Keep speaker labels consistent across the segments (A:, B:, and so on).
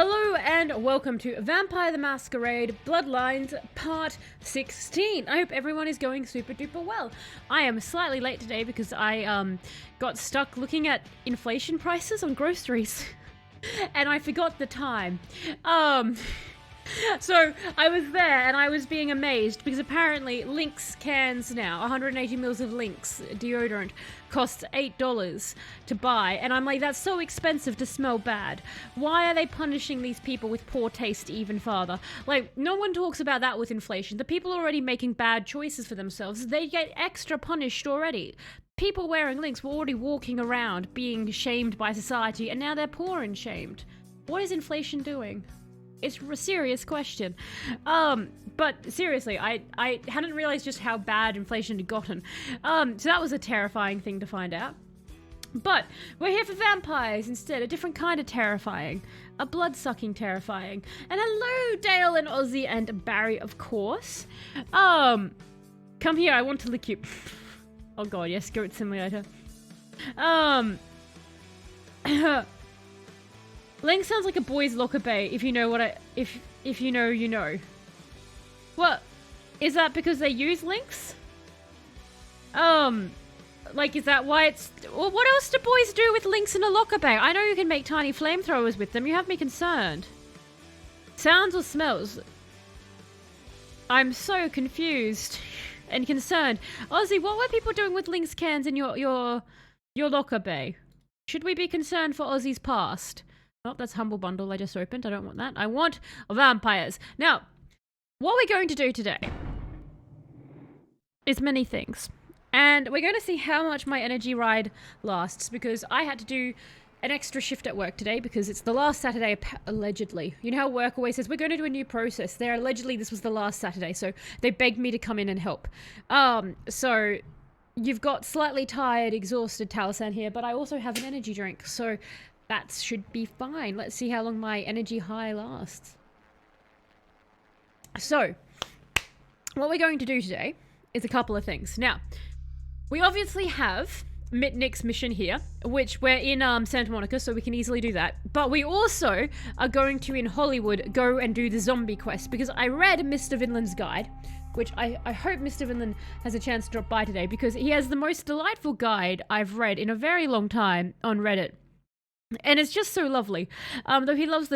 A: Hello and welcome to Vampire the Masquerade Bloodlines Part 16. I hope everyone is going super duper well. I am slightly late today because I got stuck looking at inflation prices on groceries and I forgot the time. So I was there and I was being amazed because apparently Lynx cans now, 180 mils of Lynx deodorant, costs $8 to buy, and I'm like, that's so expensive to smell bad. Why are they punishing these people with poor taste even farther? Like, no one talks about that with inflation. The people already making bad choices for themselves, they get extra punished already. People wearing Lynx were already walking around being shamed by society, and now they're poor and shamed. What is inflation doing? It's a serious question. But seriously, I hadn't realized just how bad inflation had gotten. So that was a terrifying thing to find out. But we're here for vampires instead, a different kind of terrifying. A blood-sucking terrifying. And hello, Dale and Ozzy and Barry, of course. Come here, I want to lick you. Oh god, yes, Goat Simulator. Lynx sounds like a boy's locker bay, if you know what if you know, you know. What? Is that because they use Lynx? Like, is that why it's... Well, what else do boys do with Lynx in a locker bay? I know you can make tiny flamethrowers with them. You have me concerned. Sounds or smells? I'm so confused and concerned. Ozzy, what were people doing with Lynx cans in your locker bay? Should we be concerned for Ozzy's past? Oh, that's Humble Bundle I just opened. I don't want that. I want vampires. Now, what we're going to do today is many things. And we're going to see how much my energy ride lasts, because I had to do an extra shift at work today because it's the last Saturday, allegedly. You know how work always says, we're going to do a new process. There, allegedly, this was the last Saturday, so they begged me to come in and help. So you've got slightly tired, exhausted Talasan here, but I also have an energy drink, so that should be fine. Let's see how long my energy high lasts. So, what we're going to do today is a couple of things. Now, we obviously have Mitnick's mission here, which we're in Santa Monica, so we can easily do that. But we also are going to, in Hollywood, go and do the zombie quest, because I read Mr. Vinland's guide, which I hope Mr. Vinland has a chance to drop by today, because he has the most delightful guide I've read in a very long time on Reddit. And it's just so lovely. Though he does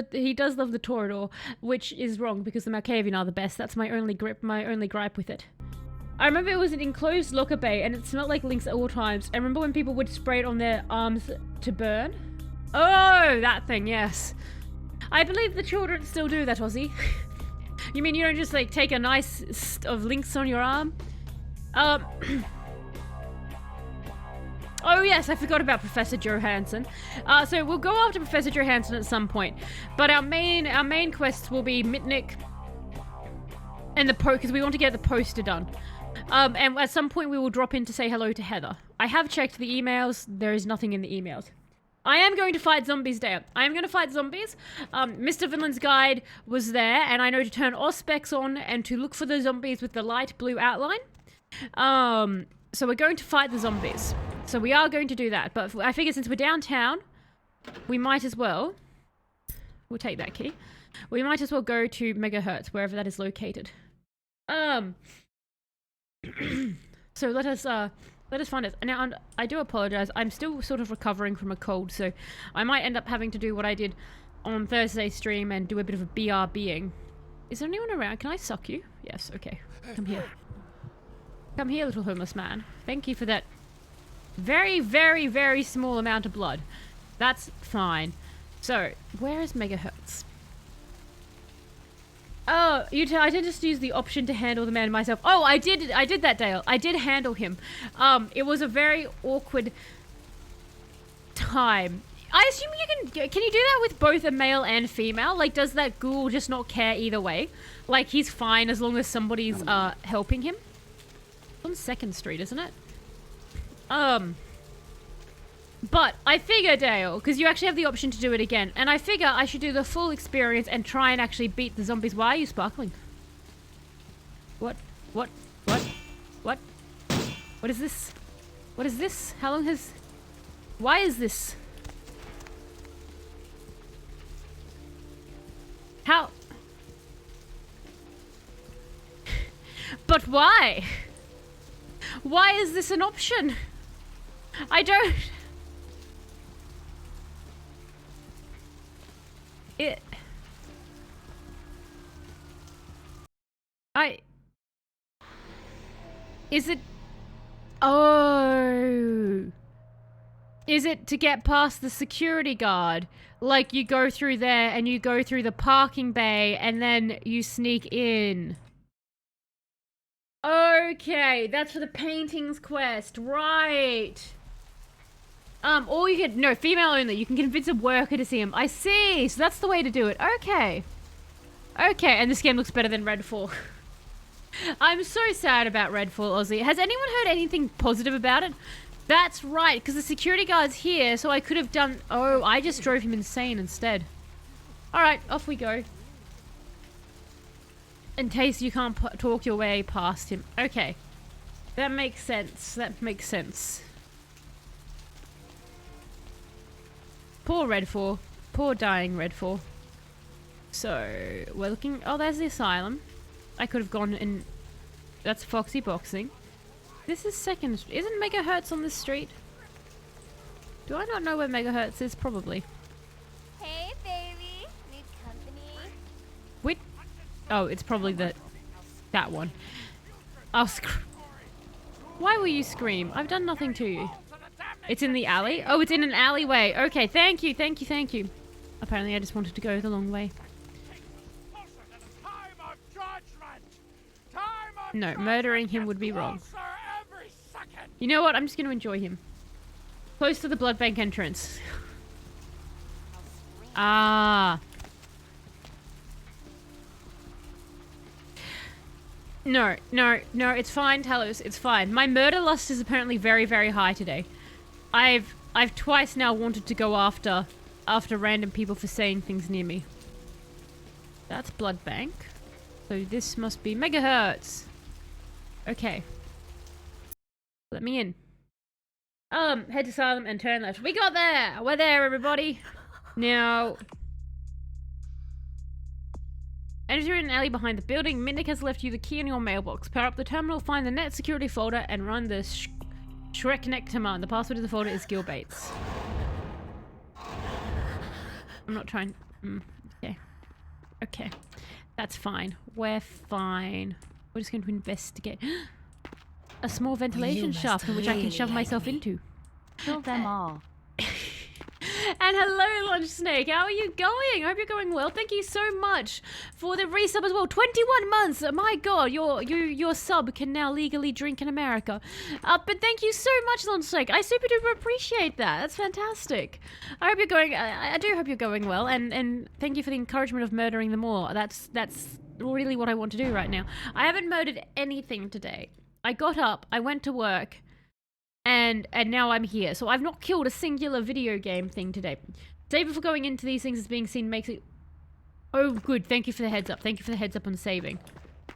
A: love the Torador, which is wrong because the Malkavian are the best. That's my only gripe with it. I remember it was an enclosed locker bay and it smelled like Lynx at all times. I remember when people would spray it on their arms to burn. Oh, that thing, yes. I believe the children still do that, Ozzy. You mean you don't just like take a nice of Lynx on your arm? Oh yes, I forgot about Professor Johansson. So we'll go after Professor Johansson at some point, but our main quests will be Mitnick and the because we want to get the poster done. And at some point we will drop in to say hello to Heather. I have checked the emails. There is nothing in the emails. I am going to fight zombies there. I am going to fight zombies. Mr. Vinland's guide was there, and I know to turn Auspex on and to look for the zombies with the light blue outline. So we're going to fight the zombies. So we are going to do that, but I figure since we're downtown, we might as well... We'll take that key. We might as well go to Megahertz, wherever that is located. So let us find it. Now, I do apologize. I'm still sort of recovering from a cold, so I might end up having to do what I did on Thursday's stream and do a bit of a BRBing. Is there anyone around? Can I suck you? Yes, okay. Come here. Come here, little homeless man. Thank you for that very, very, very small amount of blood. That's fine. So, where is Megahertz? Oh, I did just use the option to handle the man myself. Oh, I did that, Dale. I did handle him. It was a very awkward time. I assume can you do that with both a male and female? Like, does that ghoul just not care either way? Like, he's fine as long as somebody's helping him? It's on 2nd Street, isn't it? But I figure, Dale, because you actually have the option to do it again, and I figure I should do the full experience and try and actually beat the zombies. Why are you sparkling? What? What is this? What is this? How long has... Why is this? How? But why? Why is this an option? I don't... Is it... Oh... Is it to get past the security guard? Like you go through there and you go through the parking bay and then you sneak in. Okay, that's for the paintings quest, right. Or you can, no, female only. You can convince a worker to see him. I see, so that's the way to do it. Okay. Okay, and this game looks better than Redfall. I'm so sad about Redfall, Aussie. Has anyone heard anything positive about it? That's right, because the security guard's here, so I could have done... Oh, I just drove him insane instead. Alright, off we go. In case you can't talk your way past him. Okay. That makes sense. That makes sense. Poor Redfall. Poor dying Redfall. So, we're looking... Oh, there's the asylum. I could have gone in... That's Foxy Boxing. This is second... Isn't Megahertz on this street? Do I not know where Megahertz is? Probably.
B: Hey, baby. Need company?
A: Wait. Oh, it's probably that one. I'll scream. Why will you scream? I've done nothing to you. It's in the alley? Oh, it's in an alleyway. Okay, thank you, thank you, thank you. Apparently I just wanted to go the long way. No, murdering him would be wrong. You know what? I'm just going to enjoy him. Close to the blood bank entrance. Ah. No, no, no, it's fine, Talos. It's fine. My murder lust is apparently very, very high today. I've twice now wanted to go after random people for saying things near me. That's blood bank. So this must be Megahertz. Okay. Let me in. Head to asylum and turn left. We got there! We're there, everybody! Now... Enter an alley behind the building. Minnick has left you the key in your mailbox. Power up the terminal, find the net security folder, and run the Shrek Connect command. The password to the folder is Gil Bates. I'm not trying... okay. Okay. That's fine. We're fine. We're just going to investigate. A small ventilation shaft in which I can shove myself into.
B: Kill them all.
A: And hello, Lunch Snake. How are you going? I hope you're going well. Thank you so much for the resub as well. 21 months. My God, your sub can now legally drink in America. But thank you so much, Lunch Snake. I super duper appreciate that. That's fantastic. I hope you're going. I do hope you're going well. And thank you for the encouragement of murdering them all. That's really what I want to do right now. I haven't murdered anything today. I got up. I went to work. And now I'm here. So I've not killed a singular video game thing today. Saving for going into these things as being seen makes it... Oh, good. Thank you for the heads up. Thank you for the heads up on saving.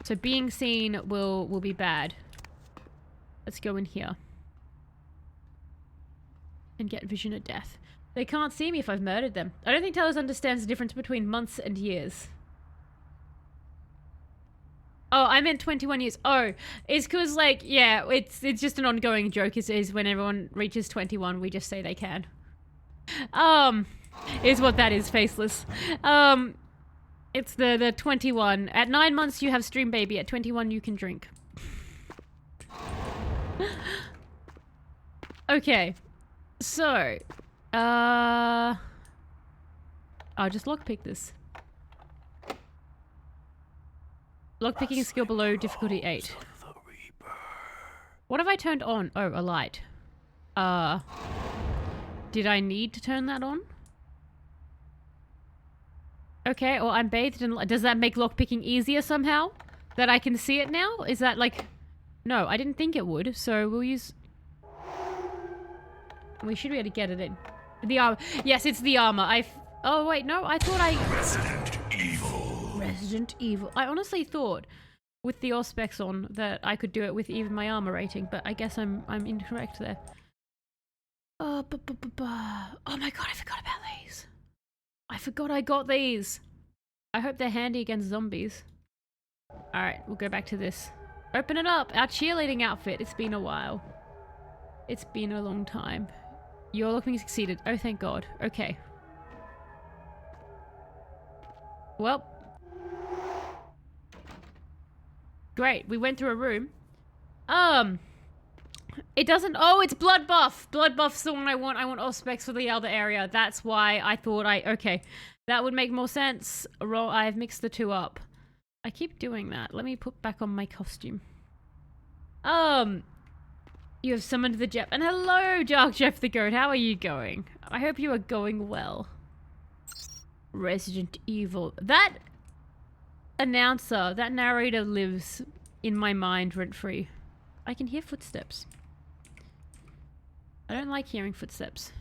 A: So being seen will be bad. Let's go in here. And get vision of death. They can't see me if I've murdered them. I don't think Talos understands the difference between months and years. Oh, I meant 21 years. Oh, it's because, like, yeah, it's just an ongoing joke is when everyone reaches 21, we just say they can. Is what that is, Faceless. It's the 21. At 9 months, you have stream baby. At 21, you can drink. Okay. So, I'll just lockpick this. Lockpicking skill below difficulty 8. What have I turned on? Oh, a light. Did I need to turn that on? Okay, well, I'm bathed in light. Does that make lockpicking easier somehow? That I can see it now? Is that like... No, I didn't think it would, so we'll use... We should be able to get it in. The armor. Yes, it's the armor. Oh, wait, no, I thought I...
C: Resident Evil.
A: Resident Evil. I honestly thought with the Auspex on that I could do it with even my armor rating, but I guess I'm incorrect there. Oh my God, I forgot about these. I forgot I got these. I hope they're handy against zombies. Alright, we'll go back to this. Open it up! Our cheerleading outfit. It's been a while. It's been a long time. You're looking succeeded. Oh, thank God. Okay. Well. Great. We went through a room. It doesn't... Oh, it's blood buff. Blood buff's the one I want. I want Auspex for the other area. That's why I thought Okay. That would make more sense. I've mixed the two up. I keep doing that. Let me put back on my costume. You have summoned the Jeff. And hello, Dark Jeff the Goat. How are you going? I hope you are going well. Resident Evil. That announcer, that narrator lives in my mind rent-free. I can hear footsteps. I don't like hearing footsteps.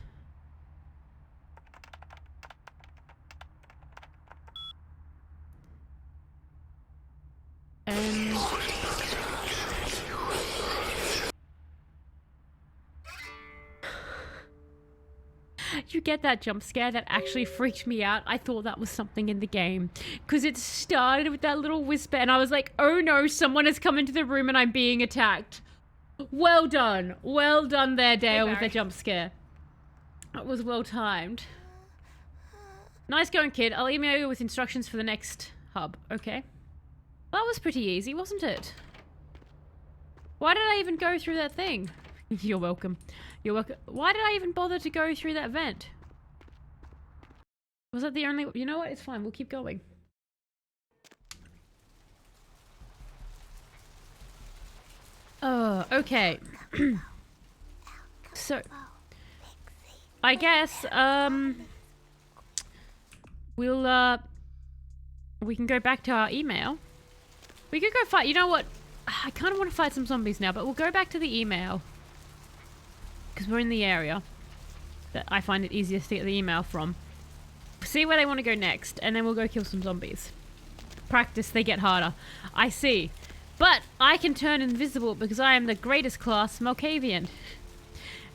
A: You get that jump scare that actually freaked me out. I thought that was something in the game because it started with that little whisper and I was like, oh no, someone has come into the room and I'm being attacked. Well done there, Dale, with the jump scare. That was well timed. Nice going, kid. I'll email you with instructions for the next hub. Okay. That was pretty easy, wasn't it? Why did I even go through that thing? You're welcome. You're welcome. Why did I even bother to go through that vent? Was that the only... You know what? It's fine. We'll keep going. Oh, okay. So... I guess, we'll, we can go back to our email. We could go fight... You know what? I kind of want to fight some zombies now, but we'll go back to the email. Because we're in the area that I find it easiest to get the email from. See where they want to go next, and then we'll go kill some zombies. Practice, they get harder. I see. But I can turn invisible because I am the greatest class Malkavian.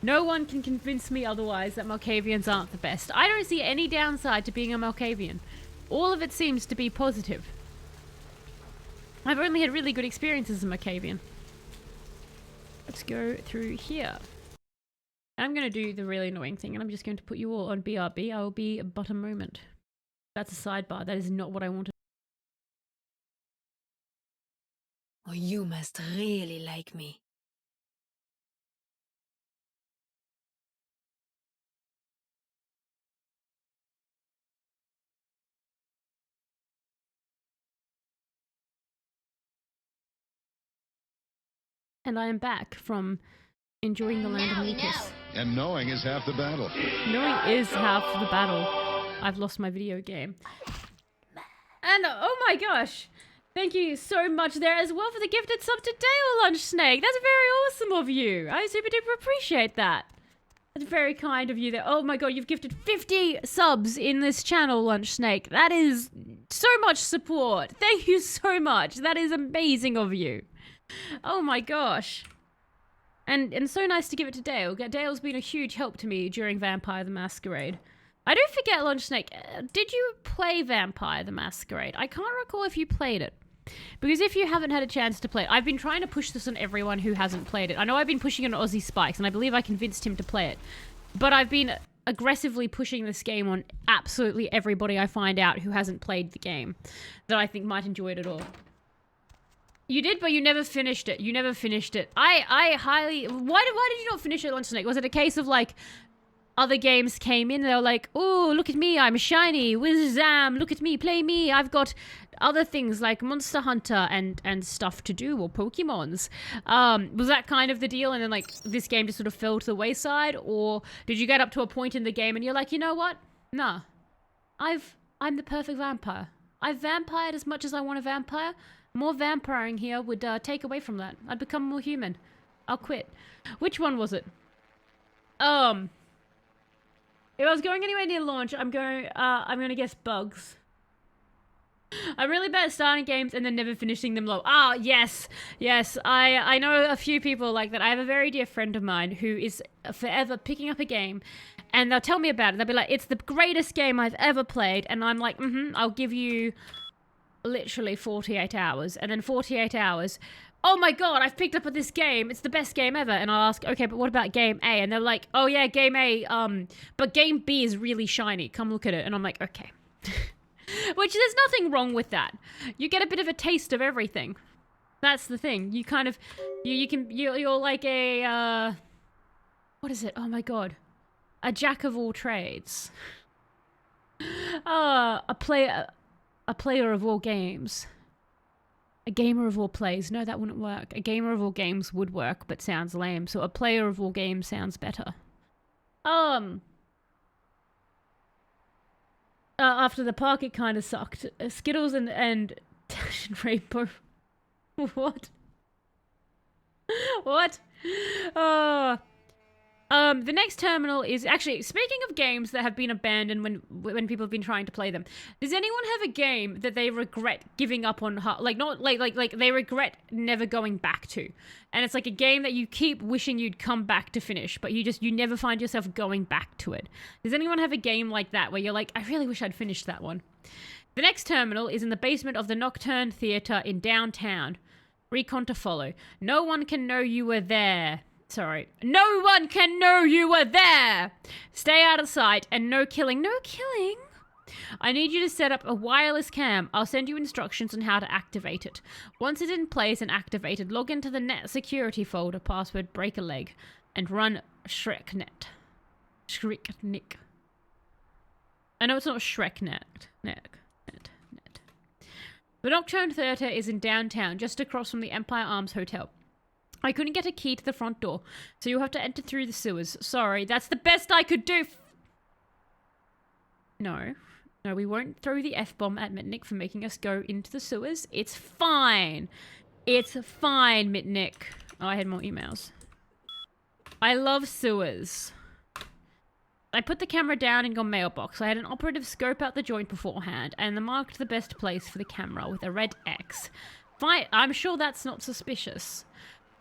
A: No one can convince me otherwise that Malkavians aren't the best. I don't see any downside to being a Malkavian. All of it seems to be positive. I've only had really good experiences as a Malkavian. Let's go through here. I'm going to do the really annoying thing, and I'm just going to put you all on BRB. I will be but a moment. That's a sidebar. That is not what I wanted.
C: Oh, you must really like me.
A: And I am back from enjoying the land of mucus.
D: And knowing is half the battle.
A: Knowing is half the battle. I've lost my video game. And oh my gosh, thank you so much there as well for the gifted sub to Dale Lunch Snake. That's very awesome of you. I super duper appreciate that. That's very kind of you there. Oh my god, you've gifted 50 subs in this channel, Lunch Snake. That is so much support. Thank you so much. That is amazing of you. Oh my gosh. And so nice to give it to Dale. Dale's been a huge help to me during Vampire the Masquerade. I do forget, Lunch Snake, did you play Vampire the Masquerade? I can't recall if you played it. Because if you haven't had a chance to play it, I've been trying to push this on everyone who hasn't played it. I know I've been pushing it on Aussie Spikes, and I believe I convinced him to play it. But I've been aggressively pushing this game on absolutely everybody I find out who hasn't played the game that I think might enjoy it at all. You did, but you never finished it. You never finished it. I highly... Why did you not finish it, Lunch Snake? Was it a case of, like, other games came in, they were like, oh, look at me, I'm shiny, Wizam, look at me, play me, I've got other things like Monster Hunter and stuff to do, or Pokemons. Was that kind of the deal, and then, like, this game just sort of fell to the wayside, or did you get up to a point in the game and you're like, you know what? Nah. I'm the perfect vampire. I've vampired as much as I want a vampire. More vampiring here would take away from that. I'd become more human. I'll quit. Which one was it? If I was going anywhere near launch, I'm gonna guess bugs. I'm really bad at starting games and then never finishing them low. Ah, yes. Yes, I know a few people like that. I have a very dear friend of mine who is forever picking up a game And they'll tell me about it. They'll be like, it's the greatest game I've ever played. And I'm like, I'll give you literally 48 hours. And then 48 hours, oh my god, I've picked up on this game. It's the best game ever. And I'll ask, okay, but what about game A? And they're like, oh yeah, game A, but game B is really shiny. Come look at it. And I'm like, okay. Which, there's nothing wrong with that. You get a bit of a taste of everything. That's the thing. You kind of, you're like a, what is it? Oh my god. A jack of all trades. A player of all games. A gamer of all plays. No, that wouldn't work. A gamer of all games would work, but sounds lame. So a player of all games sounds better. After the park, it kind of sucked. Skittles and Dash and Rainbow. What? What? The next terminal is actually, speaking of games that have been abandoned when people have been trying to play them. Does anyone have a game that they regret giving up on? Like not like they regret never going back to, and it's like a game that you keep wishing you'd come back to finish, but you never find yourself going back to it. Does anyone have a game like that where you're like, I really wish I'd finished that one? The next terminal is in the basement of the Nocturne Theatre in downtown. Recon to follow. No one can know you were there. Sorry. No one can know you were there! Stay out of sight and no killing. No killing? I need you to set up a wireless cam. I'll send you instructions on how to activate it. Once it's in place and activated, log into the net security folder, password break a leg, and run ShrekNet. ShrekNet. I know it's not ShrekNet. Net. The Nocturne Theatre is in downtown, just across from the Empire Arms Hotel. I couldn't get a key to the front door, so you'll have to enter through the sewers. Sorry, that's the best I could do. No, we won't throw the F-bomb at Mitnick for making us go into the sewers. It's fine. It's fine, Mitnick. Oh, I had more emails. I love sewers. I put the camera down in your mailbox. I had an operative scope out the joint beforehand, and marked the best place for the camera with a red X. Fine, I'm sure that's not suspicious.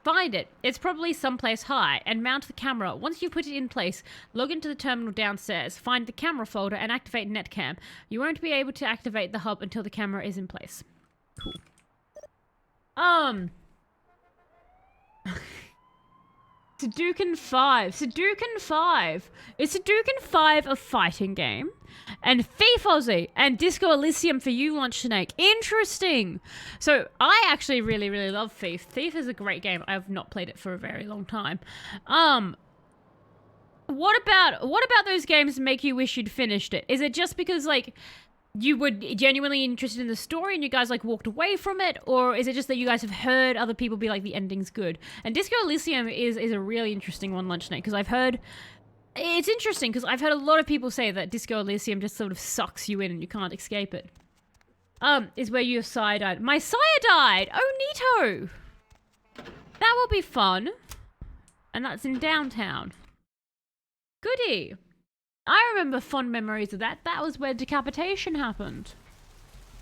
A: Find it. It's probably someplace high, and mount the camera. Once you've put it in place, log into the terminal downstairs, find the camera folder, and activate Netcam. You won't be able to activate the hub until the camera is in place. Cool. Sudoku 5. Sudoku 5. Is Sudoku 5 a fighting game? And Thief Aussie and Disco Elysium for you, Lunch Snake. Interesting. So I actually really, really love Thief. Thief is a great game. I've not played it for a very long time. What about those games make you wish you'd finished it? Is it just because like you were genuinely interested in the story and you guys like walked away from it, or is it just that you guys have heard other people be like the ending's good? And Disco Elysium is a really interesting one, Lunch Snake, because I've heard it's interesting because I've heard a lot of people say that Disco Elysium just sort of sucks you in and you can't escape it. Is where your sire died. My sire died! Oh, neato! That will be fun. And that's in downtown. Goody. I remember fond memories of that. That was where decapitation happened.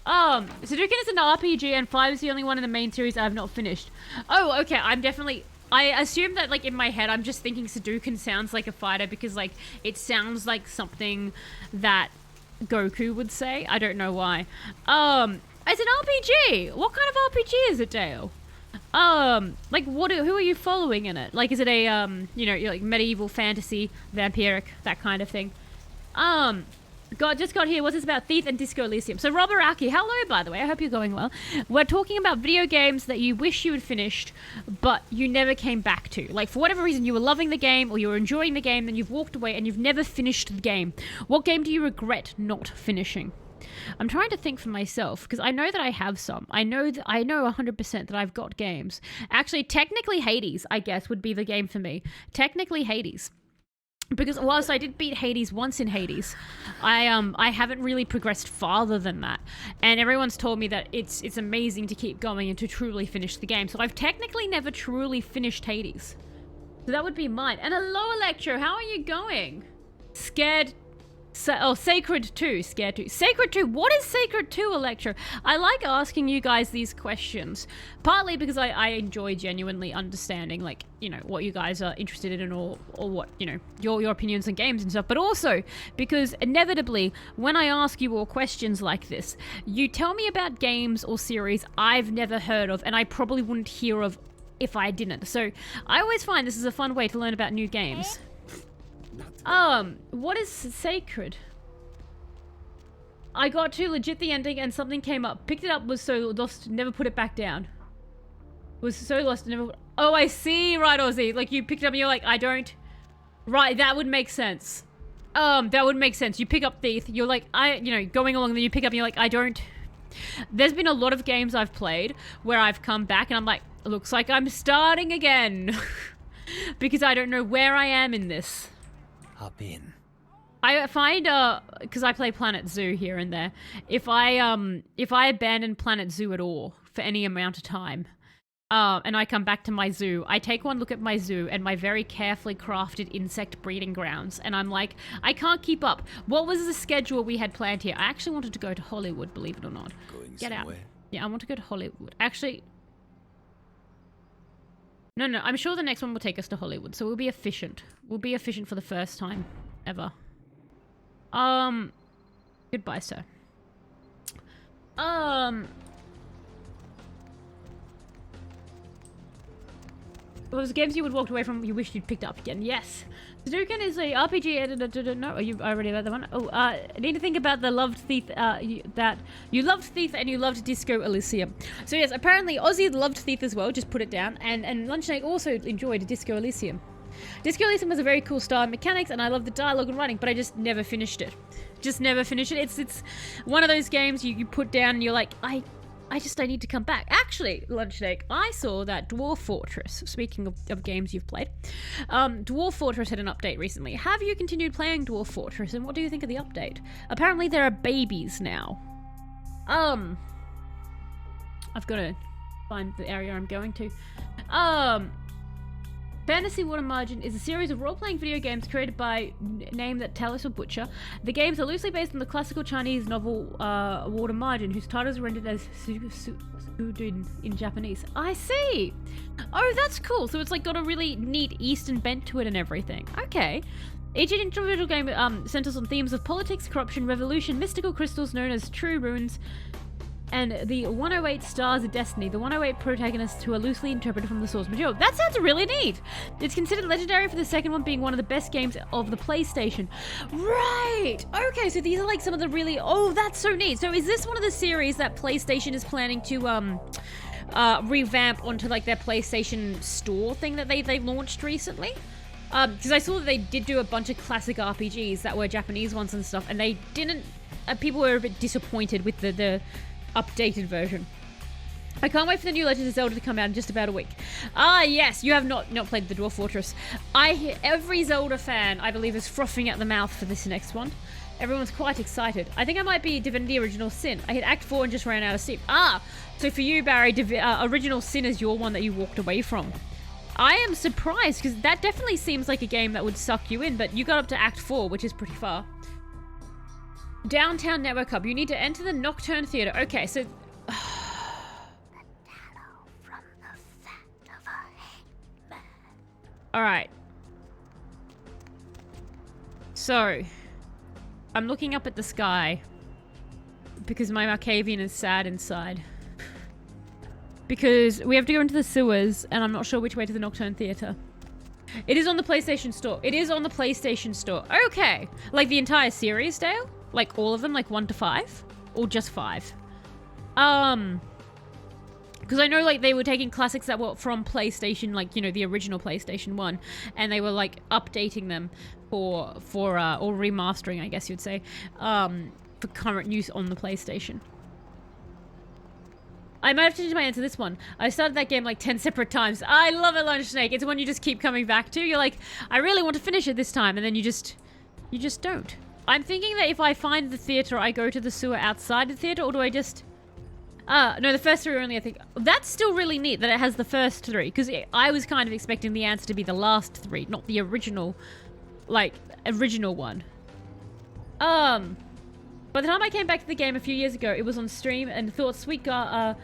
A: Sudoku is an RPG and 5 is the only one in the main series I have not finished. Oh, okay, I assume that, like, in my head, I'm just thinking Sudoku sounds like a fighter because, like, it sounds like something that Goku would say. I don't know why. It's an RPG! What kind of RPG is it, Dale? Like, who are you following in it? Like, is it a, like, medieval fantasy, vampiric, that kind of thing? Just got here. What's this about? Thief and Disco Elysium. So, Rob Araki, hello, by the way. I hope you're going well. We're talking about video games that you wish you had finished, but you never came back to. Like, for whatever reason, you were loving the game, or you were enjoying the game, then you've walked away, and you've never finished the game. What game do you regret not finishing? I'm trying to think for myself, because I know that I have some. I know 100% that I've got games. Actually, technically Hades, I guess, would be the game for me. Technically Hades. Because whilst I did beat Hades once in Hades, I haven't really progressed farther than that. And everyone's told me that it's amazing to keep going and to truly finish the game. So I've technically never truly finished Hades. So that would be mine. And hello, Electro, how are you going? Scared Sacred 2, Scare 2. Sacred 2, what is Sacred 2, Electro? I like asking you guys these questions, partly because I enjoy genuinely understanding, like, you know, what you guys are interested in or what, you know, your opinions on games and stuff, but also because inevitably, when I ask you all questions like this, you tell me about games or series I've never heard of, and I probably wouldn't hear of if I didn't. So I always find this is a fun way to learn about new games. What is Sacred? I got to legit the ending and something came up. Picked it up, was so lost, never put it back down. Was so lost, never... Oh, I see, right, Ozzy. Like, you picked it up and you're like, I don't... Right, that would make sense. That would make sense. You pick up Thief, you're like, you know, going along, then you pick up and you're like, I don't... There's been a lot of games I've played where I've come back and I'm like, looks like I'm starting again. Because I don't know where I am in this.
E: Hop in.
A: I find, because I play Planet Zoo here and there, if I abandon Planet Zoo at all for any amount of time, and I come back to my zoo, I take one look at my zoo and my very carefully crafted insect breeding grounds, and I'm like, I can't keep up. What was the schedule we had planned here? I actually wanted to go to Hollywood, believe it or not. Get out. Yeah, I want to go to Hollywood. Actually... No, I'm sure the next one will take us to Hollywood, so we'll be efficient. We'll be efficient for the first time ever. Goodbye, sir. Well, there's games you would walk away from you wished you'd picked up again. Yes. Hadouken is a RPG editor. No, you already read that one. Oh, I need to think about the loved Thief, that you loved Thief and you loved Disco Elysium. So yes, apparently Ozzy loved Thief as well, just put it down, and Lunchnake also enjoyed Disco Elysium. Disco Elysium was a very cool style and mechanics, and I love the dialogue and writing, but I just never finished it. Just never finished it. It's one of those games you put down and you're like, I need to come back. Actually, Lunchnake, I saw that Dwarf Fortress, speaking of games you've played, Dwarf Fortress had an update recently. Have you continued playing Dwarf Fortress, and what do you think of the update? Apparently there are babies now. I've got to find the area I'm going to. Fantasy Water Margin is a series of role-playing video games created by name that Talis or Butcher. The games are loosely based on the classical Chinese novel Water Margin, whose title is rendered as Sudun in Japanese. I see! Oh, that's cool. So it's like got a really neat Eastern bent to it and everything. Okay. Each individual game centers on themes of politics, corruption, revolution, mystical crystals known as true runes, and the 108 Stars of Destiny, the 108 protagonists who are loosely interpreted from the source material. That sounds really neat! It's considered legendary for the second one being one of the best games of the PlayStation. Right! Okay, so these are like some of the really... Oh, that's so neat! So is this one of the series that PlayStation is planning to revamp onto like their PlayStation Store thing that they launched recently? Because I saw that they did do a bunch of classic RPGs that were Japanese ones and stuff, and they didn't... people were a bit disappointed with the updated version. I can't wait for the new Legend of Zelda to come out in just about a week. Ah, yes, you have not played the Dwarf Fortress. Every Zelda fan, I believe, is frothing at the mouth for this next one. Everyone's quite excited. I think I might be Divinity Original Sin. I hit Act 4 and just ran out of steam. Ah, so for you, Barry, Original Sin is your one that you walked away from. I am surprised, because that definitely seems like a game that would suck you in, but you got up to Act 4, which is pretty far. Downtown Network Hub. You need to enter the Nocturne Theatre. Okay, so... Alright. So, I'm looking up at the sky because my Markavian is sad inside. Because we have to go into the sewers and I'm not sure which way to the Nocturne Theatre. It is on the PlayStation Store. It is on the PlayStation Store. Okay. Like the entire series, Dale? Like all of them, like 1 to 5? Or just 5? Because I know like they were taking classics that were from PlayStation, like, you know, the original PlayStation 1, and they were like updating them for or remastering, I guess you'd say, for current use on the PlayStation. I might have to change my answer to this one. I started that game like 10 separate times. I love it, Lunch Snake. It's one you just keep coming back to. You're like, I really want to finish it this time, and then you just don't. I'm thinking that if I find the theater, I go to the sewer outside the theater, or do I just... no, the first 3 only, I think. That's still really neat that it has the first 3, because I was kind of expecting the answer to be the last 3, not the original, like, original one. By the time I came back to the game a few years ago, it was on stream and thought sweet, grabbed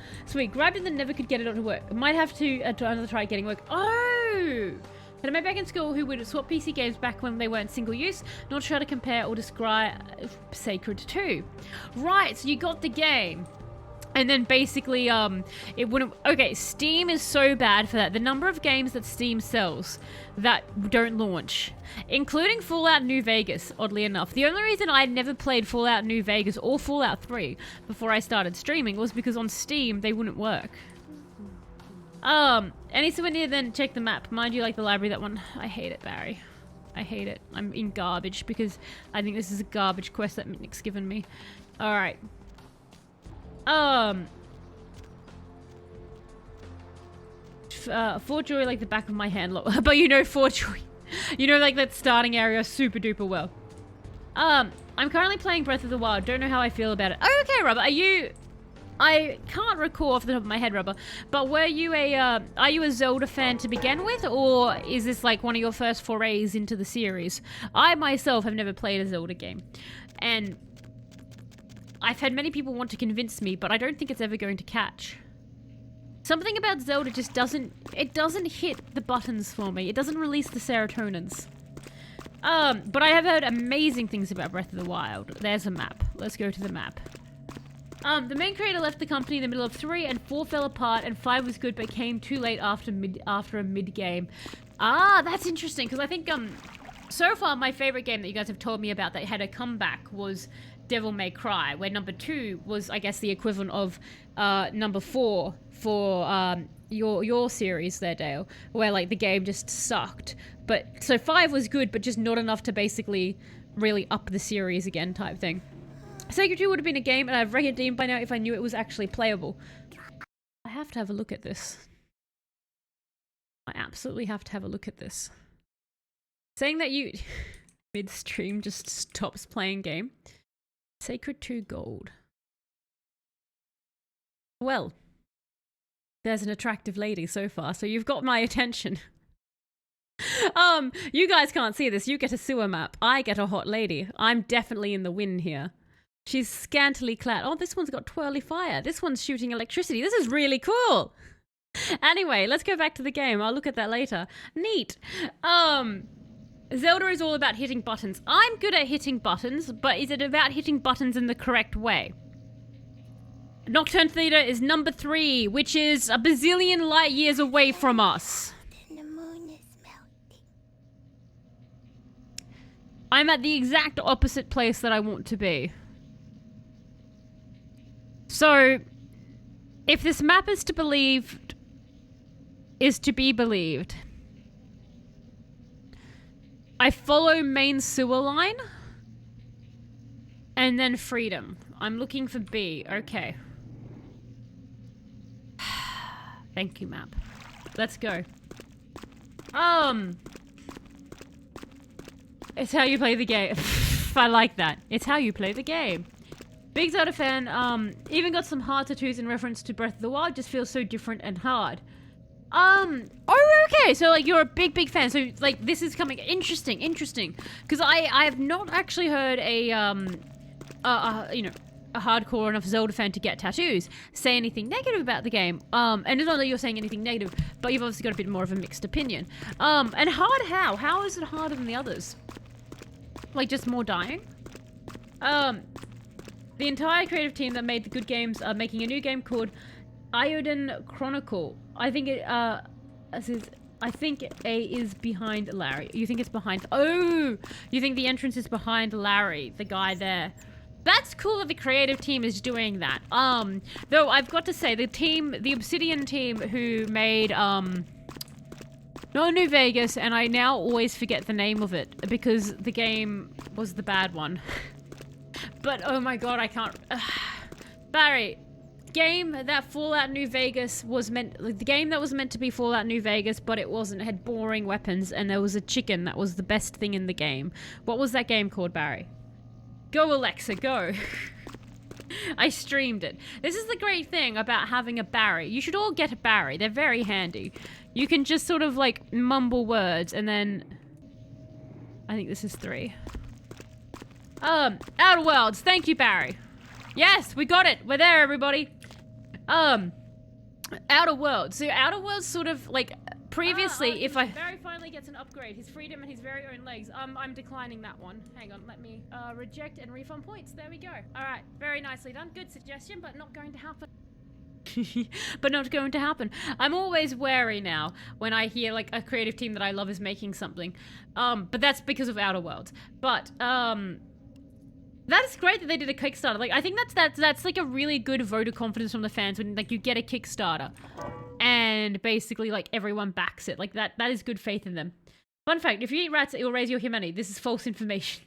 A: it and never could get it to work. Might have to another try getting work. Oh! Had a mate back in school who would swap PC games back when they weren't single use, not sure to compare or describe Sacred 2. Right, so you got the game. And then basically, it wouldn't... Okay, Steam is so bad for that. The number of games that Steam sells that don't launch, including Fallout New Vegas, oddly enough. The only reason I never played Fallout New Vegas or Fallout 3 before I started streaming was because on Steam, they wouldn't work. Any souvenir, then check the map. Mind you, like the library, that one. I hate it, Barry. I hate it. I'm in garbage because I think this is a garbage quest that Nick's given me. Alright. Fort Joy like the back of my hand, but you know Fort Joy. You know, like that starting area super duper well. I'm currently playing Breath of the Wild. Don't know how I feel about it. Oh, okay, Rubber. Are you... I can't recall off the top of my head, Rubber, but were you are you a Zelda fan to begin with, or is this like one of your first forays into the series? I myself have never played a Zelda game, and I've had many people want to convince me, but I don't think it's ever going to catch. Something about Zelda just doesn't hit the buttons for me. It doesn't release the serotonins. But I have heard amazing things about Breath of the Wild. There's a map. Let's go to the map. The main creator left the company in the middle of 3 and 4 fell apart, and 5 was good but came too late after a mid-game. Ah, that's interesting, because I think so far my favorite game that you guys have told me about that had a comeback was Devil May Cry, where number 2 was, I guess, the equivalent of number 4 for your series there, Dale, where like the game just sucked. But so 5 was good, but just not enough to basically really up the series again type thing. Sacred 2 would have been a game, and I've redeemed by now if I knew it was actually playable. I have to have a look at this. I absolutely have to have a look at this. Saying that you midstream just stops playing game. Sacred 2 Gold. Well, there's an attractive lady so far, so you've got my attention. You guys can't see this. You get a sewer map. I get a hot lady. I'm definitely in the win here. She's scantily clad. Oh, this one's got twirly fire. This one's shooting electricity. This is really cool. Anyway, let's go back to the game. I'll look at that later. Neat. Zelda is all about hitting buttons. I'm good at hitting buttons, but is it about hitting buttons in the correct way? Nocturne Theater is number 3, which is a bazillion light years away from us.
B: The moon is melting.
A: I'm at the exact opposite place that I want to be. So, if this map is to be believed, I follow main sewer line, and then freedom. I'm looking for B. Okay. Thank you, map. Let's go. It's how you play the game. I like that. It's how you play the game. Big Zelda fan, even got some heart tattoos in reference to Breath of the Wild, just feels so different and hard. Oh, okay, so, like, you're a big fan, so, like, this is coming, interesting, because I have not actually heard a hardcore enough Zelda fan to get tattoos say anything negative about the game, and it's not that you're saying anything negative, but you've obviously got a bit more of a mixed opinion. And hard how is it harder than the others? Like, just more dying? The entire creative team that made the good games are making a new game called Iodine Chronicle. I think A is behind Larry. You think it's behind... Oh! You think the entrance is behind Larry, the guy there. That's cool that the creative team is doing that. Though I've got to say, the Obsidian team who made, not New Vegas, and I now always forget the name of it, because the game was the bad one. But, oh my god, I can't... Barry, game that Fallout New Vegas was meant... Like, the game that was meant to be Fallout New Vegas, but it wasn't. It had boring weapons, and there was a chicken that was the best thing in the game. What was that game called, Barry? Go, Alexa, go. I streamed it. This is the great thing about having a Barry. You should all get a Barry. They're very handy. You can just sort of, like, mumble words, and then... I think this is 3. Outer Worlds. Thank you, Barry. Yes, we got it. We're there, everybody. Outer Worlds. So Outer Worlds sort of like previously, if Barry finally gets an upgrade, his freedom and his very own legs. I'm declining that one. Hang on, let me reject and refund points. There we go. All right, very nicely done. Good suggestion, but not going to happen. But not going to happen. I'm always wary now when I hear like a creative team that I love is making something. But that's because of Outer Worlds. But that is great that they did a Kickstarter. Like I think that's like a really good vote of confidence from the fans when like you get a Kickstarter and basically like everyone backs it. Like that is good faith in them. Fun fact, if you eat rats, it will raise your humanity. This is false information.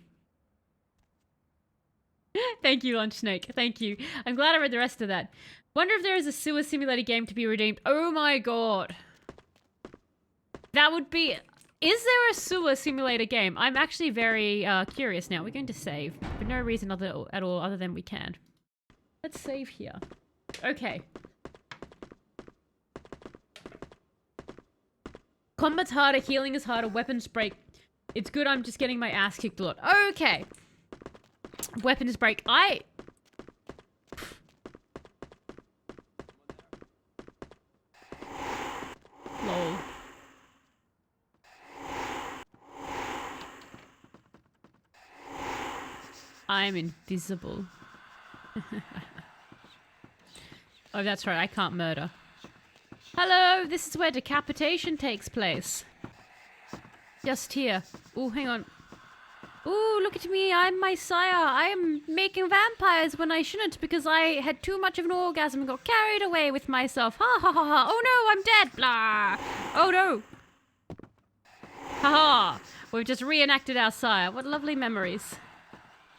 A: Thank you, Lunch Snake. Thank you. I'm glad I read the rest of that. Wonder if there is a sewer simulator game to be redeemed. Oh my god. That would be... Is there a sewer simulator game? I'm actually very curious now. We're going to save for no reason at all other than we can. Let's save here. Okay. Combat's harder, healing is harder, weapons break. It's good I'm just getting my ass kicked a lot. Okay. Weapons break. Lol. I'm invisible. Oh, that's right. I can't murder. Hello, this is where decapitation takes place. Just here. Oh, hang on. Ooh, look at me. I'm my sire. I am making vampires when I shouldn't because I had too much of an orgasm and got carried away with myself. Ha ha ha ha. Oh no, I'm dead. Blah. Oh no. Ha ha. We've just reenacted our sire. What lovely memories.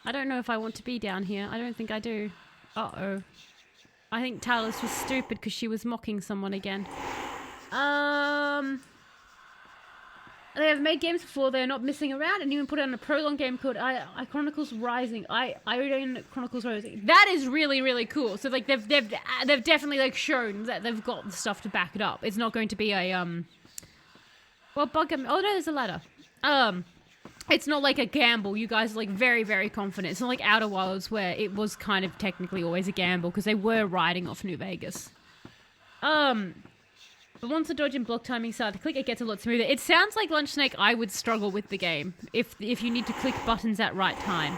A: I don't know if I want to be down here. I don't think I do. Uh-oh. I think Talos was stupid because she was mocking someone again. They have made games before. They're not messing around and even put on a prolonged game called I Chronicles Rising. Iodine Chronicles Rising. That is really, really cool. So like they've definitely like shown that they've got the stuff to back it up. It's not going to be a well, bug. Oh no, there's a ladder. It's not like a gamble. You guys are like very, very confident. It's not like Outer Worlds where it was kind of technically always a gamble because they were riding off New Vegas. But once the dodge and block timing start to click, it gets a lot smoother. It sounds like Lunch Snake, I would struggle with the game if you need to click buttons at right time.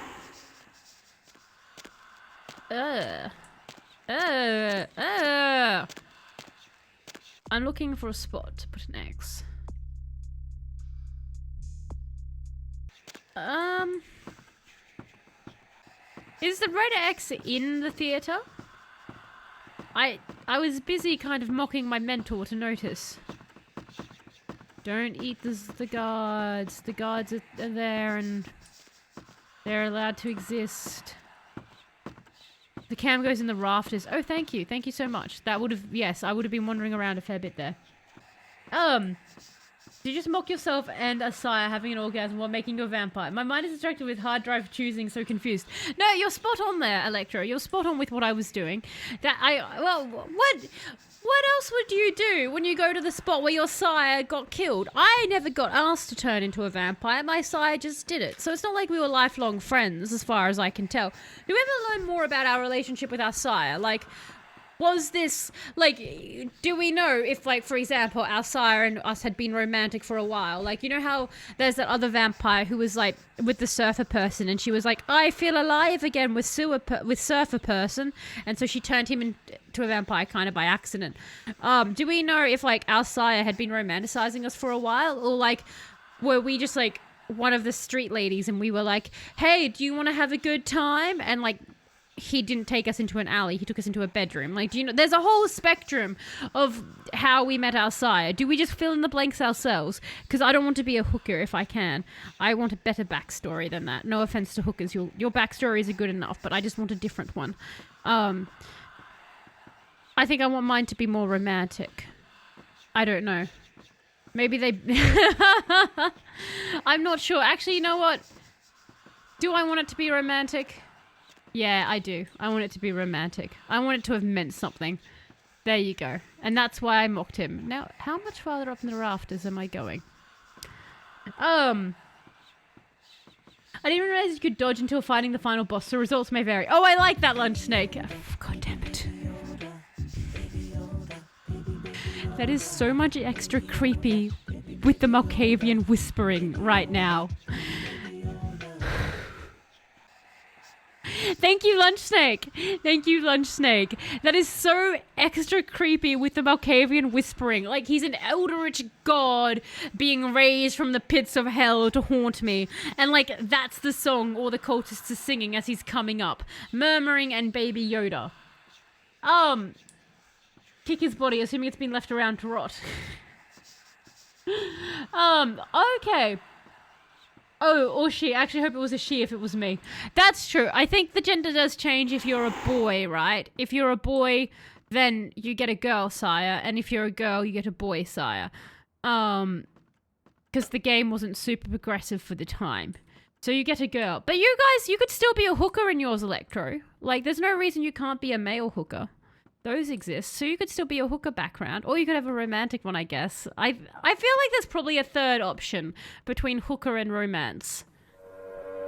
A: I'm looking for a spot to put an X. Is the red X in the theater? I was busy kind of mocking my mentor to notice. Don't eat the guards. The guards are there and they're allowed to exist. The cam goes in the rafters. Oh, thank you. Thank you so much. That would have, yes, I would have been wandering around a fair bit there. Did you just mock yourself and a sire having an orgasm while making you a vampire? My mind is distracted with hard drive choosing, so confused. No, you're spot on there, Electra. You're spot on with what I was doing. Well, what else would you do when you go to the spot where your sire got killed? I never got asked to turn into a vampire. My sire just did it. So it's not like we were lifelong friends, as far as I can tell. Do we ever learn more about our relationship with our sire? Like... Was this, like, do we know if, like, for example, our sire and us had been romantic for a while? Like, you know how there's that other vampire who was, like, with the surfer person, and she was like, I feel alive again with surfer person, and so she turned him into a vampire kind of by accident. Do we know if, like, our sire had been romanticizing us for a while, or, like, were we just, like, one of the street ladies, and we were like, hey, do you want to have a good time? And, like, he didn't take us into an alley, he took us into a bedroom. Like, do you know, there's a whole spectrum of how we met our sire. Do we just fill in the blanks ourselves? Because I don't want to be a hooker if I can. I want a better backstory than that. No offense to hookers, your backstories are good enough, but I just want a different one. I think I want mine to be more romantic. I don't know. Maybe they... I'm not sure. Actually, you know what? Do I want it to be romantic? Yeah, I do. I want it to be romantic. I want it to have meant something. There you go. And that's why I mocked him. Now, how much farther up in the rafters am I going? I didn't realize you could dodge until fighting the final boss. The results may vary. Oh, I like that lunch snake. God damn it. That is so much extra creepy with the Malkavian whispering right now. Thank you, Lunch Snake. Thank you, Lunch Snake. That is so extra creepy with the Malkavian whispering. Like he's an eldritch god being raised from the pits of hell to haunt me. And like that's the song all the cultists are singing as he's coming up. Murmuring and Baby Yoda. Kick his body, assuming it's been left around to rot. Okay. Oh, or she. I actually hope it was a she if it was me. That's true. I think the gender does change if you're a boy, right? If you're a boy, then you get a girl sire. And if you're a girl, you get a boy sire. Because the game wasn't super progressive for the time. So you get a girl. But you guys, you could still be a hooker in yours, Electro. Like, there's no reason you can't be a male hooker. Those exist, so you could still be a hooker background, or you could have a romantic one, I guess. I feel like there's probably a third option between hooker and romance.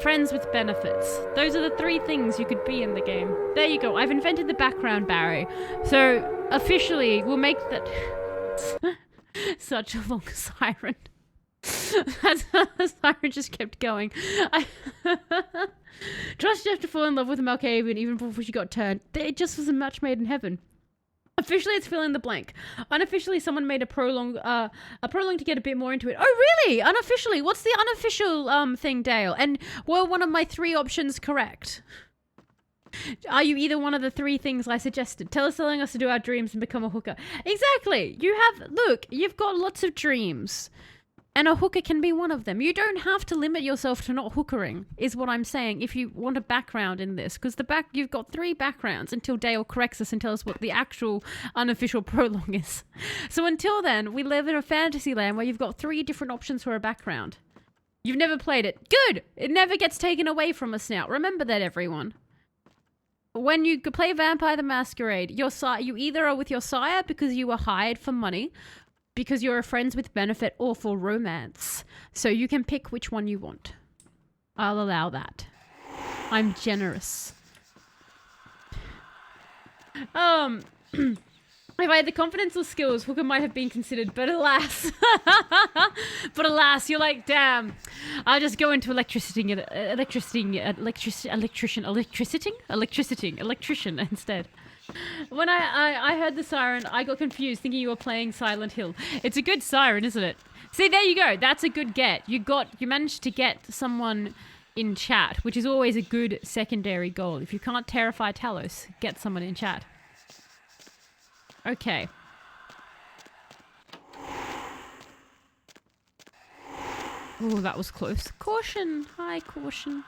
A: Friends with benefits. Those are the three things you could be in the game. There you go. I've invented the background, Barry. So, officially, we'll make that... Such a long siren. The siren just kept going. Trust Jeff to fall in love with Malkavian even before she got turned. It just was a match made in heaven. Officially, it's fill in the blank. Unofficially, someone made a prolong to get a bit more into it. Oh, really? Unofficially? What's the unofficial thing, Dale? And were one of my three options correct? Are you either one of the three things I suggested? Tell us, telling us to do our dreams and become a hooker. Exactly. Look, you've got lots of dreams. And a hooker can be one of them. You don't have to limit yourself to not hookering, is what I'm saying, if you want a background in this. Because you've got three backgrounds until Dale corrects us and tells us what the actual unofficial prolong is. So until then, we live in a fantasy land where you've got three different options for a background. You've never played it. Good! It never gets taken away from us now. Remember that, everyone. When you play Vampire the Masquerade, you either are with your sire because you were hired for money, because you're a friends with benefit, or for romance. So you can pick which one you want. I'll allow that. I'm generous. If I had the confidence or skills, hooker might have been considered, but alas. But alas, you're like, damn, I'll just go into electrician instead. When I heard the siren, I got confused thinking you were playing Silent Hill. It's a good siren, isn't it? See, there you go. That's a good get. You managed to get someone in chat, which is always a good secondary goal. If you can't terrify Talos, get someone in chat. Okay. Oh, that was close. Caution! Hi, Caution.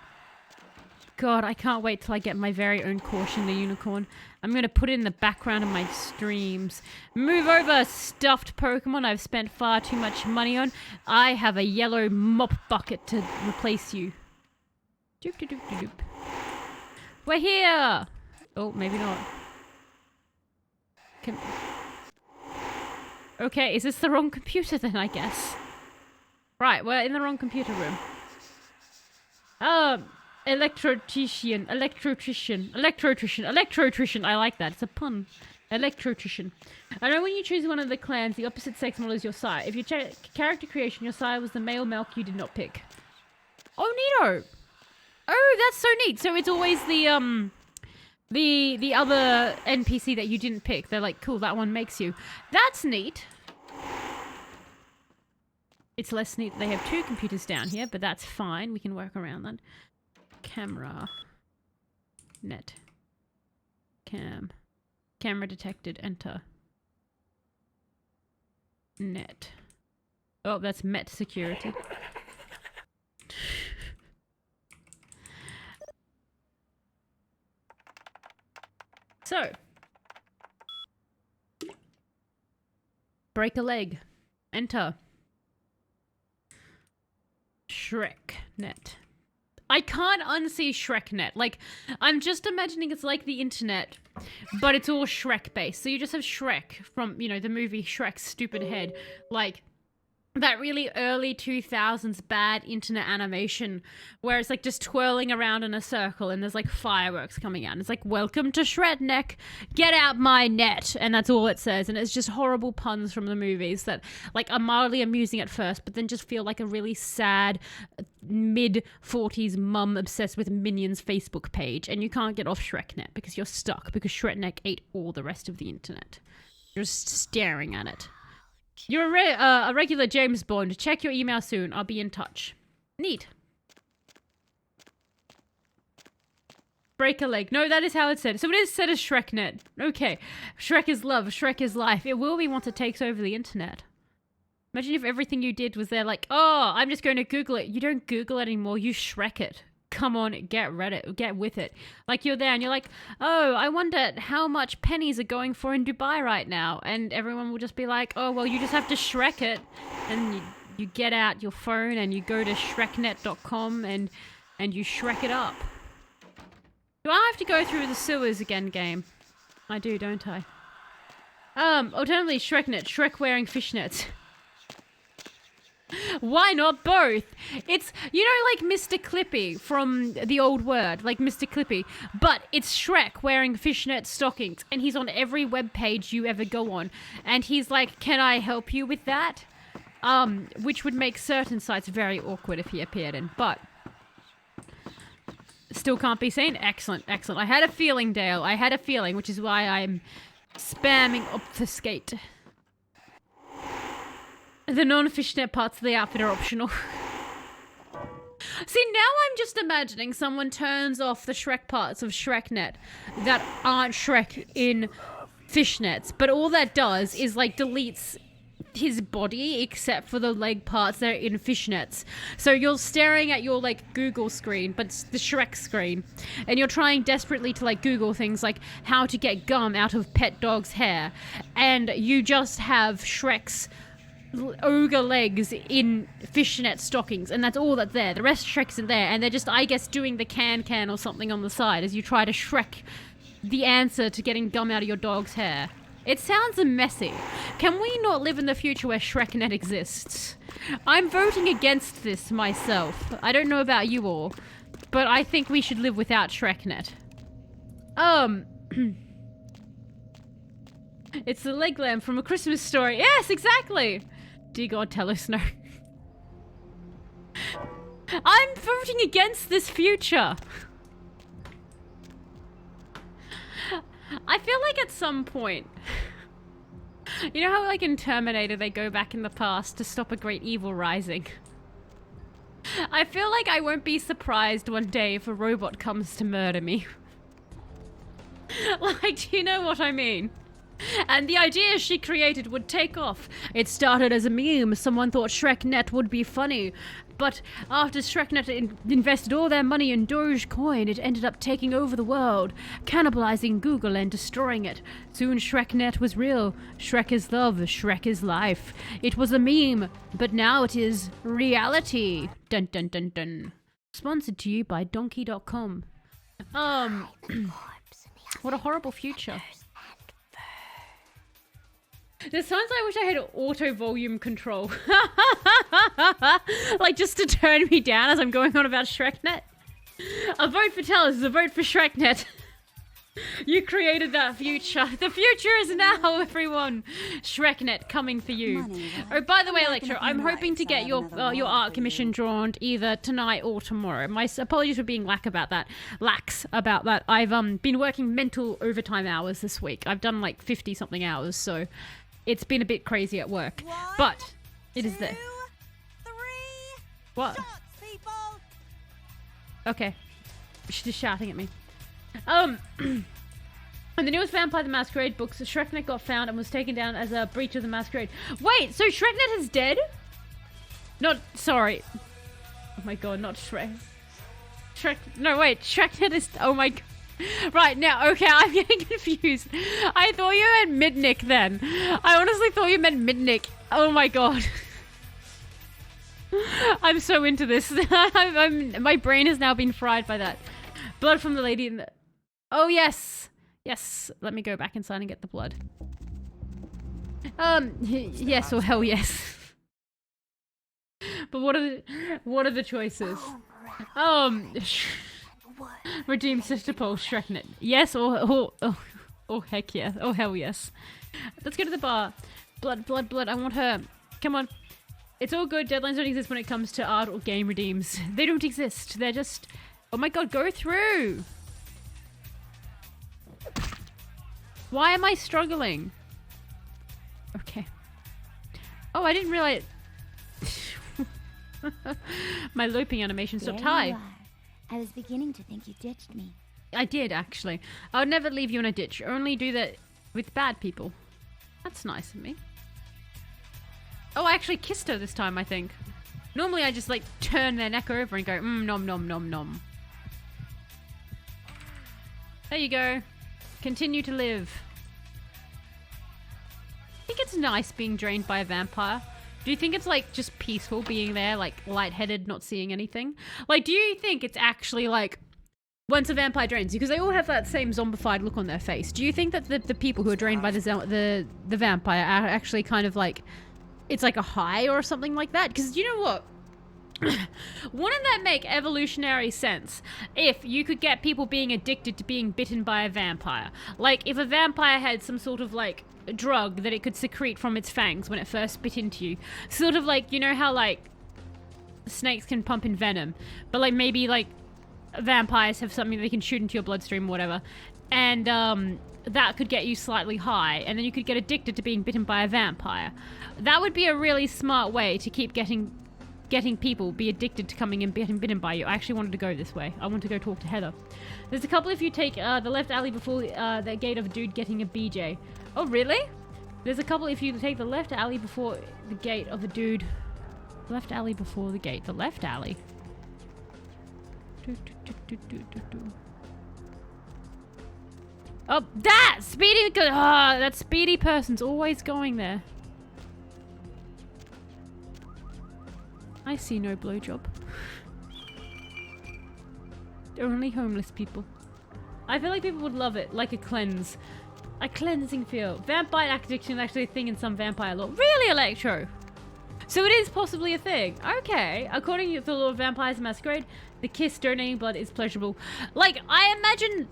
A: God, I can't wait till I get my very own Caution the Unicorn. I'm going to put it in the background of my streams. Move over, stuffed Pokemon I've spent far too much money on. I have a yellow mop bucket to replace you. Doop doop doop doop. We're here! Oh, maybe not. Okay, is this the wrong computer then, I guess? Right, we're in the wrong computer room. Electrician. I like that. It's a pun. Electrician. I know when you choose one of the clans, the opposite sex model is your sire. If your character creation, your sire was the male Melk you did not pick. Oh, neato. Oh, that's so neat. So it's always the other NPC that you didn't pick. They're like, cool, that one makes you. That's neat. It's less neat. They have two computers down here, but that's fine. We can work around that. Camera. Net. Camera detected. Enter. Net. Oh, that's Met security. So. Break a leg. Enter. Shrek net. I can't unsee ShrekNet. Like, I'm just imagining it's like the internet, but it's all Shrek based. So you just have Shrek from, you know, the movie Shrek's stupid head, like, that really early 2000s bad internet animation where it's like just twirling around in a circle and there's like fireworks coming out. And it's like, welcome to Shredneck, get out my net. And that's all it says. And it's just horrible puns from the movies that like are mildly amusing at first, but then just feel like a really sad mid-40s mum obsessed with Minions Facebook page. And you can't get off Shreknet because you're stuck because Shredneck ate all the rest of the internet. You're just staring at it. You're a regular James Bond. Check your email soon. I'll be in touch. Neat. Break a leg. No, that is how it's said. So it is said as Shreknet. Okay. Shrek is love. Shrek is life. It will be once it takes over the internet. Imagine if everything you did was there like, oh, I'm just going to Google it. You don't Google it anymore. You Shrek it. Come on, get with it. Like you're there and you're like, oh, I wonder how much pennies are going for in Dubai right now. And everyone will just be like, oh, well, you just have to Shrek it. And you get out your phone and you go to shreknet.com and you Shrek it up. Do I have to go through the sewers again, game? I do, don't I? Alternatively, Shreknet, Shrek wearing fishnets. Why not both? It's, you know, like Mr. Clippy from the old word, like Mr. Clippy, but it's Shrek wearing fishnet stockings, and he's on every web page you ever go on, and he's like, can I help you with that? Which would make certain sites very awkward if he appeared in, but still can't be seen. Excellent, excellent. I had a feeling, Dale. I had a feeling, which is why I'm spamming obfuscate. The non-fishnet parts of the outfit are optional. See, now I'm just imagining someone turns off the Shrek parts of Shreknet that aren't Shrek in fishnets, but all that does is, like, deletes his body except for the leg parts that are in fishnets. So you're staring at your, like, Google screen, but it's the Shrek screen, and you're trying desperately to, like, Google things like how to get gum out of pet dog's hair, and you just have Shrek's ogre legs in fishnet stockings, and that's all that's there. The rest Shrek isn't there, and they're just, I guess, doing the can or something on the side as you try to Shrek the answer to getting gum out of your dog's hair. It sounds messy. Can we not live in the future where Shreknet exists? I'm voting against this myself. I don't know about you all, but I think we should live without Shreknet. It's the leg lamp from A Christmas Story. Yes, exactly! Dear God, tell us no. I'm voting against this future. I feel like at some point, you know how like in Terminator they go back in the past to stop a great evil rising? I feel like I won't be surprised one day if a robot comes to murder me. Like, do you know what I mean? And the idea she created would take off. It started as a meme. Someone thought Shreknet would be funny. But after Shreknet invested all their money in Dogecoin, it ended up taking over the world, cannibalizing Google and destroying it. Soon Shreknet was real. Shrek is love. Shrek is life. It was a meme, but now it is reality. Dun dun dun dun. Sponsored to you by Donkey.com. What a horrible future. There's times I wish I had auto volume control. Like just to turn me down as I'm going on about Shreknet. A vote for Tellus is a vote for Shreknet. You created that future. The future is now, everyone. Shreknet coming for you. Oh, by the way, Electro, I'm hoping to get your art commission drawn either tonight or tomorrow. My apologies for being lax about that. I've been working mental overtime hours this week. I've done like 50 something hours, so it's been a bit crazy at work. But it is there.
E: 3
A: What?
E: shots, people.
A: Okay. She's just shouting at me. In the newest Vampire the Masquerade books, Shreknet got found and was taken down as a breach of the Masquerade. Wait, so Shreknet is dead? Sorry. Oh my god, not Shrek. No, wait, Shreknet is, oh my god. Right, now, okay, I'm getting confused. I thought you meant Midnick then. I honestly thought you meant Midnick. Oh my god. I'm so into this. My brain has now been fried by that. Blood from the lady in the... Oh, yes. Yes. Let me go back inside and get the blood. Yes or hell yes. But what are the choices? Redeem Sister Pole, Shreknet. Yes or heck yeah. Oh hell yes. Let's go to the bar. Blood. I want her. Come on. It's all good. Deadlines don't exist when it comes to art or game redeems. They don't exist. They're just... Oh my god, go through! Why am I struggling? Okay. Oh, I didn't realize... My looping animation stopped. Hi.
B: There you are. I was beginning to think you ditched me.
A: I did, actually. I would never leave you in a ditch. Only do that with bad people. That's nice of me. Oh, I actually kissed her this time, I think. Normally I just, like, turn their neck over and go, nom, nom, nom, nom. There you go. Continue to live. I think it's nice being drained by a vampire. Do you think it's, like, just peaceful being there, like, lightheaded, not seeing anything? Like, do you think it's actually, like, once a vampire drains you, because they all have that same zombified look on their face, do you think that the people who are drained by the vampire are actually kind of, like, it's like a high or something like that? Because you know what? Wouldn't that make evolutionary sense if you could get people being addicted to being bitten by a vampire? Like, if a vampire had some sort of, like, drug that it could secrete from its fangs when it first bit into you. Sort of like, you know how, like, snakes can pump in venom, but, like, maybe, like, vampires have something they can shoot into your bloodstream or whatever. And, that could get you slightly high, and then you could get addicted to being bitten by a vampire. That would be a really smart way to keep getting people be addicted to coming and getting bitten by you. I actually wanted to go this way. I want to go talk to Heather. There's a couple if you take the left alley before the gate of a dude getting a BJ. Oh, really? There's a couple if you take the left alley before the gate of a dude. Left alley before the gate. The left alley. Oh, that speedy! That speedy person's always going there. I see no blowjob. Only homeless people. I feel like people would love it, like a cleanse. A cleansing feel. Vampire addiction is actually a thing in some vampire lore. Really, Electro? So it is possibly a thing. Okay. According to the law of vampires and Masquerade, the kiss donating blood is pleasurable. Like, I imagine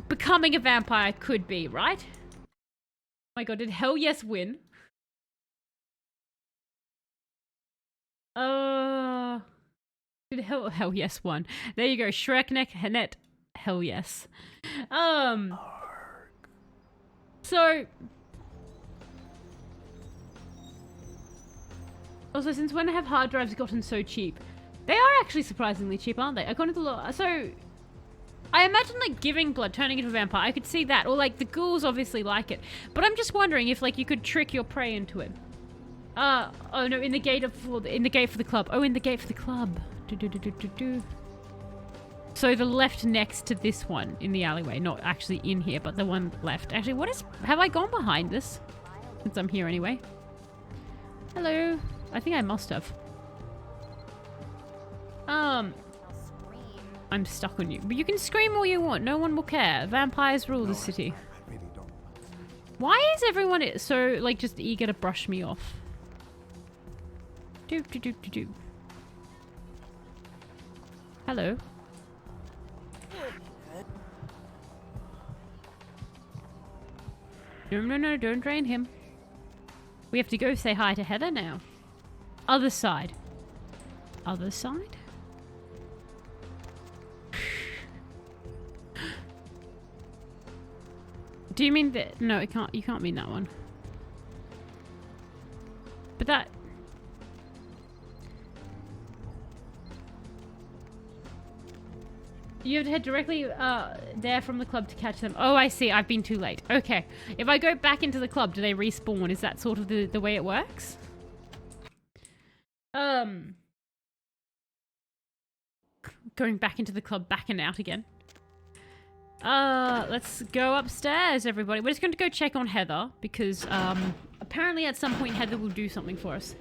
A: becoming a vampire could be, right? Oh my god, did Hell Yes win? Did Hell Yes won. There you go. Shrekneck, Hanet, Hell Yes. So... Also, since when have hard drives gotten so cheap? They are actually surprisingly cheap, aren't they? According to the law. So... I imagine, like, giving blood, turning into a vampire. I could see that. Or, like, the ghouls obviously like it. But I'm just wondering if, like, you could trick your prey into it. Oh no, in the gate for the club. Oh, in the gate for the club. So the left next to this one in the alleyway. Not actually in here, but the one left. Actually, have I gone behind this? Since I'm here anyway. Hello. I think I must have. I'm stuck on you. But you can scream all you want. No one will care. Vampires rule the city. Why is everyone so, like, just eager to brush me off? Hello. No, don't drain him. We have to go say hi to Heather now. Other side. Other side? Do you mean that? No, it can't. You can't mean that one. But that... You have to head directly there from the club to catch them. Oh, I see. I've been too late. Okay. If I go back into the club, do they respawn? Is that sort of the way it works? Going back into the club, back and out again. Let's go upstairs, everybody. We're just going to go check on Heather because apparently at some point Heather will do something for us.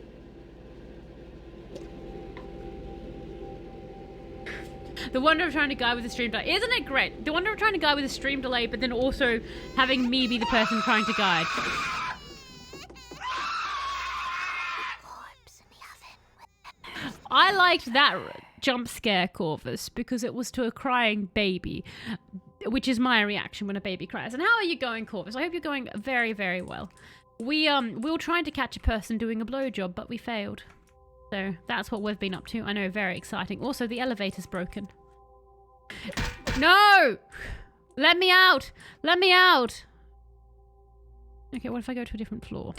A: The wonder of trying to guide with a stream delay. Isn't it great? The wonder of trying to guide with a stream delay, but then also having me be the person trying to guide.
B: Corpse in the oven with
A: I liked that jump scare, Corvus, because it was to a crying baby, which is my reaction when a baby cries. And how are you going, Corvus? I hope you're going very, very well. We were trying to catch a person doing a blowjob, but we failed. So that's what we've been up to. I know, very exciting. Also, the elevator's broken. No! Let me out! Let me out! Okay, what if I go to a different floor?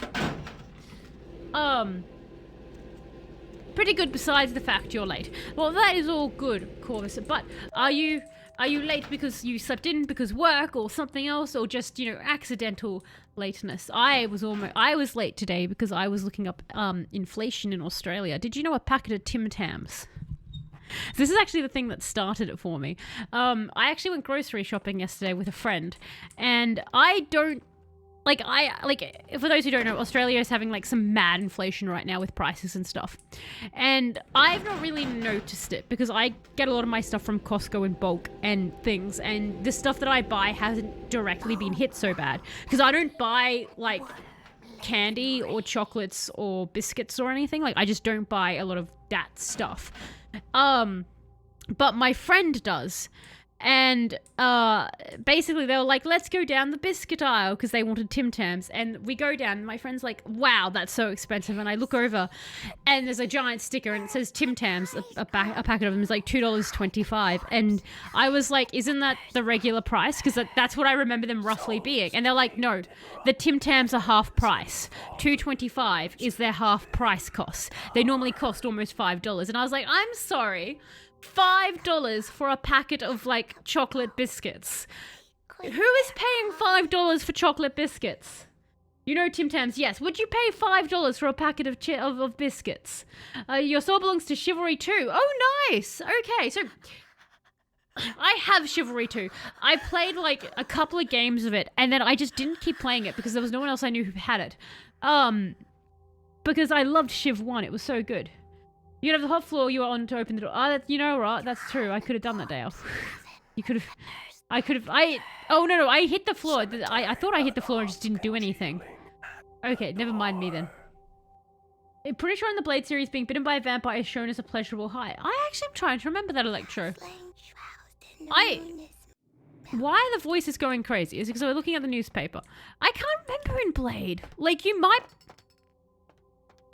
A: Pretty good besides the fact you're late. Well, that is all good, Corvus, but are you late because you slept in because work or something else, or just, you know, accidental lateness? I was late today because I was looking up inflation in Australia. Did you know a packet of Tim Tams? This is actually the thing that started it for me. I actually went grocery shopping yesterday with a friend, and for those who don't know, Australia is having like some mad inflation right now with prices and stuff. And I've not really noticed it because I get a lot of my stuff from Costco in bulk and things. And the stuff that I buy hasn't directly been hit so bad because I don't buy like candy or chocolates or biscuits or anything. Like I just don't buy a lot of that stuff. But my friend does. And basically they were like, let's go down the biscuit aisle because they wanted Tim Tams. And we go down and my friend's like, wow, that's so expensive. And I look over and there's a giant sticker and it says Tim Tams. A packet of them is like $2.25. And I was like, isn't that the regular price? Because that's what I remember them roughly being. And they're like, no, the Tim Tams are half price. $2.25 is their half price cost. They normally cost almost $5. And I was like, I'm sorry, $5 for a packet of like chocolate biscuits. Who is paying $5 for chocolate biscuits? You know, Tim Tams, yes. Would you pay $5 for a packet of biscuits? Your soul belongs to Chivalry 2. Oh, nice. Okay, so I have Chivalry 2. I played like a couple of games of it, and then I just didn't keep playing it because there was no one else I knew who had it. Because I loved Chiv 1. It was so good. You have the hot floor you were on to open the door. Oh, you know what? That's true. I could have done that, Dale. You could have... Oh, no. I hit the floor. I thought I hit the floor and just didn't do anything. Okay, never mind me then. I'm pretty sure in the Blade series, being bitten by a vampire is shown as a pleasurable high. I actually am trying to remember that, Electro. Why the voice is going crazy is because we're looking at the newspaper. I can't remember in Blade. Like, you might...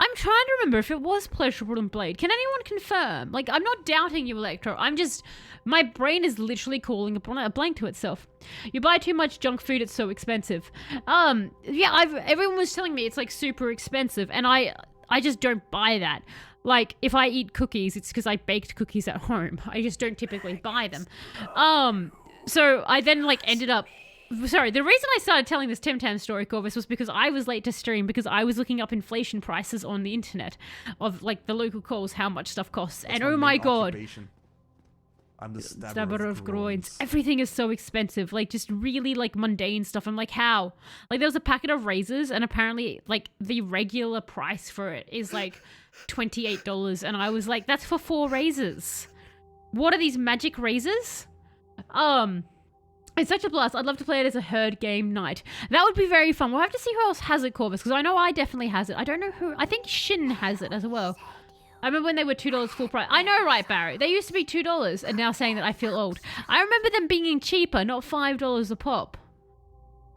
A: I'm trying to remember if it was pleasurable in Blade. Can anyone confirm? Like, I'm not doubting you, Electro. I'm just... My brain is literally calling upon a blank to itself. You buy too much junk food, it's so expensive. Yeah, everyone was telling me it's, like, super expensive, and I just don't buy that. Like, if I eat cookies, it's because I baked cookies at home. I just don't typically buy them. So I then, like, ended up... Sorry, the reason I started telling this Tim Tam story, Corvus, was because I was late to stream because I was looking up inflation prices on the internet of, like, the local calls, how much stuff costs. That's and oh my god.
E: I'm the
A: stabber of groins. Everything is so expensive. Like, just really, like, mundane stuff. I'm like, how? Like, there was a packet of razors and apparently, like, the regular price for it is, like, $28. And I was like, that's for 4 razors. What are these magic razors? It's such a blast. I'd love to play it as a herd game night. That would be very fun. We'll have to see who else has it, Corvus, because I know I definitely has it. I don't know who. I think Shin has it as well. I remember when they were $2 full price. I know, right, Barry? They used to be $2 and now saying that I feel old. I remember them being cheaper, not $5 a pop.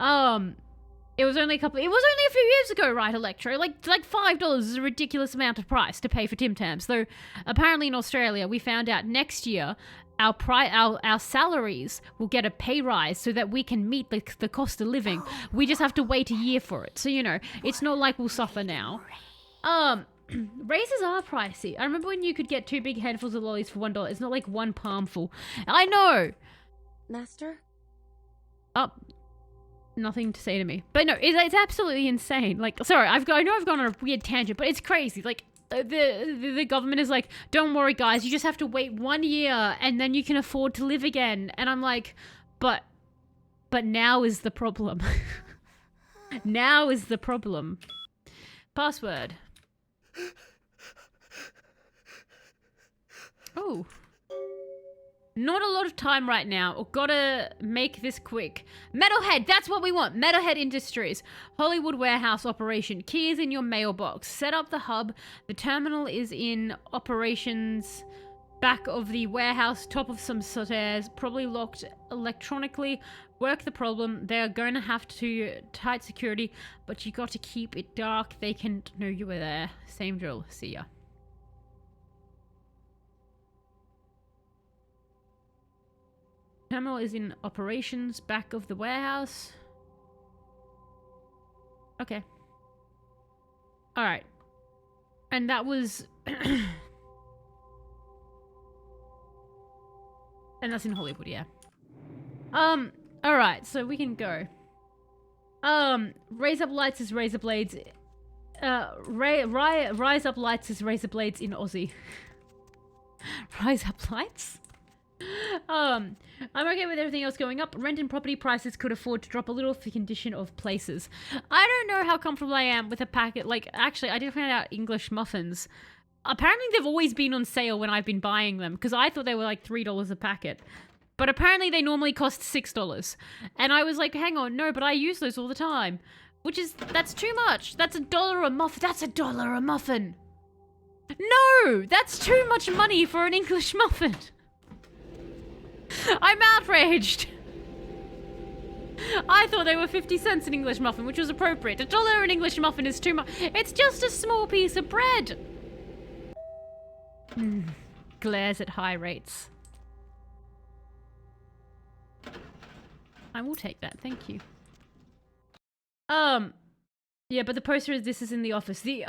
A: It was only a few years ago, right, Electro? Like $5 is a ridiculous amount of price to pay for Tim Tams. Though apparently in Australia, we found out next year our salaries will get a pay rise so that we can meet the cost of living. We just have to wait a year for it. So, you know, it's not like we'll suffer now. Razors are pricey. I remember when you could get 2 big handfuls of lollies for $1. It's not like 1 palmful. I know.
F: Master?
A: Nothing to say to me. But no, it's absolutely insane. Like, sorry, I know I've gone on a weird tangent, but it's crazy. Like, the government is like, don't worry guys, you just have to wait 1 year and then you can afford to live again. And I'm like, but now is the problem. Now is the problem. Password. Oh. Not a lot of time right now. Gotta make this quick. Metalhead, that's what we want. Metalhead Industries. Hollywood warehouse operation. Key is in your mailbox. Set up the hub. The terminal is in operations. Back of the warehouse, top of some stairs, probably locked electronically. Work the problem. They're going to have to tight security, but you got to keep it dark. They can know you were there. Same drill. See ya. Terminal is in operations, back of the warehouse. Okay. Alright. And that was... And that's in Hollywood, yeah. Alright, so we can go. Raise up lights is razor blades. Rise up lights is razor blades in Aussie. Rise up lights? I'm okay with everything else going up. Rent and property prices could afford to drop a little for condition of places. I don't know how comfortable I am with a packet. Like, actually, I did find out English muffins. Apparently, they've always been on sale when I've been buying them, because I thought they were like $3 a packet. But apparently, they normally cost $6. And I was like, hang on, no, but I use those all the time. Which is, that's too much. That's $1 a muffin. That's $1 a muffin. No, that's too much money for an English muffin. I'm outraged. I thought they were 50 cents an English muffin, which was appropriate. $1 an English muffin is too much. It's just a small piece of bread. Glares at high rates. I will take that, thank you. Yeah, but the poster is this is in the office. The,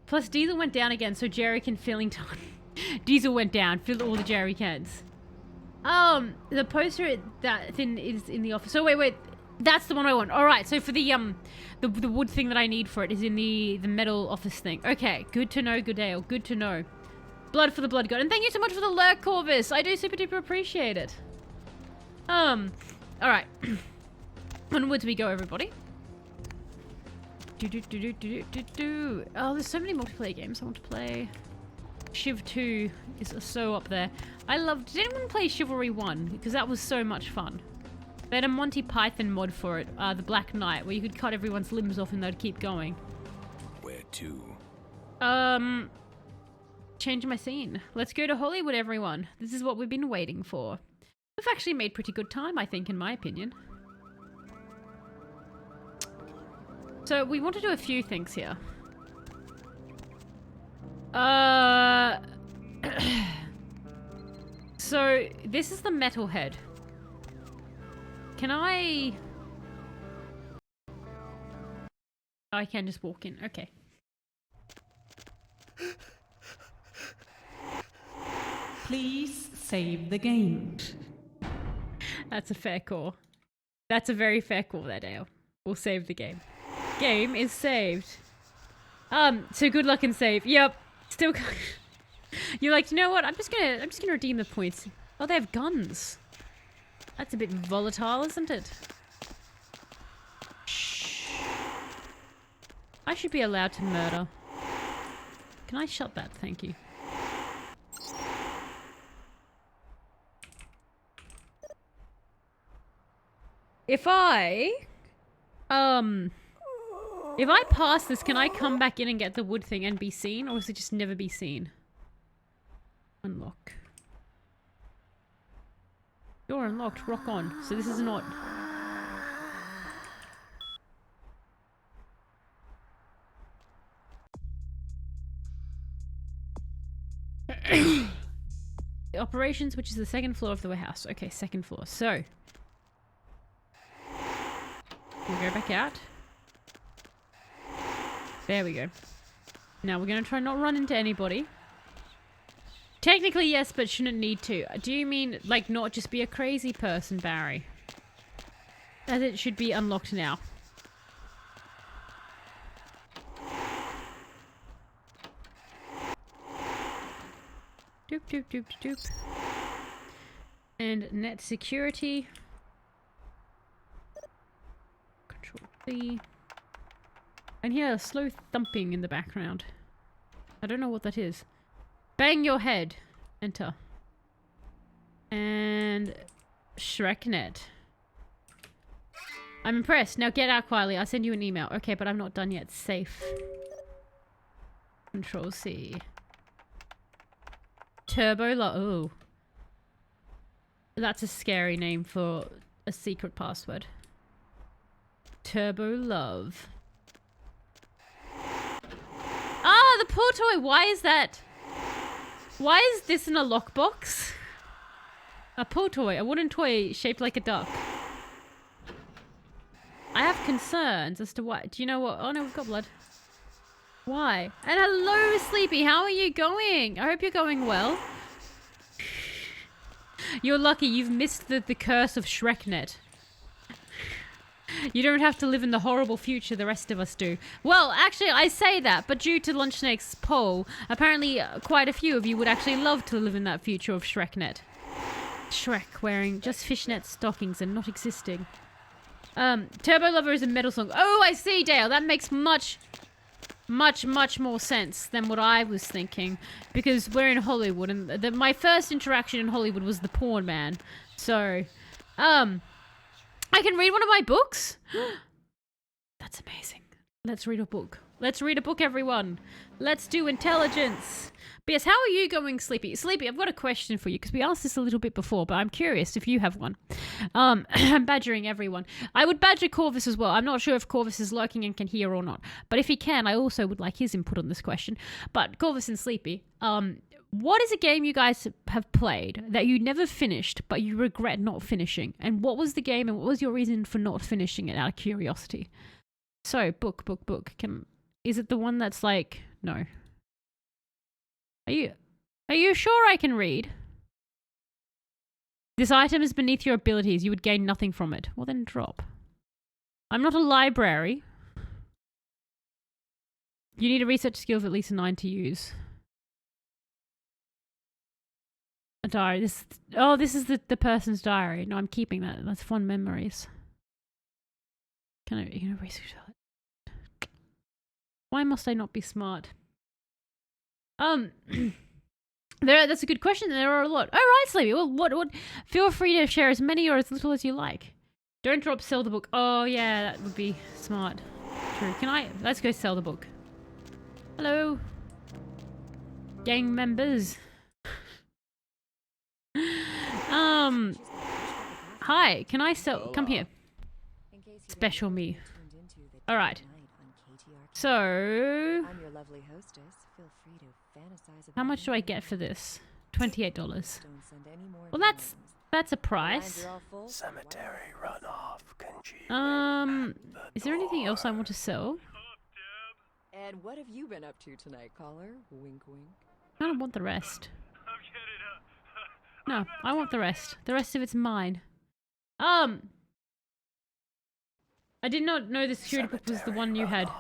A: plus Diesel went down again, so Jerry can filling time. Diesel went down, fill all the Jerry cans. The poster that thing is in the office. So wait, that's the one I want. All right, so for the wood thing that I need for it is in the metal office thing. Okay, good to know, Goodale. Good to know. Blood for the blood god, and thank you so much for the lurk, Corvus. I do super duper appreciate it. All right. Onwards we go, everybody. Oh, there's so many multiplayer games I want to play. Shiv 2 is so up there. Did anyone play Chivalry 1? Because that was so much fun. They had a Monty Python mod for it, the Black Knight, where you could cut everyone's limbs off and they'd keep going.
F: Where to?
A: Change my scene. Let's go to Hollywood, everyone. This is what we've been waiting for. We've actually made pretty good time, I think, in my opinion. So, we want to do a few things here. So, this is the metal head. Can I... Oh, I can just walk in. Okay.
G: Please save the game.
A: That's a fair call. That's a very fair call there, Dale. We'll save the game. Game is saved. So good luck and save. Yep. Still You're like, you know what? I'm just gonna redeem the points. Oh, they have guns. That's a bit volatile, isn't it? Shh. I should be allowed to murder. Can I shut that? Thank you. If I pass this, can I come back in and get the wood thing and be seen? Or is it just never be seen? Unlock. Door unlocked. Rock on. So this is not... Operations, which is the second floor of the warehouse. Okay, second floor. So... We'll go back out. There we go. Now we're going to try not run into anybody. Technically, yes, but shouldn't need to. Do you mean, like, not just be a crazy person, Barry? As it should be unlocked now. Doop, doop, doop, doop. And net security. Control C. And hear a slow thumping in the background. I don't know what that is. Bang your head. Enter. And ShrekNet. I'm impressed. Now get out quietly. I'll send you an email. Okay, but I'm not done yet. Safe. Control C. Turbo Love. Oh. That's a scary name for a secret password. Turbo Love. Ah, the poor toy. Why is that? Why is this in a lockbox? A poor toy. A wooden toy shaped like a duck. I have concerns as to why. Do you know what? Oh no, we've got blood. Why? And hello, Sleepy. How are you going? I hope you're going well. You're lucky you've missed the curse of ShrekNet. You don't have to live in the horrible future the rest of us do. Well, actually, I say that, but due to Lunch Snake's poll, apparently quite a few of you would actually love to live in that future of ShrekNet. Shrek wearing just fishnet stockings and not existing. Turbo Lover is a metal song. Oh, I see, Dale. That makes much more sense than what I was thinking. Because we're in Hollywood, and my first interaction in Hollywood was the porn man. So, I can read one of my books? That's amazing. Let's read a book. Let's read a book, everyone. Let's do intelligence. But yes, how are you going, Sleepy? Sleepy, I've got a question for you, because we asked this a little bit before, but I'm curious if you have one. I'm badgering everyone. I would badger Corvus as well. I'm not sure if Corvus is lurking and can hear or not. But if he can, I also would like his input on this question. But Corvus and Sleepy, what is a game you guys have played that you never finished, but you regret not finishing? And what was the game, and what was your reason for not finishing it out of curiosity? So, book. Is it the one that's like, no. Are you sure I can read? This item is beneath your abilities. You would gain nothing from it. Well, then drop. I'm not a library. You need a research skill of at least a 9 to use. A diary. This is the person's diary. No, I'm keeping that. That's fond memories. You know, research that. Why must I not be smart? That's a good question. There are a lot. Oh, right, Sleepy. Well, what? Feel free to share as many or as little as you like. Don't drop sell the book. Oh, yeah, that would be smart. True. Let's go sell the book. Hello. Gang members. Hi, can I sell? Come here. Special me. All right. So, how much do I get for this? $28. Well, that's a price.
F: Cemetery runoff.
A: Is there anything else I want to sell?
H: And what have you been up to tonight, caller? Wink, wink.
A: I don't want the rest. No, I want the rest. The rest of it's mine. I did not know the security book was the one you had.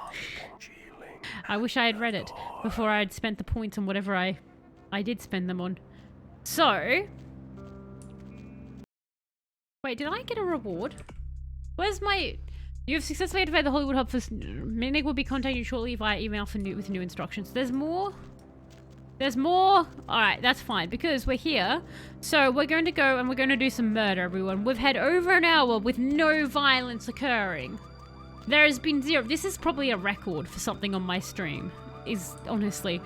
A: I wish I had read it before I had spent the points on whatever I did spend them on. So, wait, did I get a reward? Where's my... You have successfully activated the Hollywood Hub for... Minig will be contacting you shortly via email with new instructions. There's more? There's more? Alright, that's fine, because we're here. So we're going to go and we're going to do some murder, everyone. We've had over an hour with no violence occurring. There has been zero. This is probably a record for something on my stream, honestly.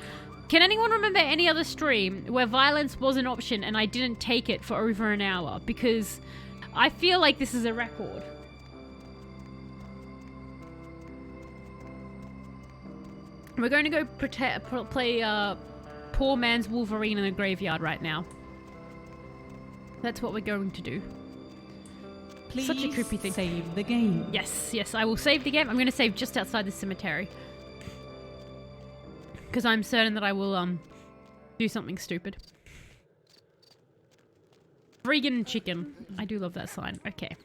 A: Can anyone remember any other stream where violence was an option and I didn't take it for over an hour? Because I feel like this is a record. We're going to go play poor man's Wolverine in a graveyard right now. That's what we're going to do.
G: Please
A: such a creepy thing.
G: Save the game.
A: Yes, I will save the game. I'm going to save just outside the cemetery. Because I'm certain that I will do something stupid. Friggin' chicken. I do love that sign. Okay.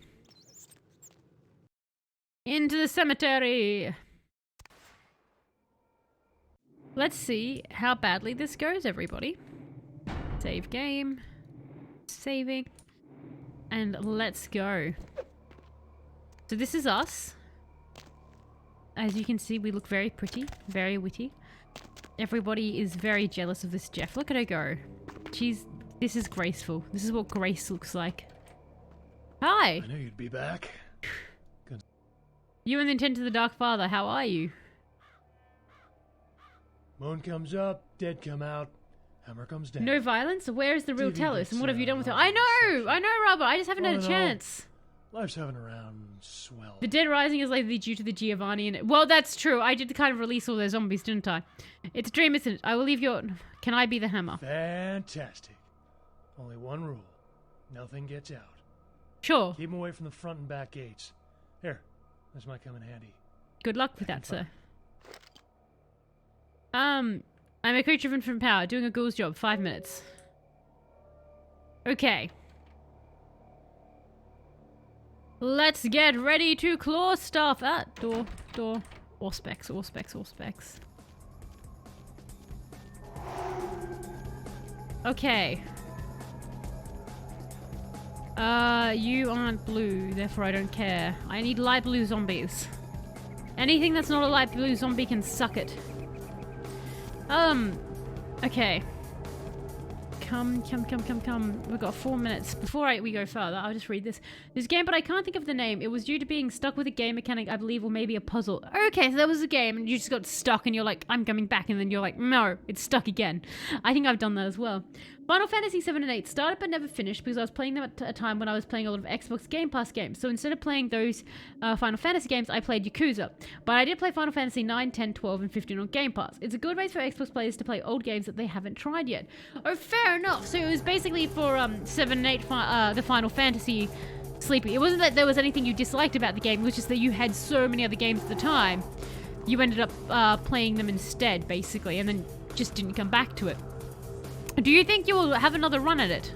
A: Into the cemetery. Let's see how badly this goes, everybody. Save game. Saving. And let's go. So this is us. As you can see, we look very pretty, very witty. Everybody is very jealous of this Jeff. Look at her go. She's This is graceful. This is what grace looks like. Hi!
I: I knew you'd be back.
A: You and the intent of the Dark Father, how are you?
I: Moon comes up, dead come out, hammer comes down.
A: No violence? Where is the real
I: TV
A: Tellus? And what have you done with her?
I: gets,
A: I know, Robert. I just haven't had a
I: All in all,
A: chance.
I: Life's having a round swell.
A: The Dead Rising is likely due to the Giovanni and well, that's true. I did kind of release all those zombies, didn't I? It's a dream, isn't it? I will leave your... Can I be the hammer?
I: Fantastic. Only one rule. Nothing gets out.
A: Sure.
I: Keep 'em away from the front and back gates. Here, this might come in handy.
A: Good luck with that, sir. I'm a creature of infinite power, doing a ghoul's job. 5 minutes. Okay. Let's get ready to claw stuff. Ah, door. Auspex. Okay. You aren't blue, therefore I don't care. I need light blue zombies. Anything that's not a light blue zombie can suck it. Okay. Come. We've got 4 minutes. Before we go further, I'll just read this. This game, but I can't think of the name. It was due to being stuck with a game mechanic, I believe, or maybe a puzzle. Okay, so there was a game, and you just got stuck, and you're like, I'm coming back, and then you're like, no, it's stuck again. I think I've done that as well. Final Fantasy 7 and 8 started but never finished because I was playing them at a time when I was playing a lot of Xbox Game Pass games. So instead of playing those Final Fantasy games, I played Yakuza. But I did play Final Fantasy 9, 10, 12, and 15 on Game Pass. It's a good way for Xbox players to play old games that they haven't tried yet. Oh, fair enough. So it was basically for 7 and 8, the Final Fantasy sleepy. It wasn't that there was anything you disliked about the game, it was just that you had so many other games at the time. You ended up playing them instead, basically, and then just didn't come back to it. Do you think you will have another run at it?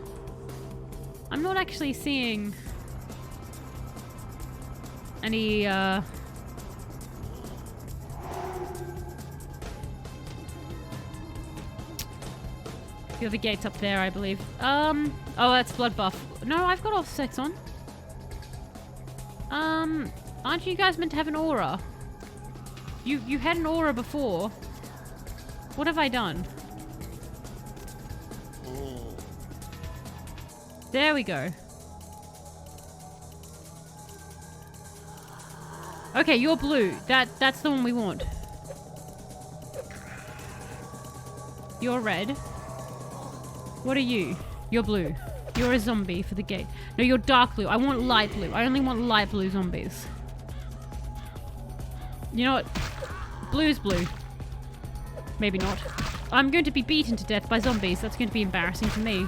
A: I'm not actually seeing any, The other gate's up there, I believe. Oh, that's blood buff. No, I've got off sex on. Aren't you guys meant to have an aura? You had an aura before. What have I done? There we go. Okay, you're blue. That's the one we want. You're red. What are you? You're blue. You're a zombie for the gate. No, you're dark blue. I want light blue. I only want light blue zombies. You know what? Blue's blue. Maybe not. I'm going to be beaten to death by zombies. That's going to be embarrassing for me.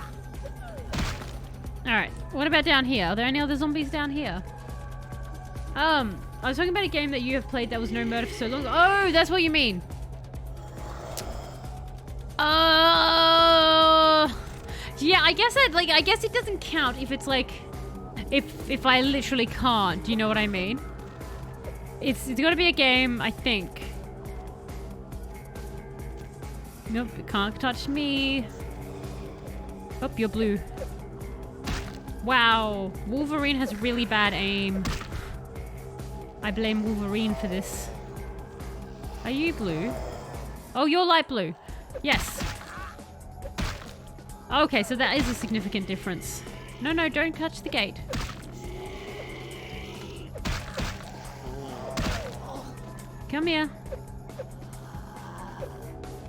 A: Alright, what about down here? Are there any other zombies down here? I was talking about a game that you have played that was no murder for so long. Oh, that's what you mean. Yeah, I guess I guess it doesn't count if it's like, if I literally can't. Do you know what I mean? It's got to be a game, I think. Nope, it can't touch me. Oh, you're blue. Wow, Wolverine has really bad aim. I blame Wolverine for this. Are you blue? Oh, you're light blue. Yes. Okay, so that is a significant difference. No, don't touch the gate. Come here.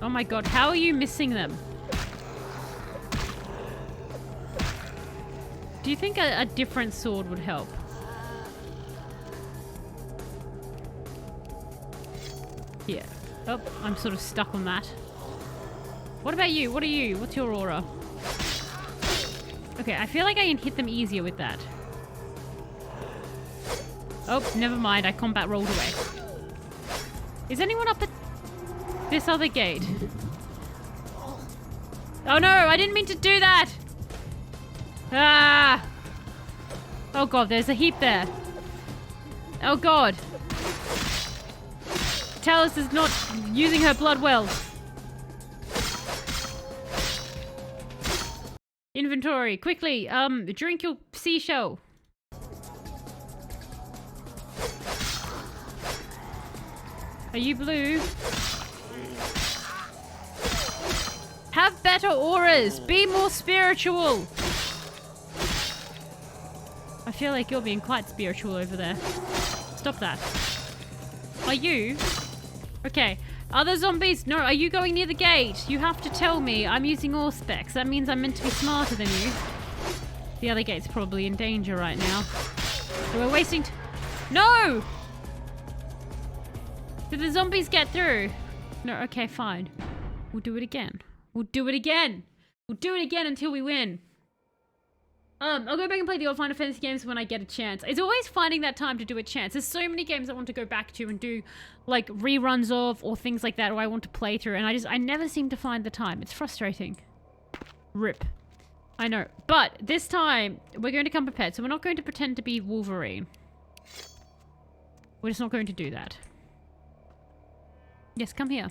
A: Oh my god, how are you missing them? Do you think a different sword would help? Yeah. Oh, I'm sort of stuck on that. What about you? What are you? What's your aura? Okay, I feel like I can hit them easier with that. Oh, never mind. I combat rolled away. Is anyone up at this other gate? Oh no, I didn't mean to do that! Ah! Oh god, there's a heap there. Oh god. Talus is not using her blood well. Inventory, quickly, drink your seashell. Are you blue? Have better auras. Be more spiritual. I feel like you're being quite spiritual over there. Stop that. Are you? Okay. Other zombies? No, are you going near the gate? You have to tell me. I'm using all specs. That means I'm meant to be smarter than you. The other gate's probably in danger right now. So we're wasting... No! Did the zombies get through? No, okay, fine. We'll do it again. We'll do it again. We'll do it again until we win. I'll go back and play the old Final Fantasy games when I get a chance. It's always finding that time to do a chance. There's so many games I want to go back to and do like reruns of or things like that, or I want to play through, and I never seem to find the time. It's frustrating. RIP. I know. But this time, we're going to come prepared, so we're not going to pretend to be Wolverine. We're just not going to do that. Yes, come here.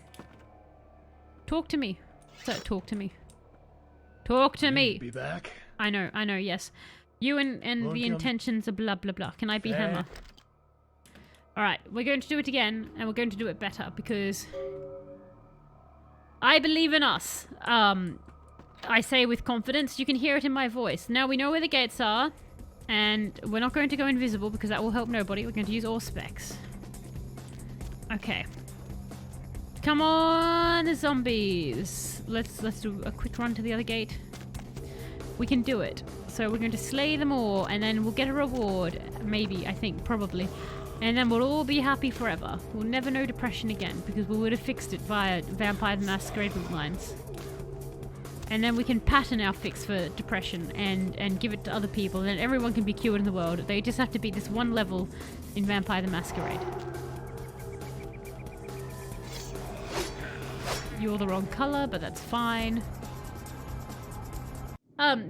A: Talk to me. So, talk to me. Talk to me.
I: Be back.
A: I know, yes. You and the intentions are blah, blah, blah. Can I be Hammer? Alright, we're going to do it again, and we're going to do it better, because I believe in us. I say with confidence, you can hear it in my voice. Now we know where the gates are, and we're not going to go invisible, because that will help nobody. We're going to use all specs. Okay. Come on, zombies. Let's do a quick run to the other gate. We can do it. So we're going to slay them all, and then we'll get a reward. Maybe, I think, probably. And then we'll all be happy forever. We'll never know depression again, because we would have fixed it via Vampire the Masquerade Bloodlines. And then we can pattern our fix for depression and give it to other people, and then everyone can be cured in the world. They just have to beat this one level in Vampire the Masquerade. You're the wrong color, but that's fine.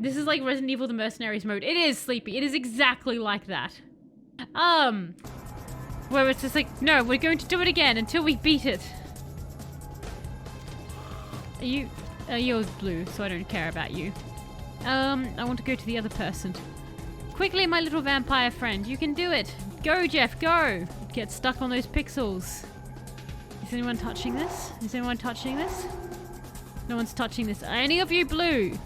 A: This is like Resident Evil the Mercenaries mode. It is, Sleepy. It is exactly like that. Where it's just like, no, we're going to do it again until we beat it. You're blue, so I don't care about you. I want to go to the other person. Quickly, my little vampire friend. You can do it. Go, Jeff, go. Get stuck on those pixels. Is anyone touching this? Is anyone touching this? No one's touching this. Any of you blue?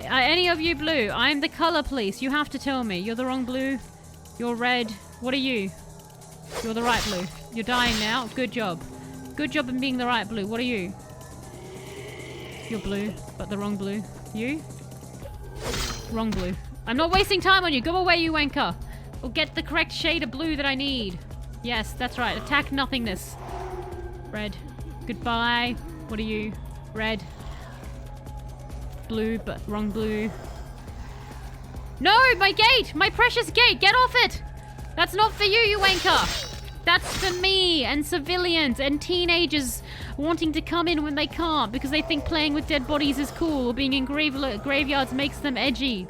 A: Any of you blue? I'm the color police. You have to tell me. You're the wrong blue. You're red. What are you? You're the right blue. You're dying now. Good job. Good job in being the right blue. What are you? You're blue, but the wrong blue. You? Wrong blue. I'm not wasting time on you. Go away, you wanker. Or get the correct shade of blue that I need. Yes, that's right. Attack nothingness. Red. Goodbye. What are you? Red. Blue, but wrong blue. No, my gate! My precious gate! Get off it! That's not for you, you wanker! That's for me and civilians and teenagers wanting to come in when they can't because they think playing with dead bodies is cool or being in graveyards makes them edgy.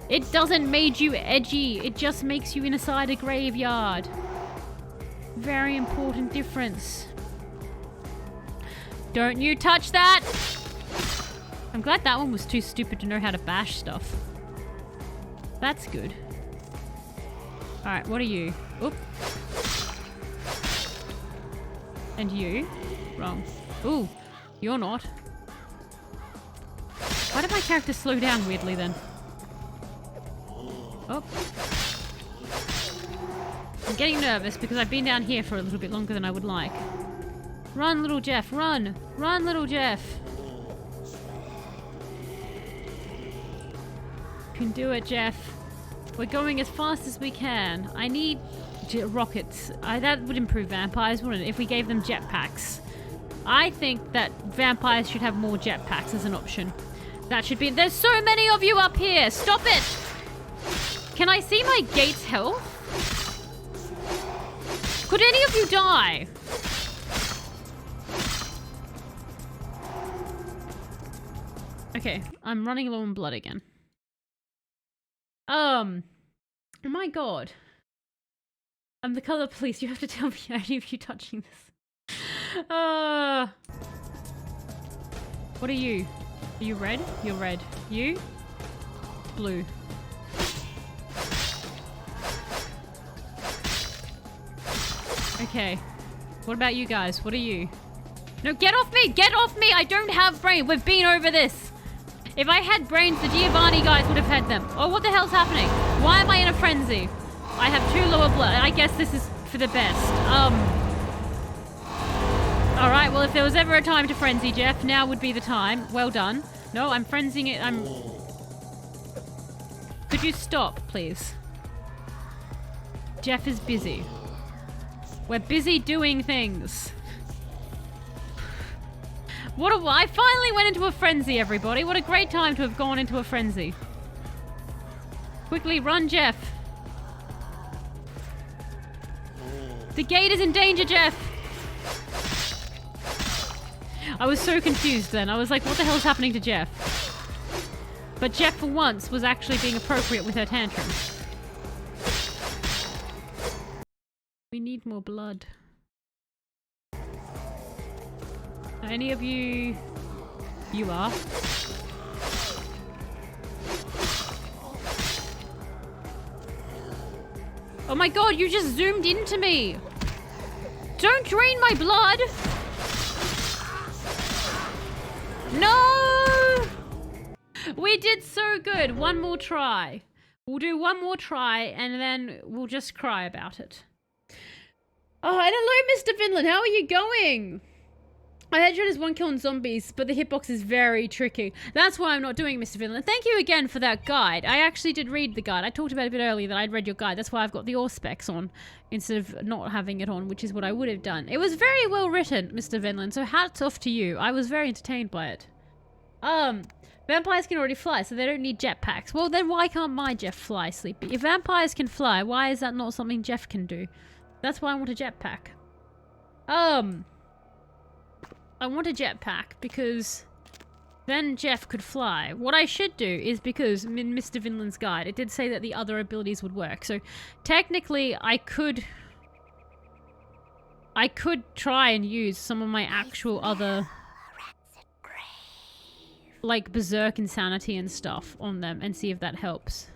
A: It doesn't make you edgy. It just makes you inside a graveyard. Very important difference. Don't you touch that! I'm glad that one was too stupid to know how to bash stuff. That's good. Alright, what are you? Oop. And you? Wrong. Ooh, you're not. Why did my character slow down weirdly then? Oh. I'm getting nervous because I've been down here for a little bit longer than I would like. Run, little Jeff, run! Run, little Jeff! You can do it, Jeff. We're going as fast as we can. I need rockets. That would improve vampires, wouldn't it? If we gave them jetpacks. I think that vampires should have more jetpacks as an option. That should be... There's so many of you up here! Stop it! Can I see my gate's health? Could any of you die? Okay, I'm running low on blood again. Oh my god. I'm the color police. You have to tell me any of you touching this. What are you? Are you red? You're red. You? Blue. Okay. What about you guys? What are you? No, get off me! Get off me! I don't have brains. We've been over this. If I had brains, the Giovanni guys would have had them. Oh, what the hell's happening? Why am I in a frenzy? I have 2 lower blood. I guess this is for the best. Alright, well, if there was ever a time to frenzy, Jeff, now would be the time. Well done. No, I'm frenzying it. Could you stop, please? Jeff is busy. We're busy doing things. I finally went into a frenzy, everybody. What a great time to have gone into a frenzy. Quickly, run, Jeff. The gate is in danger, Jeff. I was so confused then. I was like, what the hell's happening to Jeff? But Jeff, for once, was actually being appropriate with her tantrum. We need more blood. Are any of you... You are. Oh my god, you just zoomed into me! Don't drain my blood! No! We did so good. One more try. We'll do one more try and then we'll just cry about it. Oh, and hello, Mr. Finland. How are you going? I heard there's 1 kill on zombies, but the hitbox is very tricky. That's why I'm not doing Mr. Finland. Thank you again for that guide. I actually did read the guide. I talked about it a bit earlier that I'd read your guide. That's why I've got the specs on instead of not having it on, which is what I would have done. It was very well written, Mr. Finland, so hats off to you. I was very entertained by it. Vampires can already fly, so they don't need jetpacks. Well, then why can't my Jeff fly, Sleepy? If vampires can fly, why is that not something Jeff can do? That's why I want a jetpack. I want a jetpack because then Jeff could fly. What I should do is, because in Mr. Vinland's guide, it did say that the other abilities would work. So technically, I could try and use some of my actual other, like berserk insanity and stuff on them and see if that helps.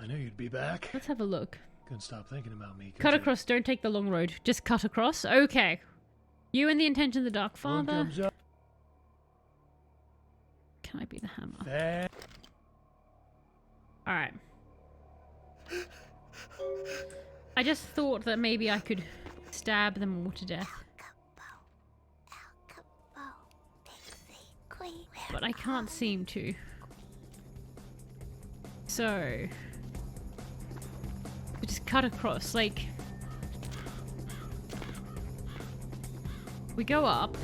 I: I knew you'd be back.
A: Let's have a look.
I: Couldn't stop thinking about me.
A: Cut across, don't take the long road. Just cut across? Okay. You and the intention of the Dark Father. Can I be the hammer? Alright. I just thought that maybe I could stab them all to death. But I can't seem to. So... we just cut across, like... we go up.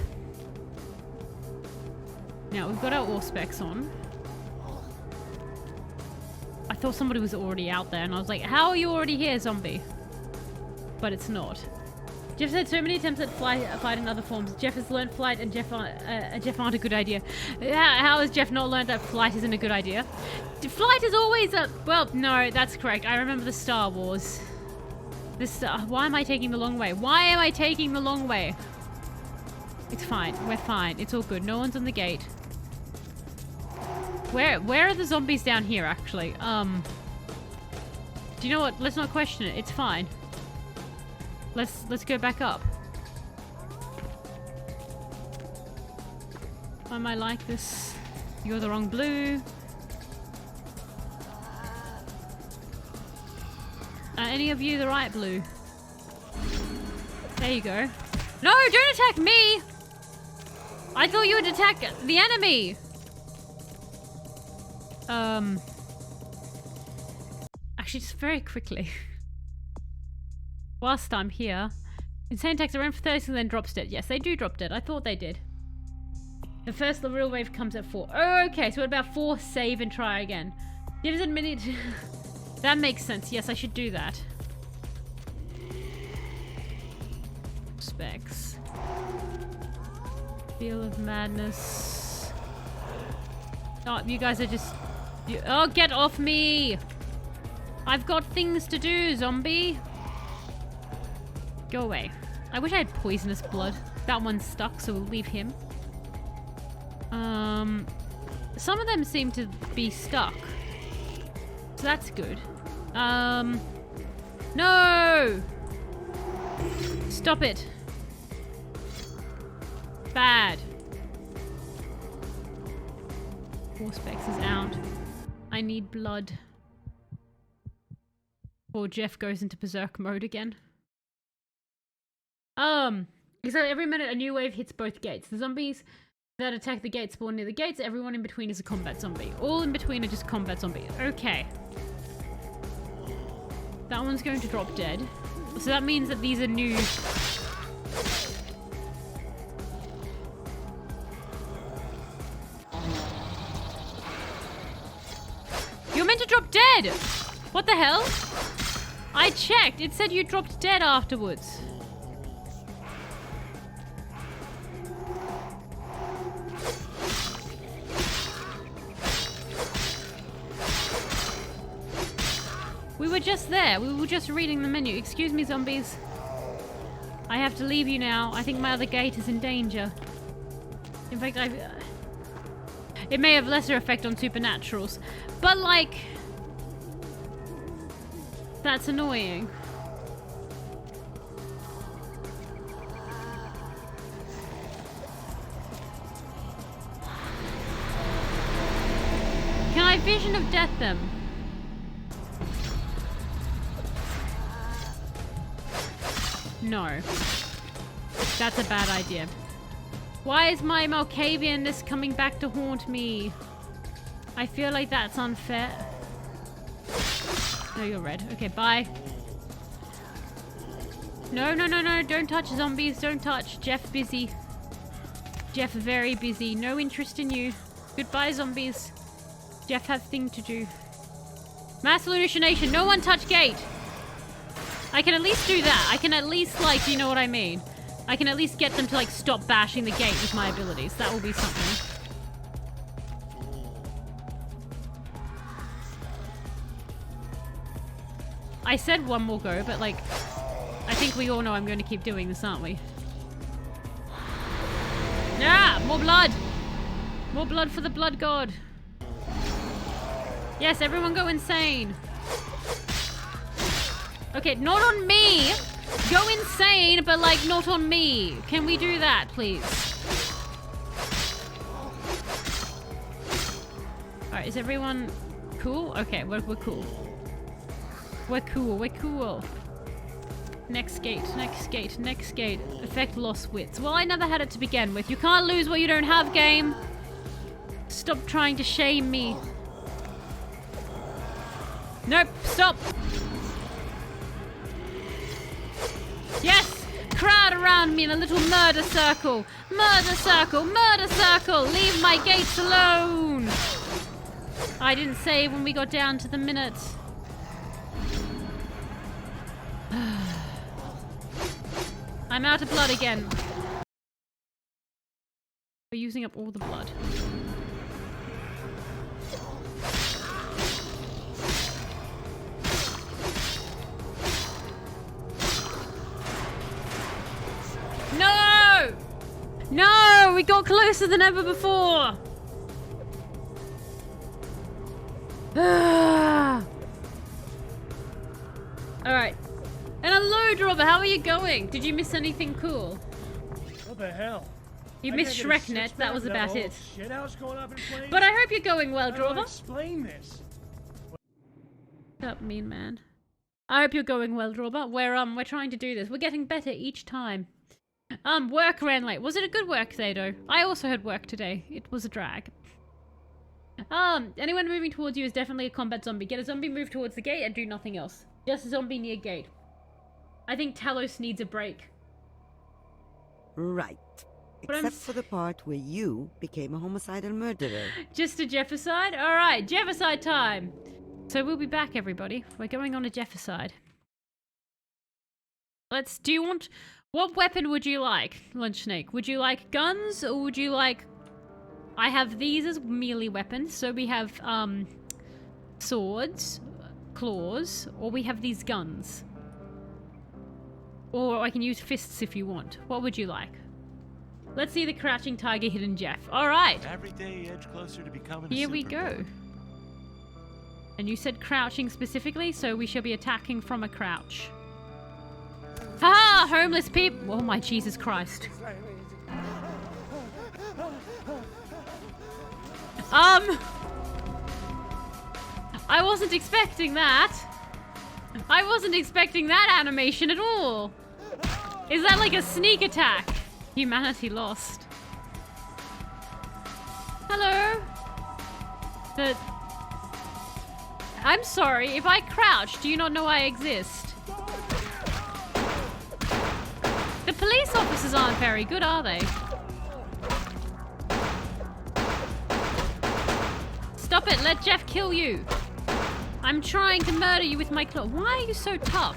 A: Now, we've got our specs on. I thought somebody was already out there, and I was like, how are you already here, zombie? But it's not. Jeff said so many attempts at flight in other forms. Jeff has learned flight, and Jeff aren't a good idea. How has Jeff not learned that flight isn't a good idea? Flight is always a... well, no, that's correct. I remember the Star Wars. Why am I taking the long way? Why am I taking the long way? It's fine. We're fine. It's all good. No one's on the gate. Where are the zombies down here, actually? Do you know what? Let's not question it. It's fine. Let's go back up. Why am I like this? You're the wrong blue. Any of you the right blue? There you go. No, don't attack me! I thought you would attack the enemy! Actually, just very quickly. Whilst I'm here, insane attacks around for 30 seconds and then drops dead. Yes, they do drop dead. I thought they did. The first real wave comes at 4. Oh, okay, so at about 4, save and try again. Gives it a minute. That makes sense. Yes, I should do that. Specs. Feel of madness. Oh, you guys are just... oh, get off me! I've got things to do, zombie. Go away. I wish I had poisonous blood. That one's stuck, so we'll leave him. Some of them seem to be stuck. So that's good. No! Stop it. Bad. Horsepex is out. I need blood. Or Jeff goes into berserk mode again. Because every minute a new wave hits both gates. The zombies that attack the gate spawn near the gates. Everyone in between is a combat zombie. All in between are just combat zombies. Okay. That one's going to drop dead. So that means that these are new. You're meant to drop dead! What the hell? I checked. It said you dropped dead afterwards. We were just there. We were just reading the menu. Excuse me, zombies. I have to leave you now. I think my other gate is in danger. In fact, it may have lesser effect on supernaturals. But, like... That's annoying. Can I vision of death them? No. That's a bad idea. Why is my Malkavianness coming back to haunt me? I feel like that's unfair. No, you're red. Okay, bye. No, no, no, no. Don't touch zombies. Don't touch. Jeff busy. Jeff very busy. No interest in you. Goodbye, zombies. Jeff has thing to do. Mass hallucination. No one touch gate. I can at least do that. I can at least, like, you know what I mean? I can at least get them to, like, stop bashing the gate with my abilities. That will be something. I said one more go, but, like, I think we all know I'm going to keep doing this, aren't we? Yeah! More blood! More blood for the blood god. Yes, everyone go insane. Okay, not on me. Go insane, but like not on me. Can we do that, please? Alright, is everyone cool? Okay, we're cool. We're cool, we're cool. Next gate, next gate, next gate. Effect lost wits. Well, I never had it to begin with. You can't lose what you don't have, game. Stop trying to shame me. Nope, stop. Yes! Crowd around me in a little murder circle! Murder circle! Murder circle! Leave my gates alone! I didn't save when we got down to the minute. I'm out of blood again. We're using up all the blood. No! No! We got closer than ever before! Alright. And hello, Dropper, how are you going? Did you miss anything cool?
I: What the hell?
A: You missed ShrekNet, that was about it.
I: Shit house going up in flames?
A: But I hope you're going well, Dropper.
I: Explain this.
A: What's up, mean man? I hope you're going well, Dropper. We're trying to do this. We're getting better each time. Work ran late. Was it a good work day, though? I also had work today. It was a drag. Anyone moving towards you is definitely a combat zombie. Get a zombie move towards the gate and do nothing else. Just a zombie near gate. I think Talos needs a break.
J: Right.
A: But
J: Except for the part where you became a homicidal murderer.
A: Just a Jefficide? Alright, Jefficide time! So we'll be back, everybody. We're going on a Jefficide. Do you want... What weapon would you like, Lunch Snake? Would you like guns, or would you like... I have these as melee weapons, so we have, swords, claws, or we have these guns. Or I can use fists if you want. What would you like? Let's see the Crouching Tiger, Hidden Jeff. Alright!
F: Every day edge closer to becoming
A: Here we go. And you said crouching specifically, so we shall be attacking from a crouch. Haha! Homeless people! Oh my Jesus Christ. I wasn't expecting that. I wasn't expecting that animation at all. Is that like a sneak attack? Humanity lost. Hello? I'm sorry, if I crouch, do you not know I exist? The police officers aren't very good, are they? Stop it, let Jeff kill you. I'm trying to murder you with my claw. Why are you so tough?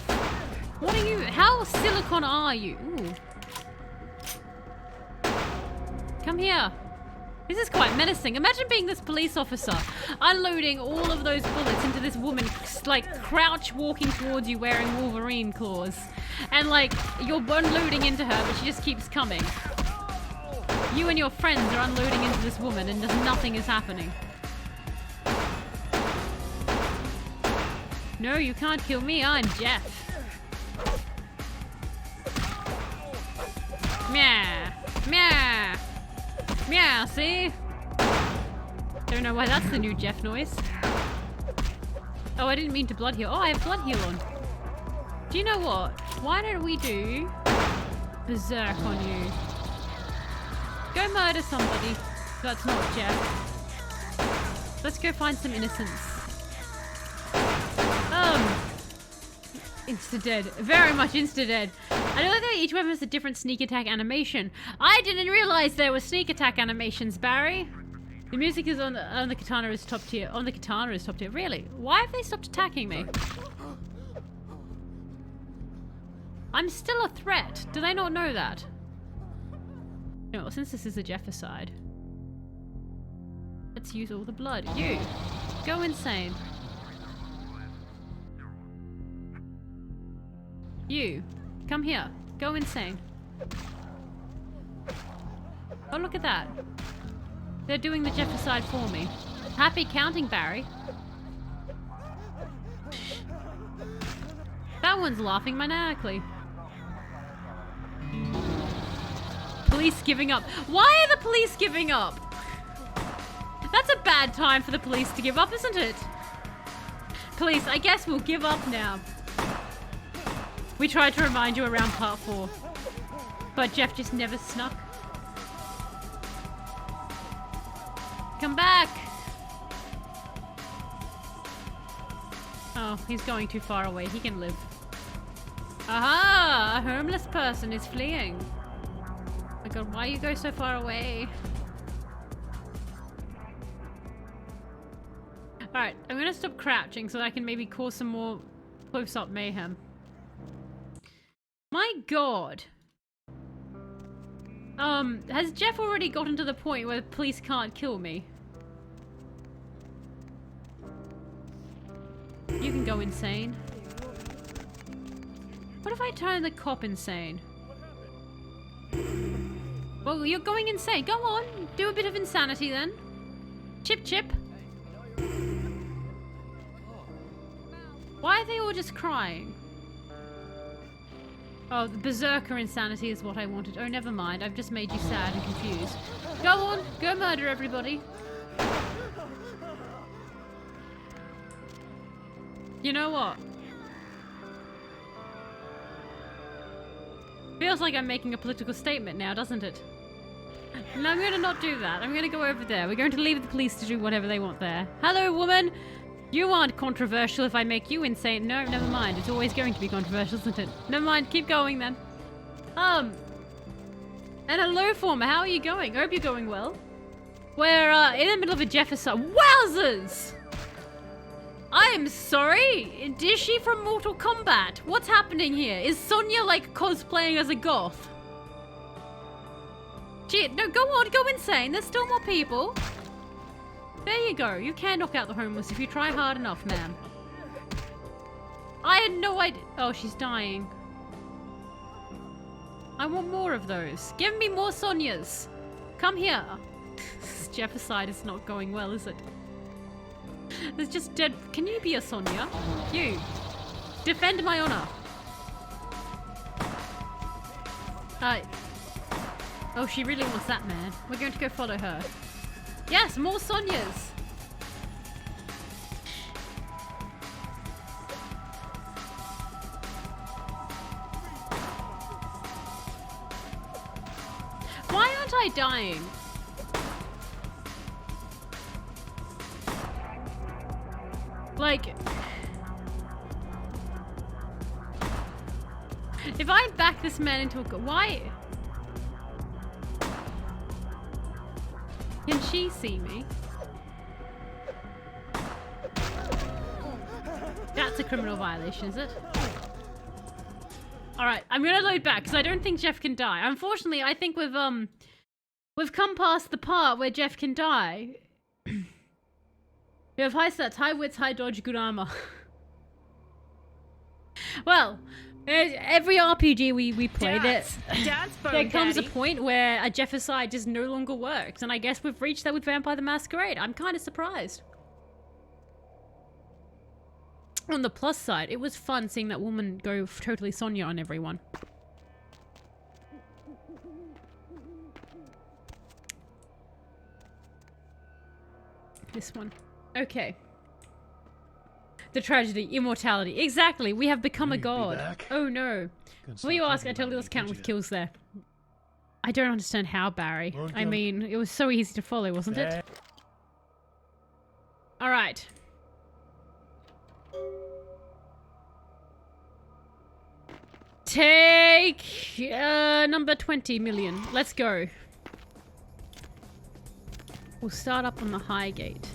A: What are you? How silicon are you? Ooh. Come here. This is quite menacing. Imagine being this police officer, unloading all of those bullets into this woman, like crouch walking towards you wearing Wolverine claws. And like, you're unloading into her, but she just keeps coming. You and your friends are unloading into this woman and just nothing is happening. No, you can't kill me. I'm Jeff. Meow. Meow. Meow, see? Don't know why that's the new Jeff noise. Oh, I didn't mean to blood heal. Oh, I have blood heal on. Do you know what? Why don't we do berserk on you? Go murder somebody. That's not Jeff. Let's go find some innocents. Insta-dead. Very much insta-dead. I know that each weapon has a different sneak attack animation. I didn't realize there were sneak attack animations, Barry. The music is on the katana is top tier. On the katana is top tier. Really? Why have they stopped attacking me? I'm still a threat. Do they not know that? No, since this is a Jefficide. Let's use all the blood. You! Go insane. You, come here. Go insane. Oh, look at that. They're doing the Jefficide for me. Happy counting, Barry. That one's laughing maniacally. Police giving up. Why are the police giving up? That's a bad time for the police to give up, isn't it? Police, I guess we'll give up now. We tried to remind you around part 4. But Jeff just never snuck. Come back! Oh, he's going too far away. He can live. Aha! A homeless person is fleeing. Oh my god, why you go so far away? Alright, I'm gonna stop crouching so that I can maybe cause some more close-up mayhem. My god. Has Jeff already gotten to the point where the police can't kill me? You can go insane. What if I turn the cop insane? Well, you're going insane. Go on. Do a bit of insanity then. Chip chip. Why are they all just crying? Oh, the berserker insanity is what I wanted. Oh, never mind. I've just made you sad and confused. Go on. Go murder everybody. You know what? Feels like I'm making a political statement now, doesn't it? No, I'm going to not do that. I'm going to go over there. We're going to leave the police to do whatever they want there. Hello, woman. You aren't controversial if I make you insane. No, never mind. It's always going to be controversial, isn't it? Never mind. Keep going, then. And hello, Former. How are you going? I hope you're going well. We're, in the middle of a Jefferson. Wowzers! I am sorry. Is she from Mortal Kombat? What's happening here? Is Sonya, like, cosplaying as a goth? Gee, no, go on. Go insane. There's still more people. There you go. You can knock out the homeless if you try hard enough, ma'am. I had no idea. Oh, she's dying. I want more of those. Give me more Sonyas. Come here. This Jefficide is not going well, is it? There's just dead. Can you be a Sonya? You. Defend my honor. Oh, she really wants that man. We're going to go follow her. Yes, more Sonias. Why aren't I dying? Like, if I back this man into a... Why? Can she see me? That's a criminal violation, is it? Alright, I'm gonna load back because I don't think Jeff can die. Unfortunately, I think we've come past the part where Jeff can die. We have high stats, high wits, high dodge, good armor. Well, every RPG we play, there comes a point where a Jefficide just no longer works, and I guess we've reached that with Vampire the Masquerade. I'm kind of surprised. On the plus side, it was fun seeing that woman go totally Sonya on everyone. This one. Okay. The tragedy, immortality. Exactly, we have become a god. Oh no. Before you ask, I totally lost count with kills there. I don't understand how, Barry. I mean, it was so easy to follow, wasn't it? Alright. Take number 20 million. Let's go. We'll start up on the high gate.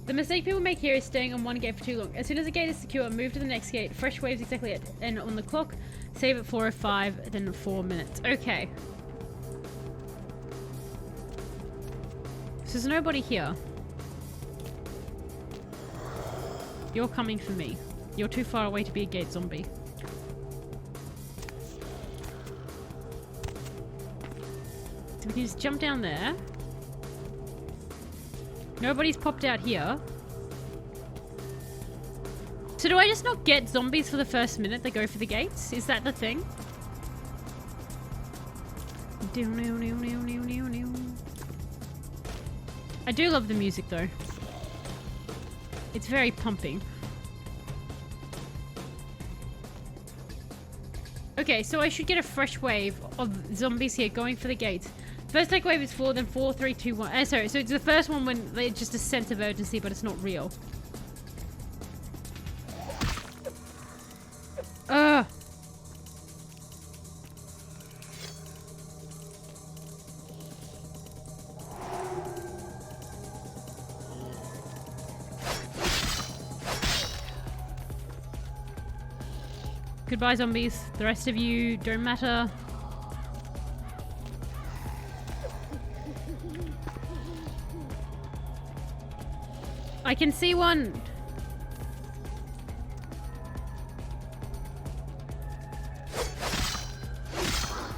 A: The mistake people make here is staying on one gate for too long. As soon as the gate is secure, move to the next gate. Fresh waves exactly at and on the clock. Save at 4:05, then 4 minutes. Okay. So there's nobody here. You're coming for me. You're too far away to be a gate zombie. So we can just jump down there. Nobody's popped out here. So do I just not get zombies for the first minute they go for the gates? Is that the thing? I do love the music though. It's very pumping. Okay, so I should get a fresh wave of zombies here going for the gates. First take wave is 4, then 4, 3, 2, 1. Sorry, so it's the first one when it's just a sense of urgency, but it's not real. Ugh. Goodbye, zombies. The rest of you don't matter. I can see one.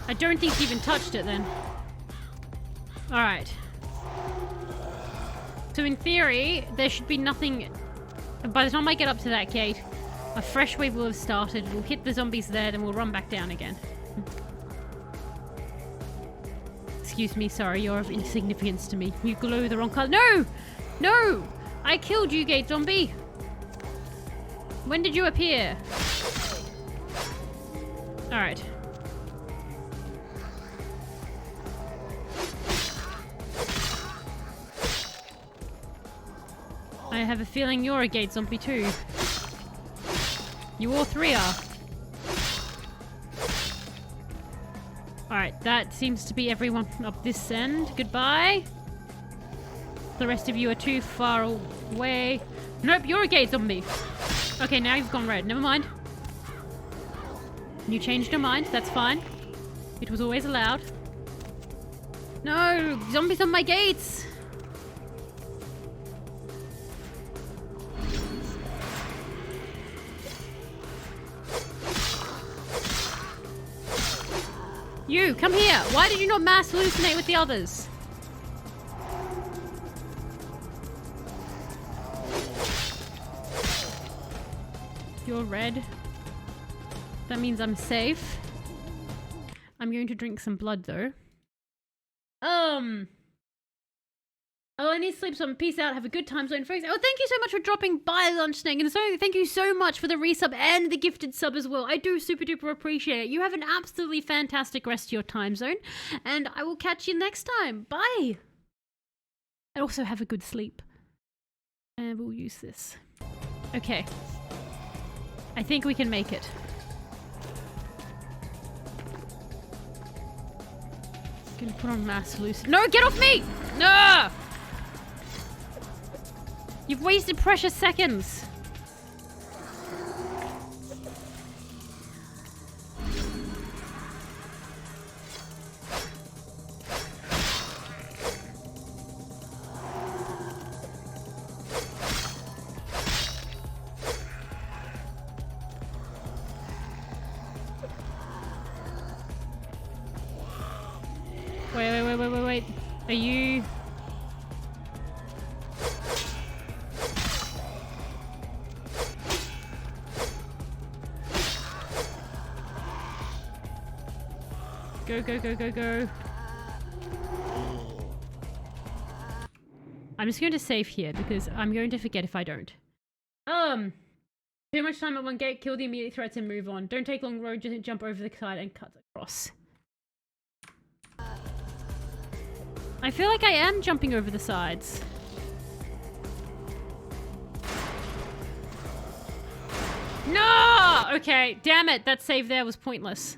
A: I don't think he even touched it then. Alright. So in theory, there should be nothing. By the time I get up to that gate, a fresh wave will have started. We'll hit the zombies there, then we'll run back down again. Excuse me, sorry, you're of insignificance to me. You glow the wrong color. No! No! I killed you, gate zombie! When did you appear? Alright. I have a feeling you're a gate zombie too. You all three are. Alright, that seems to be everyone up this end. Goodbye. The rest of you are too far away. Nope, you're a gate zombie. Okay, now you've gone red. Never mind. You changed your mind. That's fine. It was always allowed. No! Zombies on my gates! You, come here! Why did you not mass hallucinate with the others? You're red. That means I'm safe. I'm going to drink some blood though. Oh, I need to sleep, so peace out. Have a good time zone, folks. Oh, thank you so much for dropping by, Lunch Snake. And so thank you so much for the resub and the gifted sub as well. I do super duper appreciate it. You have an absolutely fantastic rest of your time zone. And I will catch you next time. Bye. And also have a good sleep. And we'll use this. Okay. I think we can make it. Gonna put on mass loose. No, get off me! No! You've wasted precious seconds. Wait. Are you... Go. I'm just going to save here because I'm going to forget if I don't. Too much time at one gate, kill the immediate threats and move on. Don't take long road, just jump over the side and cut across. I feel like I am jumping over the sides. No! Okay, damn it, that save there was pointless.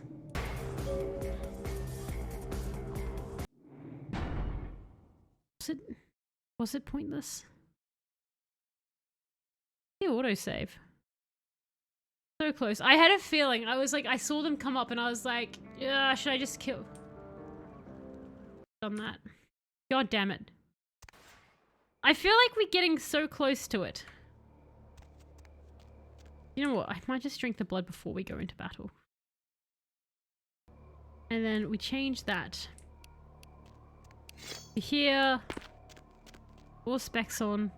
A: Was it pointless? The autosave. So close. I had a feeling. I was like, I saw them come up and I was like, yeah, should I just kill? Done that. God damn it. I feel like we're getting so close to it. You know what? I might just drink the blood before we go into battle. And then we change that. Here. All specs on.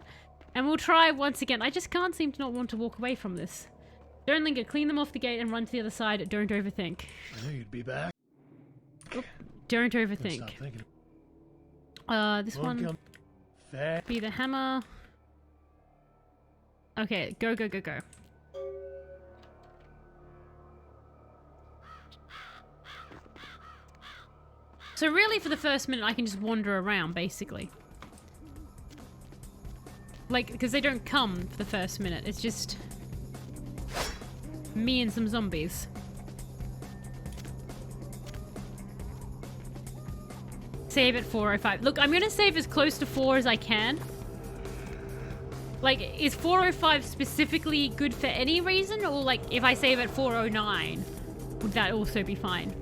A: And we'll try once again. I just can't seem to not want to walk away from this. Don't linger. Clean them off the gate and run to the other side. Don't overthink.
I: I knew you'd be back.
A: Oop. Don't overthink. This one. Be the hammer. Okay, go. So really for the first minute I can just wander around basically. Like, because they don't come for the first minute. It's just me and some zombies. Save at 4:05. Look, I'm gonna save as close to 4 as I can. Like, is 4:05 specifically good for any reason? Or like, if I save at 4:09, would that also be fine?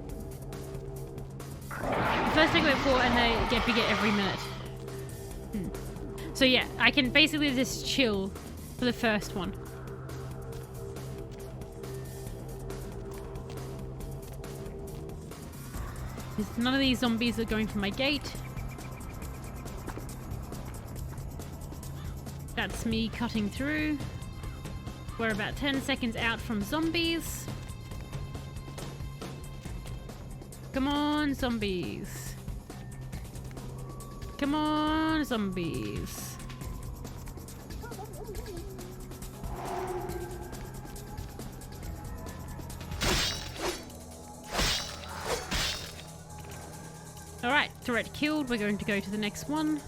A: First I go at 4 and I get bigger every minute. So yeah, I can basically just chill for the first one. None of these zombies are going for my gate. That's me cutting through. We're about 10 seconds out from zombies. Come on, zombies. Come on, zombies. Alright, threat killed. We're going to go to the next one.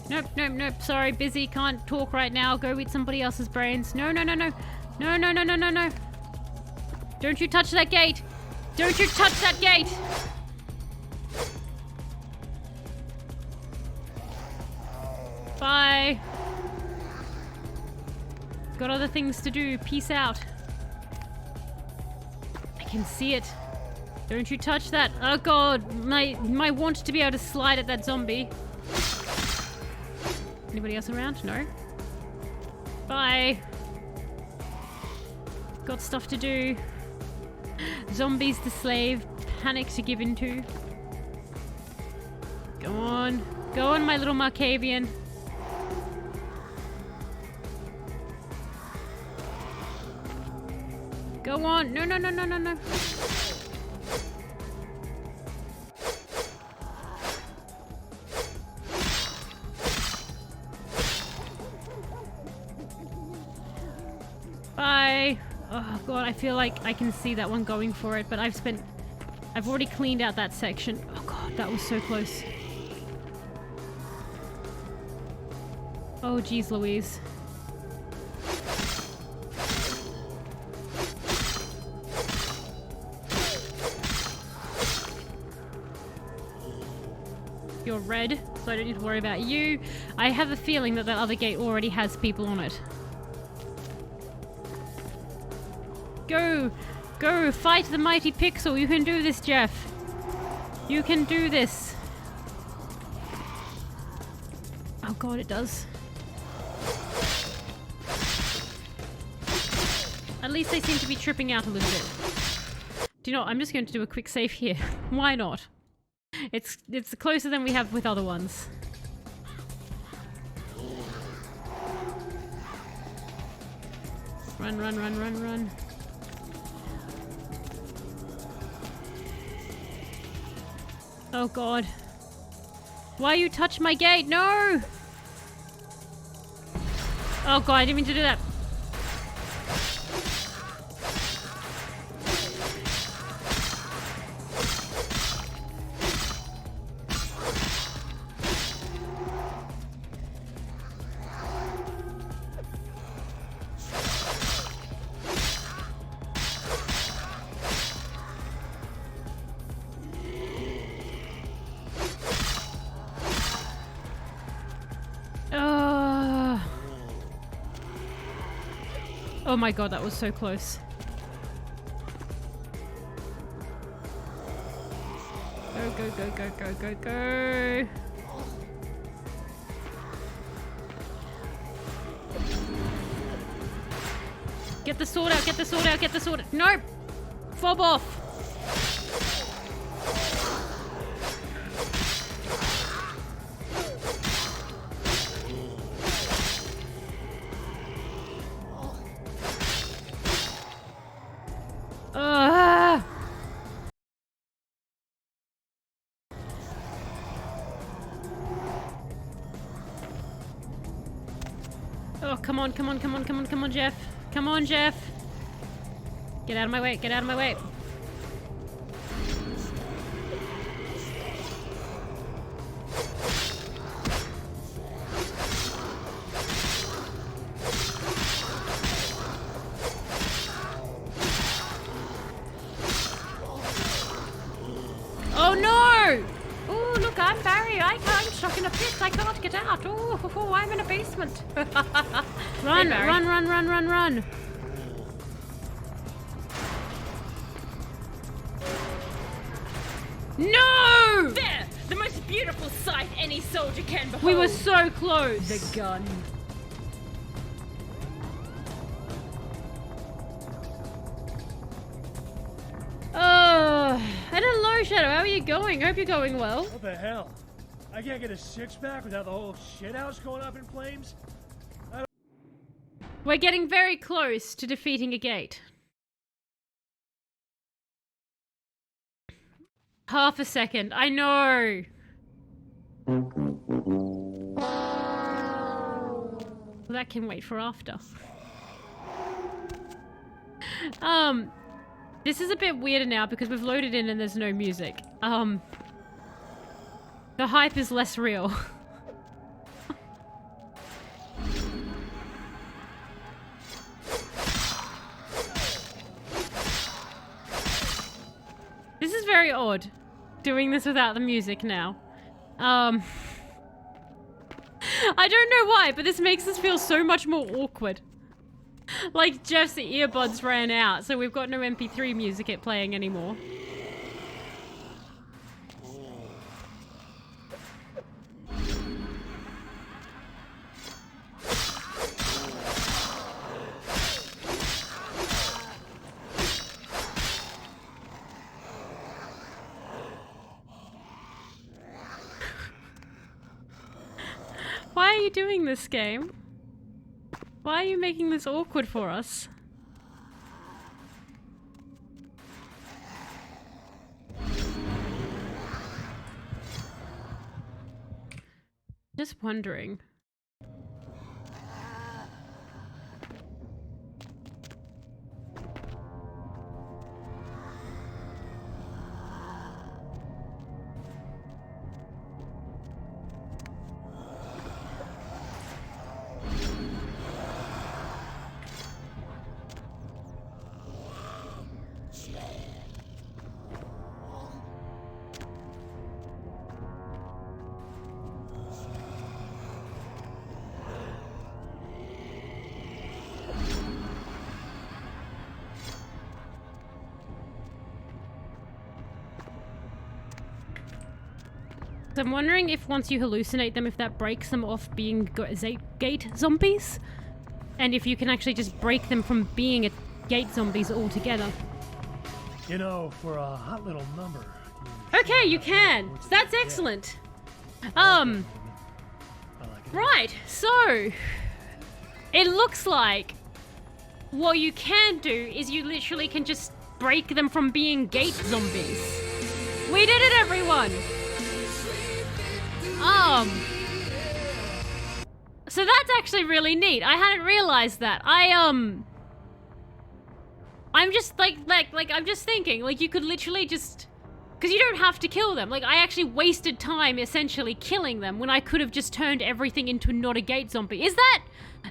A: Nope. Sorry, busy. Can't talk right now. Go eat somebody else's brains. No. No. Don't you touch that gate. Don't you touch that gate. Bye. Got other things to do. Peace out. I can see it. Don't you touch that. Oh god. My want to be able to slide at that zombie. Anybody else around? No. Bye. Got stuff to do. Zombies to slave. Panic to give into. Go on. Go on, my little Markavian. Go on. No. Bye. Oh god, I feel like I can see that one going for it, but I've already cleaned out that section. Oh god, that was so close. Oh geez Louise. You're red, so I don't need to worry about you. I have a feeling that that other gate already has people on it. Go! Go! Fight the mighty Pixel! You can do this, Jeff! You can do this! Oh god, it does. At least they seem to be tripping out a little bit. Do you know what? I'm just going to do a quick save here. Why not? It's closer than we have with other ones. Run, run, run, run, run. Oh god. Why you touch my gate? No! Oh god, I didn't mean to do that. Oh my god, that was so close. Go, go, go, go, go, go, go. Get the sword out, get the sword out, get the sword out. Nope! Fob off! Oh, come on, come on, come on, come on, come on, Jeff. Come on, Jeff. Get out of my way, get out of my way. Oh no! Oh, look, I'm Barry. I'm stuck in a pit. I can't get out. Oh, I'm in a basement. Run, hey, run, run, run, run, run. No!
K: There! The most beautiful sight any soldier can behold.
A: We were so close.
K: The gun.
A: Oh, and hello, Shadow. How are you going? Hope you're going well.
I: What the hell? I can't get a six-pack without the whole shithouse going up in flames?
A: We're getting very close to defeating a gate. Half a second. I know. Well, that can wait for after. This is a bit weirder now because we've loaded in and there's no music. The hype is less real. This is very odd, doing this without the music now. I don't know why, but this makes us feel so much more awkward. Like Jeff's earbuds ran out, so we've got no MP3 music playing anymore. Why are you doing this game? Why are you making this awkward for us? Just wondering. So I'm wondering if once you hallucinate them, if that breaks them off being gate zombies, and if you can actually just break them from being gate zombies altogether.
I: You know, for a hot little number.
A: Okay, you can. That's excellent. Right. So it looks like what you can do is you literally can just break them from being gate zombies. We did it, everyone. So that's actually really neat. I hadn't realized that. I'm just I'm just thinking, like, you could literally just, because you don't have to kill them. Like, I actually wasted time essentially killing them when I could have just turned everything into not a gate zombie. Is that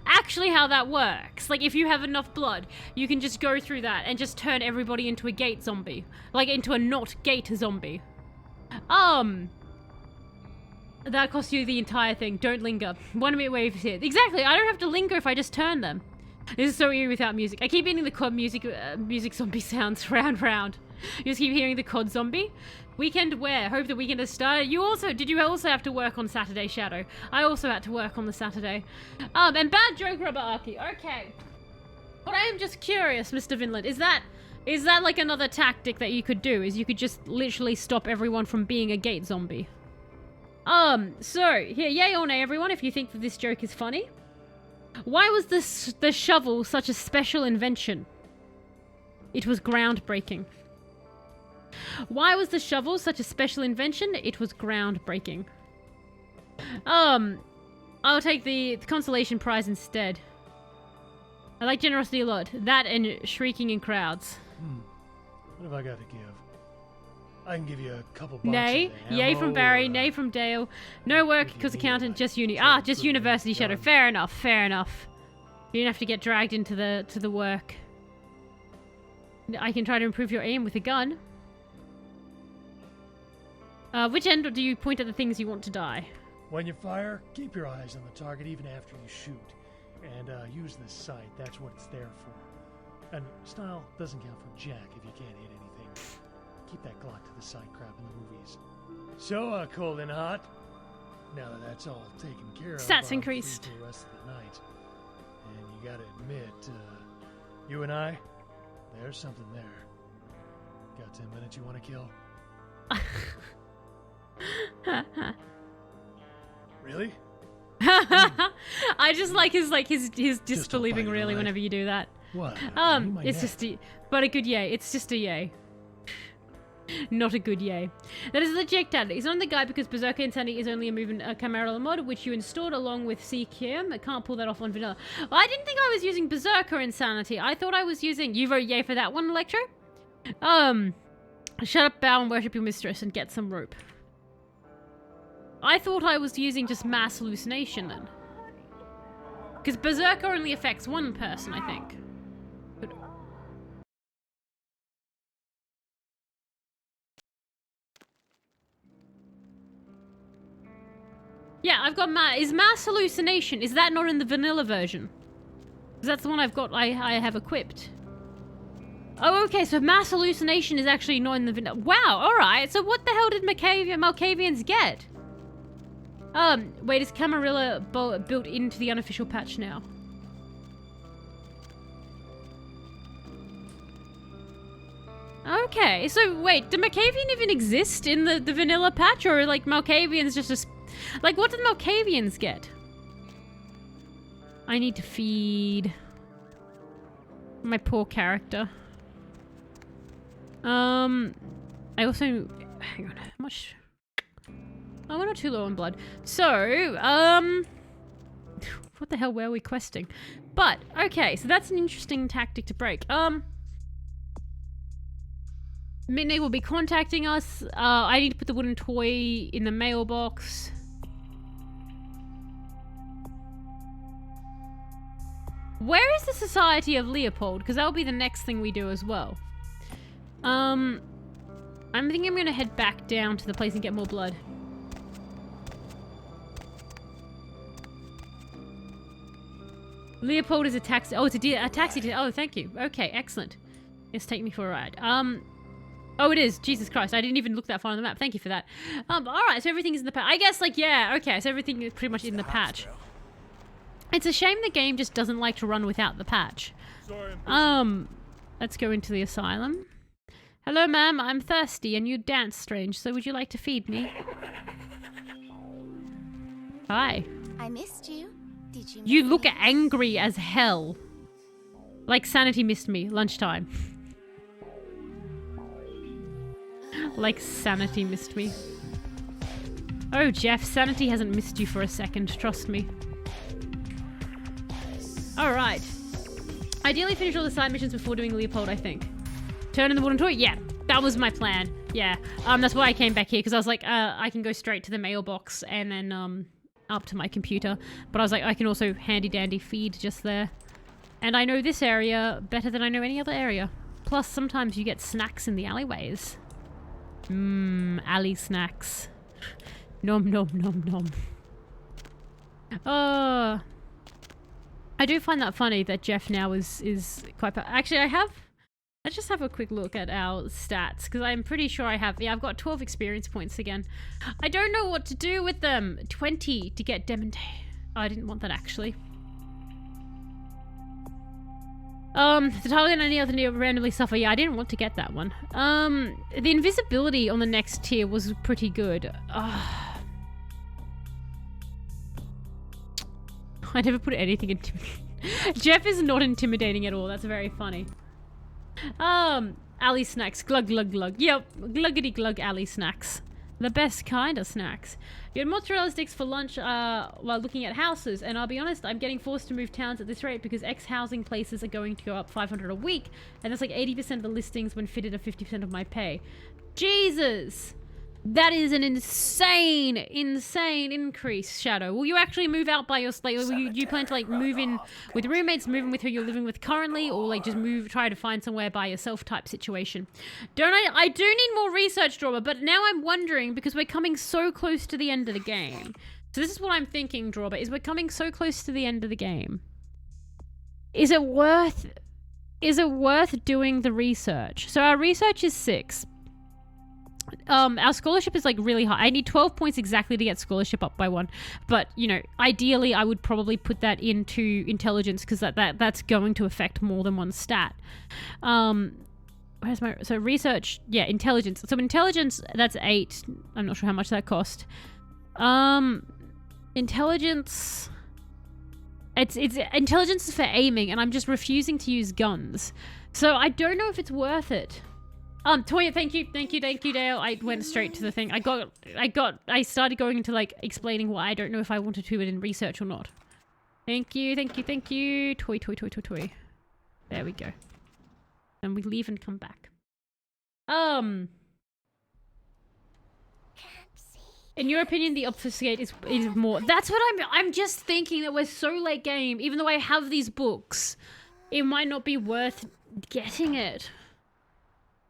A: actually how that works? Like, if you have enough blood, you can just go through that and just turn everybody into a gate zombie. Like, into a not gate zombie. That costs you the entire thing. Don't linger. 1 minute wave here. Exactly, I don't have to linger if I just turn them. This is so eerie without music. I keep hearing the COD music zombie sounds round. You just keep hearing the COD zombie. Weekend where? Hope the weekend has started. Did you also have to work on Saturday, Shadow? I also had to work on the Saturday. And bad joke, Rubber Arky. Okay. But I am just curious, Mr. Vinland. Is that like another tactic that you could do? Is you could just literally stop everyone from being a gate zombie? So, here, yay or nay, everyone, if you think that this joke is funny. Why was the shovel such a special invention? It was groundbreaking. Why was the shovel such a special invention? It was groundbreaking. I'll take the consolation prize instead. I like generosity a lot. That and shrieking in crowds.
I: What have I got to give? I can give you a couple bucks.
A: Nay. Yay from Barry. Nay from Dale. No work because accountant. Just uni. Just university, Shadow. Fair enough. Fair enough. You don't have to get dragged into the work. I can try to improve your aim with a gun. Which end do you point at the things you want to die?
I: When you fire, keep your eyes on the target even after you shoot. And use this sight. That's what it's there for. And style doesn't count for jack if you can't hit anything. Keep that Glock to the side crap in the movies. So, cold and hot. Now that that's all taken care of,
A: Stats increased.
I: For the rest of the night. And you gotta admit, you and I, there's something there. Got 10 minutes you want to kill? Really?
A: I just like his disbelieving really whenever you do that.
I: What?
A: It's just but a good yay. It's just a yay. Not a good yay. That is legit tactic. He's on the guy because Berserker Insanity is only a movement Camarilla mod, which you installed along with CQM. I can't pull that off on vanilla. Well, I didn't think I was using Berserker Insanity. I thought I was using... You vote yay for that one, Electro? Shut up, bow, and worship your mistress and get some rope. I thought I was using just mass hallucination then. Because Berserker only affects one person, I think. Yeah, I've got is mass hallucination. Is that not in the vanilla version? Because that's the one I've got. I have equipped. Oh, okay. So mass hallucination is actually not in the vanilla. Wow. All right. So what the hell did Malkavians get? Wait. Is Camarilla built into the unofficial patch now? Okay. So wait, did Malkavian even exist in the vanilla patch, or like Malkavians just a like, what did Malkavians get? I need to feed my poor character. I also... Hang on, how much... Oh, we're not too low on blood. So, what the hell were we questing? But, okay, so that's an interesting tactic to break. Midnight will be contacting us. I need to put the wooden toy in the mailbox. Where is the Society of Leopold? Because that'll be the next thing we do as well. I'm thinking I'm going to head back down to the place and get more blood. Leopold is a taxi. Oh, it's a taxi. Oh, thank you. Okay, excellent. Yes, take me for a ride. Oh, it is. Jesus Christ. I didn't even look that far on the map. Thank you for that. All right. So everything's in the patch. I guess, like, yeah. Okay. So everything is pretty much in the patch. It's a shame the game just doesn't like to run without the patch. Let's go into the asylum. Hello, ma'am. I'm thirsty and you dance strange, so would you like to feed me? Hi.
B: I missed you. Did you?
A: You look angry as hell. Like Sanity missed me. Lunchtime. Like Sanity missed me. Oh, Jeff, Sanity hasn't missed you for a second. Trust me. Alright. Ideally finish all the side missions before doing Leopold, I think. Turn in the wooden toy? Yeah, that was my plan. Yeah. That's why I came back here, because I was like, I can go straight to the mailbox and then up to my computer. But I was like, I can also handy dandy feed just there. And I know this area better than I know any other area. Plus, sometimes you get snacks in the alleyways. Alley snacks. Nom nom nom nom. I do find that funny that Jeff now is quite... Actually, let's just have a quick look at our stats, because I'm pretty sure I have... Yeah, I've got 12 experience points again. I don't know what to do with them. 20 to get Demontate. Oh, I didn't want that, actually. The target and any other near randomly suffer. Yeah, I didn't want to get that one. The invisibility on the next tier was pretty good. I never put anything intimidating. Jeff is not intimidating at all. That's very funny. Alley snacks. Glug, glug, glug. Yep. Gluggity glug alley snacks. The best kind of snacks. You had mozzarella sticks for lunch while looking at houses, and I'll be honest, I'm getting forced to move towns at this rate because ex-housing places are going to go up $500 a week, and that's like 80% of the listings when fitted are 50% of my pay. Jesus! That is an insane increase, Shadow. Will you actually move out by yourself? Like, you plan to like move in with roommates, move in with who you're living with currently, or like just try to find somewhere by yourself type situation? I do need more research, Drama, but now I'm wondering, because we're coming so close to the end of the game. So this is what I'm thinking, Drawber, is we're coming so close to the end of the game. Is it worth doing the research? So our research is 6. Our scholarship is like really high. I need 12 points exactly to get scholarship up by 1. But, you know, ideally I would probably put that into intelligence, because that's going to affect more than one stat. So research, yeah, intelligence. So intelligence, that's 8. I'm not sure how much that cost. Intelligence, it's intelligence is for aiming, and I'm just refusing to use guns. So I don't know if it's worth it. Toya, thank you, Dale. I went straight to the thing. I started going into like explaining why I don't know if I wanted to do it in research or not. Thank you. Toy. There we go. And we leave and come back. In your opinion, the obfuscate is more. That's what I'm just thinking, that we're so late game. Even though I have these books, it might not be worth getting it.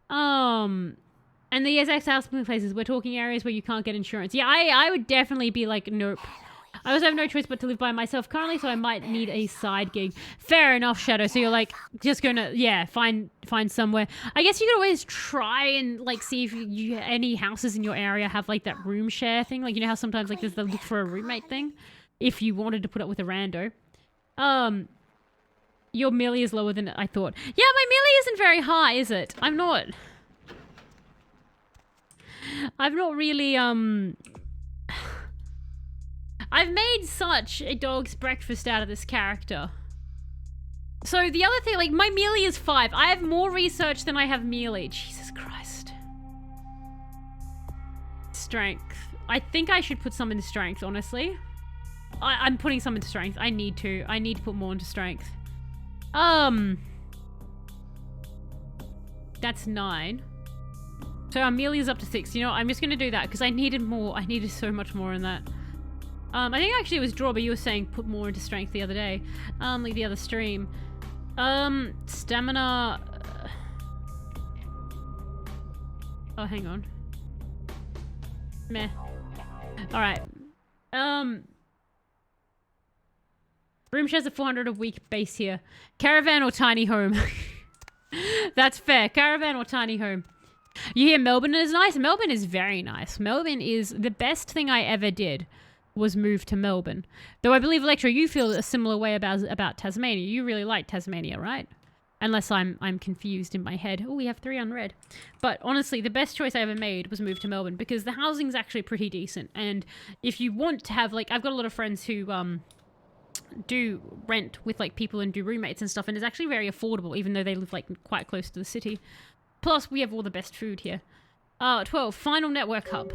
A: And the exact housing places, we're talking areas where you can't get insurance. Yeah, I would definitely be like, nope. I also have no choice but to live by myself currently, so I might need a side gig. Fair enough, Shadow. So you're like just gonna, yeah, find somewhere. I guess you could always try and like see if any houses in your area have like that room share thing. Like, you know how sometimes like there's the look for a roommate thing, if you wanted to put up with a rando. Your melee is lower than I thought. Yeah, my melee isn't very high, is it? I've not really, I've made such a dog's breakfast out of this character. So the other thing, like, my melee is 5. I have more research than I have melee. Jesus Christ. Strength. I think I should put some in strength, honestly. I'm putting some into strength. I need to put more into strength. That's 9. So our melee is up to 6. You know, I'm just gonna do that because I needed more. I needed so much more in that. I think actually it was Draw, but you were saying put more into strength the other day. Like the other stream. Stamina. Oh, hang on. Meh. Alright. Room shares a 400 a week base here. Caravan or tiny home? That's fair. Caravan or tiny home. You hear Melbourne is nice? Melbourne is very nice. Melbourne is the best thing I ever did was move to Melbourne. Though I believe, Electra, you feel a similar way about Tasmania. You really like Tasmania, right? Unless I'm confused in my head. Oh, we have 3 unread. But honestly, the best choice I ever made was move to Melbourne because the housing's actually pretty decent. And if you want to have, like, I've got a lot of friends who do rent with, like, people and do roommates and stuff, and it's actually very affordable, even though they live, like, quite close to the city. Plus, we have all the best food here. 12, final network hub.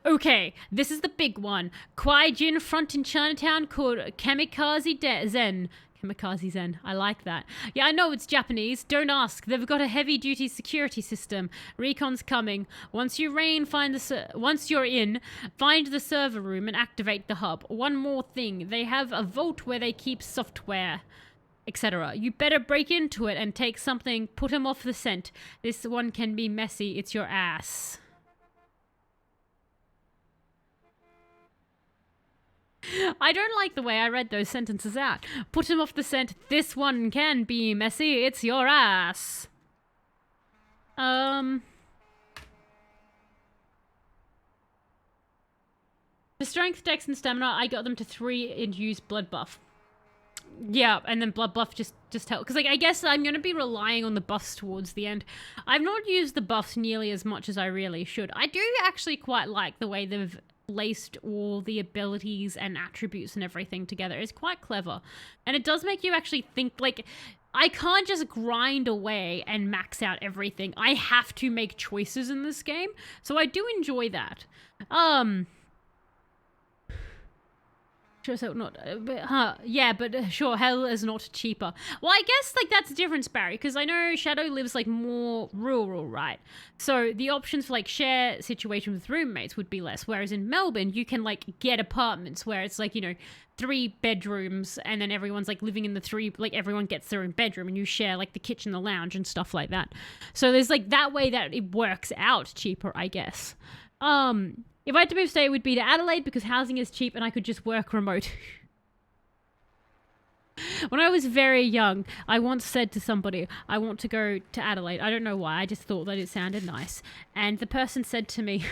A: Okay, this is the big one. Kwai Jin front in Chinatown called Kamikaze Zen. Kamikaze Zen. I like that. Yeah, I know it's Japanese. Don't ask. They've got a heavy-duty security system. Recon's coming. Once you're in, find the server room and activate the hub. One more thing. They have a vault where they keep software, etc. You better break into it and take something. Put him off the scent. This one can be messy. It's your ass. I don't like the way I read those sentences out. Put him off the scent. This one can be messy. It's your ass. For strength, dex, and stamina, I got them to 3 and use blood buff. Yeah, and then blood buff just help. Because, like, I guess I'm going to be relying on the buffs towards the end. I've not used the buffs nearly as much as I really should. I do actually quite like the way they've laced all the abilities and attributes and everything together. It's quite clever. And it does make you actually think, like, I can't just grind away and max out everything. I have to make choices in this game. So I do enjoy that. Sure, so not, sure, hell is not cheaper. Well, I guess, like, that's the difference, Barry, because I know Shadow lives, like, more rural, right? So the options for, like, share situation with roommates would be less, whereas in Melbourne, you can, like, get apartments where it's, like, you know, 3 bedrooms, and then everyone's, like, living in the 3, like, everyone gets their own bedroom, and you share, like, the kitchen, the lounge, and stuff like that. So there's, like, that way that it works out cheaper, I guess. If I had to move state, it would be to Adelaide because housing is cheap and I could just work remote. When I was very young, I once said to somebody, I want to go to Adelaide. I don't know why, I just thought that it sounded nice. And the person said to me,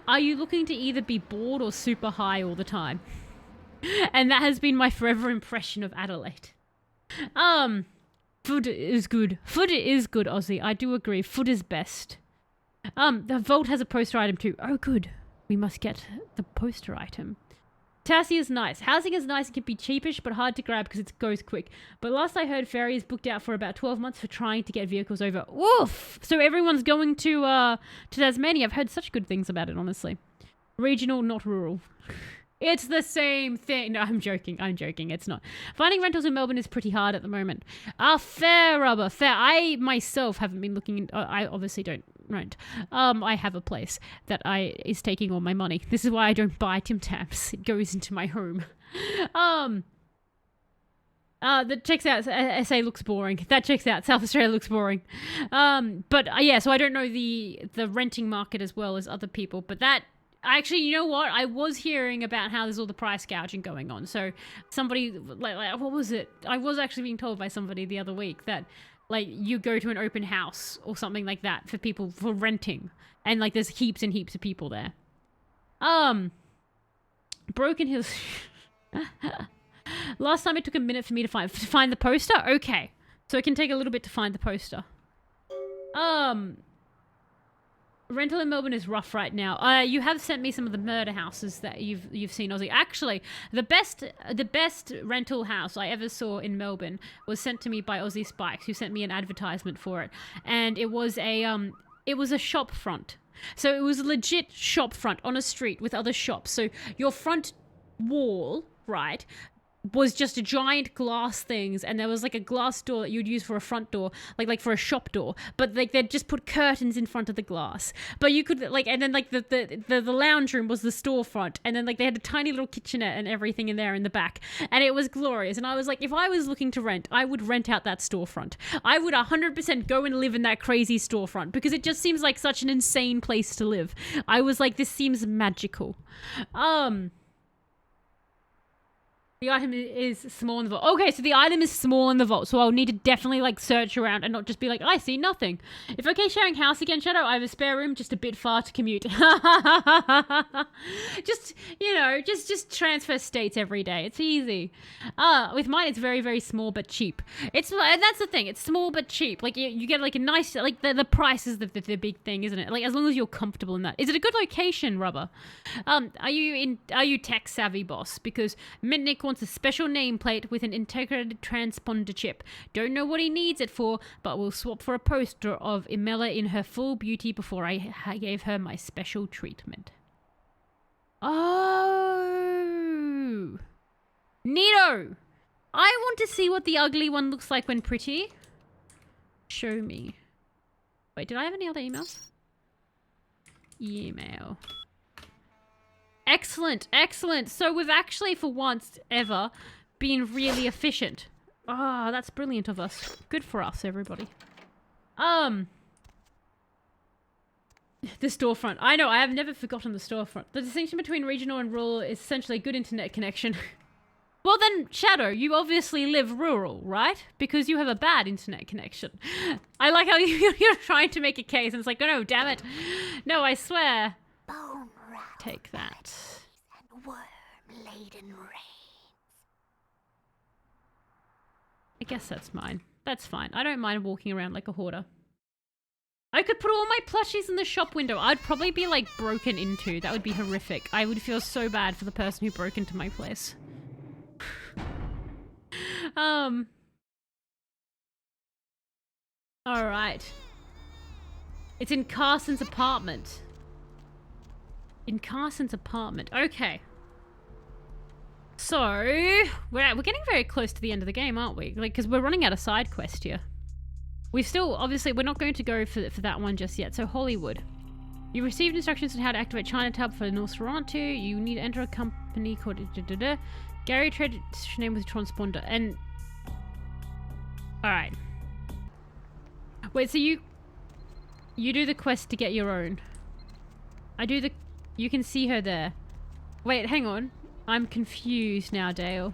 A: are you looking to either be bored or super high all the time? And that has been my forever impression of Adelaide. Food is good. Food is good, Aussie. I do agree. Food is best. The vault has a poster item too. Oh, good. We must get the poster item. Tassie is nice. Housing is nice and can be cheapish, but hard to grab because it goes quick. But last I heard, ferry is booked out for about 12 months for trying to get vehicles over. Woof! So everyone's going to Tasmania. I've heard such good things about it, honestly. Regional, not rural. It's the same thing. No, I'm joking. It's not. Finding rentals in Melbourne is pretty hard at the moment. Fair, rubber. Fair. I myself haven't been looking. I obviously don't rent. I have a place that is taking all my money. This is why I don't buy Tim Tams. It goes into my home. That checks out. SA looks boring. That checks out. South Australia looks boring. Yeah, so I don't know the renting market as well as other people, but that actually, you know what? I was hearing about how there's all the price gouging going on. So somebody, like what was it? I was actually being told by somebody the other week that, like, you go to an open house or something like that for people for renting, and like there's heaps and heaps of people there. Broken Hills. Last time it took a minute for me to find the poster. Okay, so it can take a little bit to find the poster. Rental in Melbourne is rough right now. You have sent me some of the murder houses that you've seen, Aussie. Actually, the best rental house I ever saw in Melbourne was sent to me by Aussie Spikes, who sent me an advertisement for it, and it was a shop front. So it was a legit shop front on a street with other shops. So your front wall, right, was just a giant glass things, and there was like a glass door that you'd use for a front door, like for a shop door, but like they'd just put curtains in front of the glass. But you could like, and then like the lounge room was the storefront, and then like they had a tiny little kitchenette and everything in there in the back, and it was glorious. And I was like, if I was looking to rent, I would rent out that storefront. I would 100% go and live in that crazy storefront because it just seems like such an insane place to live. I was like, this seems magical. The item is small in the vault. Okay, so the item is small in the vault, so I'll need to definitely, like, search around and not just be like, I see nothing. If okay sharing house again, Shadow, I have a spare room just a bit far to commute. Just, you know, just transfer states every day. It's easy. With mine, it's very, very small but cheap. And that's the thing. It's small but cheap. Like, you get, like, a nice, like, the price is the big thing, isn't it? Like, as long as you're comfortable in that. Is it a good location, Rubber? Are you tech savvy, boss? Because Mitnick wants a special nameplate with an integrated transponder chip. Don't know what he needs it for, but we'll swap for a poster of Imella in her full beauty before I gave her my special treatment. Oh, neato! I want to see what the ugly one looks like when pretty. Show me. Wait, did I have any other emails? Email. Excellent, excellent. So we've actually, for once ever, been really efficient. Oh, that's brilliant of us. Good for us, everybody. The storefront. I know, I have never forgotten the storefront. The distinction between regional and rural is essentially a good internet connection. Well then, Shadow, you obviously live rural, right? Because you have a bad internet connection. I like how you're trying to make a case and it's like, oh no, damn it. No, I swear.
B: Bone rattle
A: Take that.
B: and worm-laden rain.
A: I guess that's mine. That's fine. I don't mind walking around like a hoarder. I could put all my plushies in the shop window. I'd probably be like broken into. That would be horrific. I would feel so bad for the person who broke into my place. Alright. It's in Carson's apartment. In Carson's apartment. Okay. So, we're getting very close to the end of the game, aren't we? Like, because we're running out of side quest here. We've still, obviously, we're not going to go for that one just yet. So, Hollywood. You received instructions on how to activate Chinatown for North Toronto. You need to enter a company called... Gary traded name with transponder. And... Alright. Wait, so you do the quest to get your own. I do the... You can see her there. Wait, hang on. I'm confused now, Dale.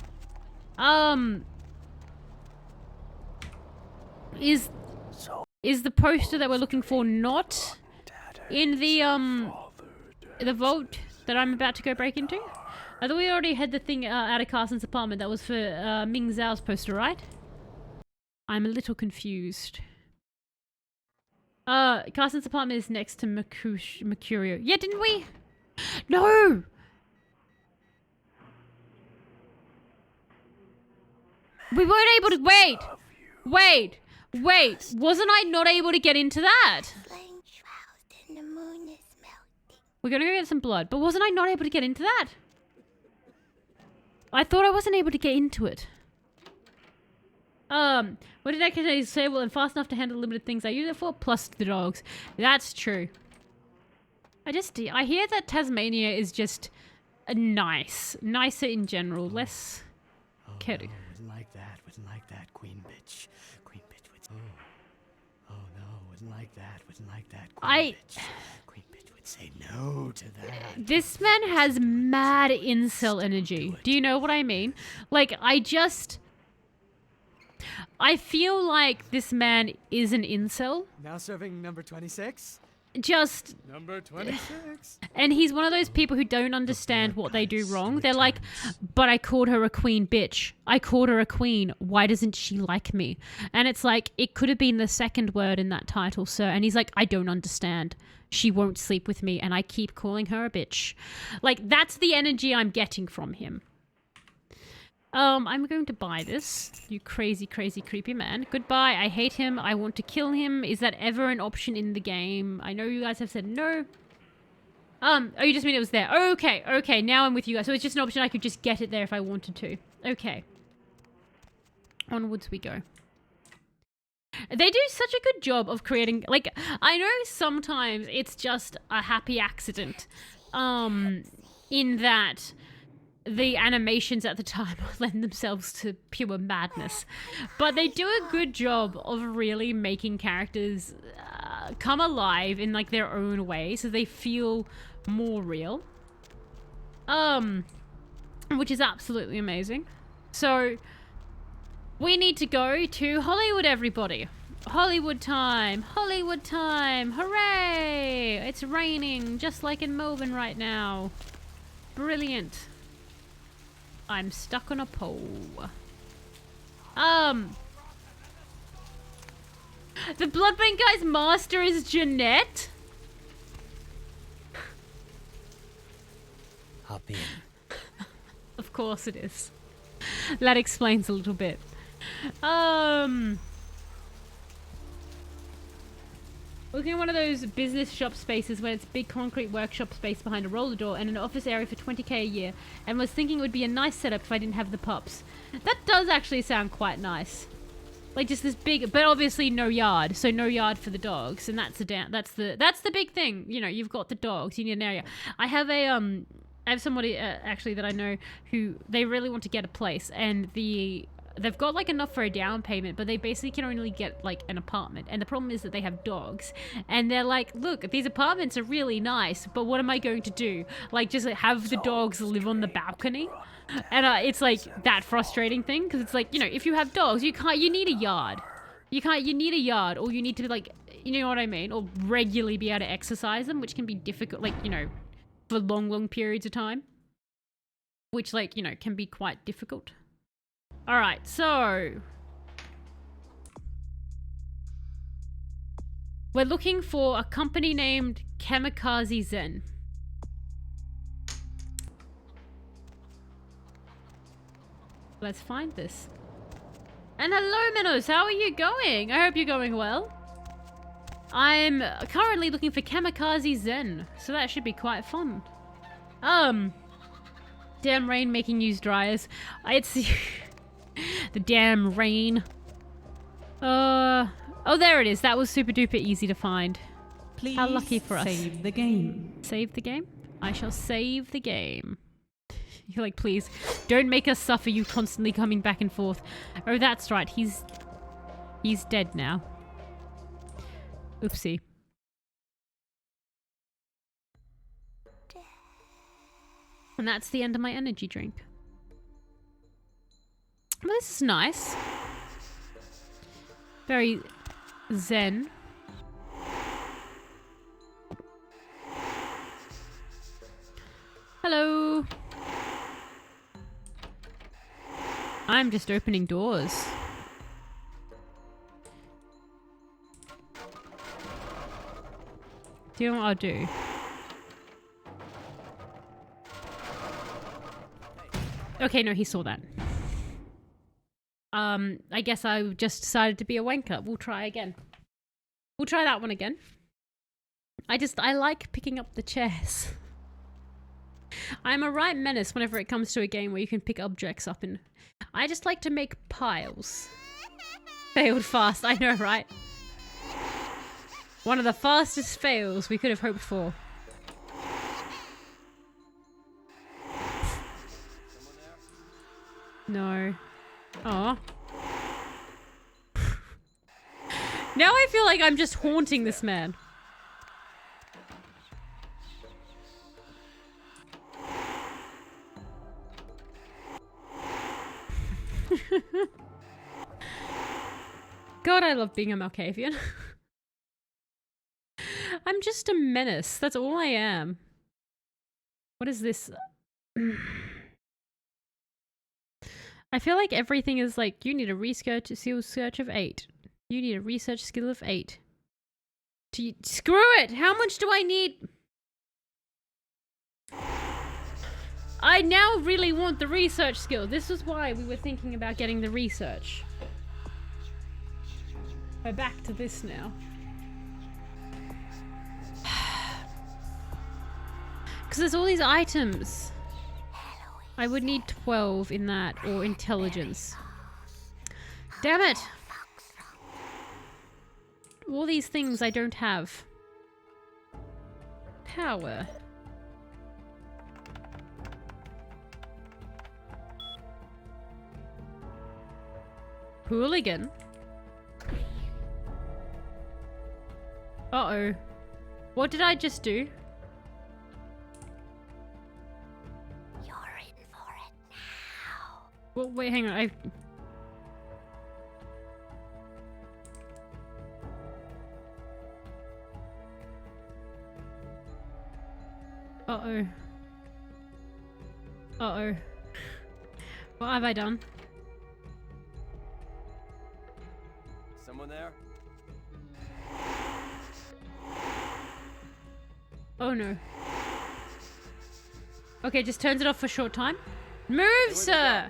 A: Is the poster that we're looking for not in the vault that I'm about to go break into? I thought we already had the thing out of Carson's apartment that was for Ming Zhao's poster, right? I'm a little confused. Carson's apartment is next to Mercurio. Yeah, didn't we? No! We weren't able to... Wait! Wasn't I not able to get into that?
B: Flame shrouded and the moon is melting.
A: We're gonna go get some blood, but wasn't I not able to get into that? I thought I wasn't able to get into it. What did I say? Well, I'm fast enough to handle limited things I use it for, plus the dogs. That's true. I hear that Tasmania is just nicer in general, less...
F: No, wouldn't like that, queen bitch. Queen bitch would... Oh no, wouldn't like that, queen bitch. Queen bitch would say no to that.
A: This man has mad incel energy. Do you know what I mean? Like, I feel like this man is an incel.
L: Now serving number 26?
A: Just...
L: Number 26.
A: And he's one of those people who don't understand what they do wrong. They're like, but I called her a queen bitch. I called her a queen. Why doesn't she like me? And it's like, it could have been the second word in that title, sir. And he's like, I don't understand. She won't sleep with me and I keep calling her a bitch. Like, that's the energy I'm getting from him. I'm going to buy this. You crazy, crazy, creepy man. Goodbye. I hate him. I want to kill him. Is that ever an option in the game? I know you guys have said no. Oh, you just mean it was there. Okay. Now I'm with you guys. So it's just an option. I could just get it there if I wanted to. Okay. Onwards we go. They do such a good job of creating... Like, I know sometimes it's just a happy accident. In that... the animations at the time lend themselves to pure madness. But they do a good job of really making characters come alive in like their own way so they feel more real. Which is absolutely amazing. So we need to go to Hollywood, everybody. Hollywood time! Hollywood time! Hooray! It's raining just like in Melbourne right now. Brilliant. I'm stuck on a pole. The Bloodbank guy's master is Jeanette?
F: Hop in.
A: Of course it is. That explains a little bit. Looking at one of those business shop spaces where it's big concrete workshop space behind a roller door and an office area for $20K a year, and was thinking it would be a nice setup if I didn't have the pups. That does actually sound quite nice. Like just this big, but obviously no yard, so no yard for the dogs, and that's the big thing. You know, you've got the dogs, you need an area. I have somebody actually that I know who they really want to get a place, and they've got like enough for a down payment, but they basically can only get like an apartment. And the problem is that they have dogs, and they're like, look, these apartments are really nice, but what am I going to do? Like just have the dogs live on the balcony? And it's like that frustrating thing, because it's like, you know, if you have dogs, you need a yard. You need a yard, or you need to like, you know what I mean? Or regularly be able to exercise them, which can be difficult, like, you know, for long periods of time, which like, you know, can be quite difficult. All right, so we're looking for a company named Kamikaze Zen. Let's find this. And hello, Minos, how are you going? I hope you're going well. I'm currently looking for Kamikaze Zen, so that should be quite fun. Damn rain making used dryers. It's the damn rain. Oh, there it is. That was super duper easy to find.
G: Please
A: how lucky for us.
G: Save the game.
A: Save the game? I shall save the game. You're like, please, don't make us suffer, you constantly coming back and forth. Oh, that's right. He's dead now. Oopsie. And that's the end of my energy drink. Well, this is nice. Very zen. Hello. I'm just opening doors. Do you know what I'll do? Okay, no, he saw that. I guess I just decided to be a wanker. We'll try again. We'll try that one again. I like picking up the chairs. I'm a right menace whenever it comes to a game where you can pick objects up in. I just like to make piles. Failed fast, I know, right? One of the fastest fails we could have hoped for. No. Aw. Now I feel like I'm just haunting this man. God, I love being a Malkavian. I'm just a menace. That's all I am. What is this? I feel like everything is like, you need a research skill of 8. You need a research skill of 8. Screw it! How much do I need? I now really want the research skill. This is why we were thinking about getting the research. We're back to this now. Because there's all these items. I would need 12 in that, or intelligence. Damn it! All these things I don't have. Power. Hooligan? Uh-oh. What did I just do?
B: You're in for it now.
A: Well, wait, hang on. Uh-oh. Uh-oh. What have I done?
M: Someone there?
A: Oh no. Okay, just turns it off for a short time. Move, sir!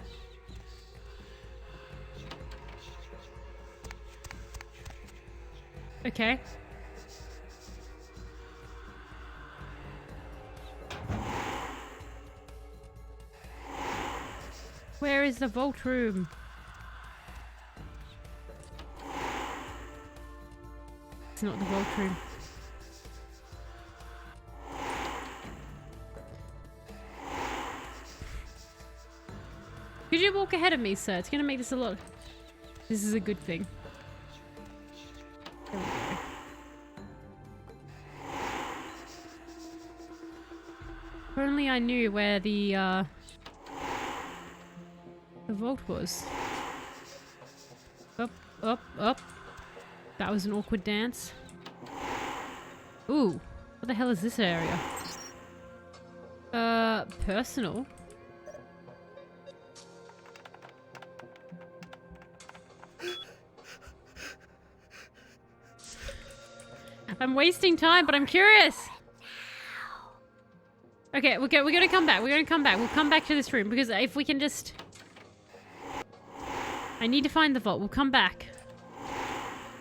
A: Okay. Where is the vault room? It's not the vault room. Could you walk ahead of me, sir? It's gonna make this a lot. This is a good thing. There we go. If only I knew where the vault was. Up, up, up. That was an awkward dance. Ooh, what the hell is this area? Personal. I'm wasting time, but I'm curious. Okay, we're gonna come back. We're gonna come back. We'll come back to this room because if we can just... I need to find the vault. We'll come back.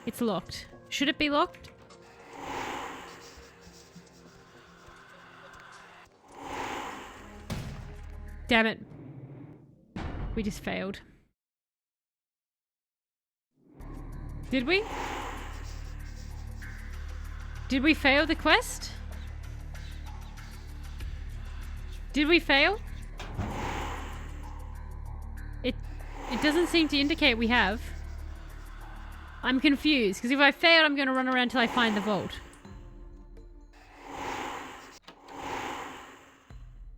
A: It's locked. Should it be locked? Damn it. We just failed. Did we? Did we fail the quest? Did we fail? It doesn't seem to indicate we have. I'm confused, because if I fail, I'm going to run around till I find the vault.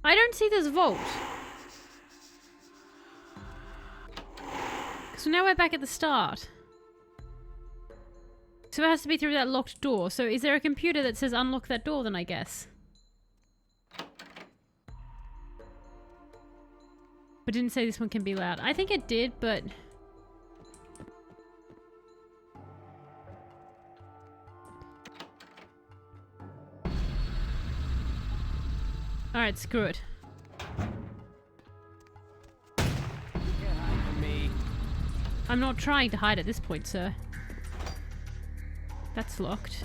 A: I don't see this vault. So now we're back at the start. So it has to be through that locked door. So is there a computer that says unlock that door then, I guess? But didn't say this one can be loud. I think it did, but... Alright, screw it. I'm not trying to hide at this point, sir. That's locked.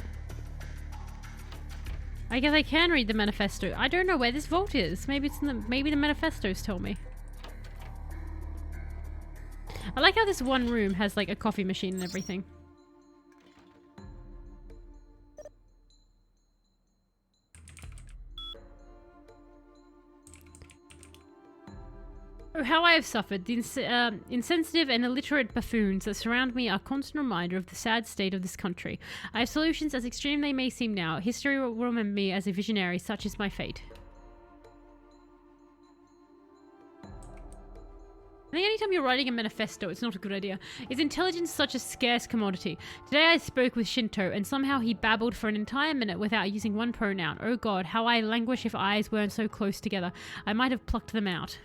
A: I guess I can read the manifesto. I don't know where this vault is. Maybe it's in the... Maybe the manifestos tell me. I like how this one room has like a coffee machine and everything. Oh, how I have suffered. The insensitive and illiterate buffoons that surround me are a constant reminder of the sad state of this country. I have solutions as extreme they may seem now. History will remember me as a visionary, such is my fate. I think anytime you're writing a manifesto, it's not a good idea. Is intelligence such a scarce commodity? Today I spoke with Shinto, and somehow he babbled for an entire minute without using one pronoun. Oh god, how I languish if eyes weren't so close together. I might have plucked them out.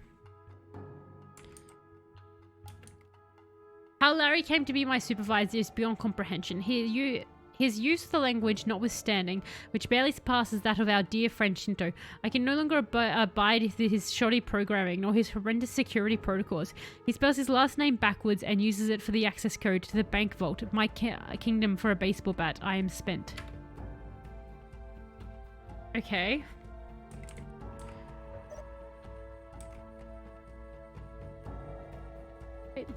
A: How Larry came to be my supervisor is beyond comprehension. His use of the language notwithstanding, which barely surpasses that of our dear friend Shinto. I can no longer abide his shoddy programming, nor his horrendous security protocols. He spells his last name backwards and uses it for the access code to the bank vault. My kingdom for a baseball bat. I am spent. Okay. Wait.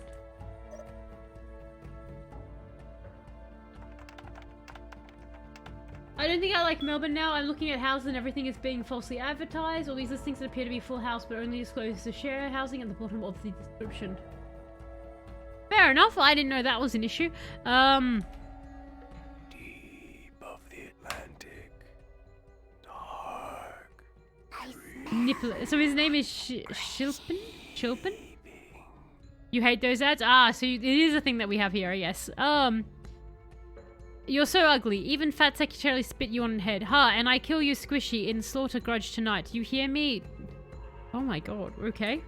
A: I don't think I like Melbourne now. I'm looking at houses and everything is being falsely advertised. All these listings that appear to be full house but only disclose the share housing at the bottom of the description. Fair enough. I didn't know that was an issue.
M: Deep of the Atlantic. Dark.
A: Nipple. So his name is Chilpin? Chilpin? You hate those ads? Ah, so it is a thing that we have here, yes. You're so ugly. Even Fat Secretary spit you on the head. Ha, and I kill you squishy in Slaughter Grudge tonight. You hear me? Oh my god, okay.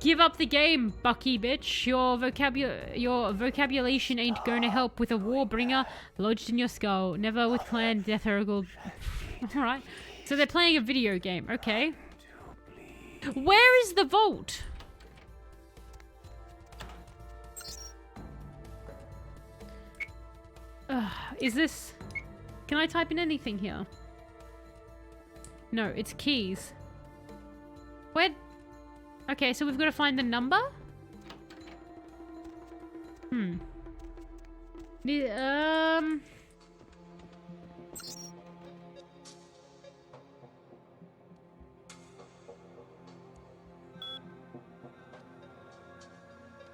A: Give up the game, Bucky bitch. Your vocabulation ain't gonna help with a warbringer lodged in your skull. Never with clan death oracle. Alright. So they're playing a video game, okay. Where is the vault? Is this... Can I type in anything here? No, it's keys. Where... Okay, so we've got to find the number?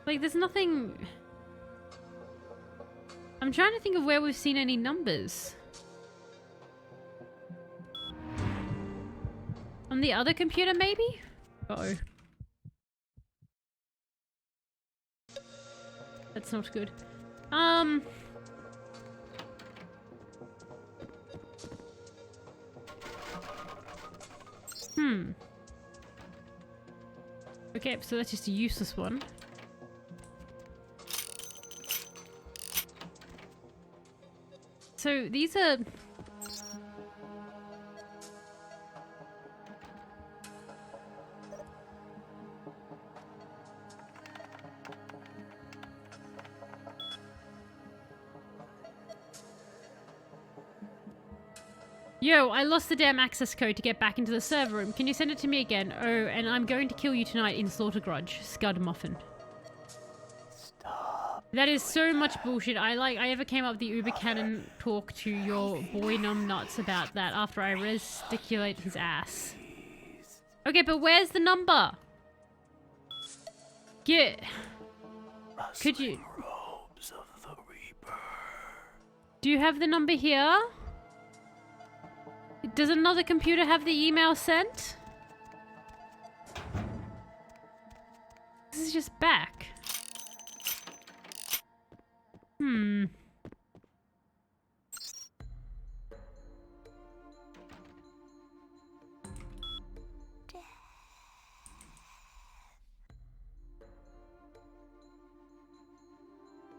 A: Like, there's nothing... I'm trying to think of where we've seen any numbers. On the other computer, maybe? Uh-oh. That's not good. Okay, so that's just a useless one. So these are... Yo, I lost the damn access code to get back into the server room. Can you send it to me again? Oh, and I'm going to kill you tonight in Slaughter Grudge. Scud Muffin.
M: Stop.
A: That is so much bullshit. I ever came up with the Uber Cannon talk to your boy numb nuts about that after I resticulate his ass. Okay, but where's the number? Get... Could you...
M: Robes of the Reaper.
A: Do you have the number here? Does another computer have the email sent? This is just back.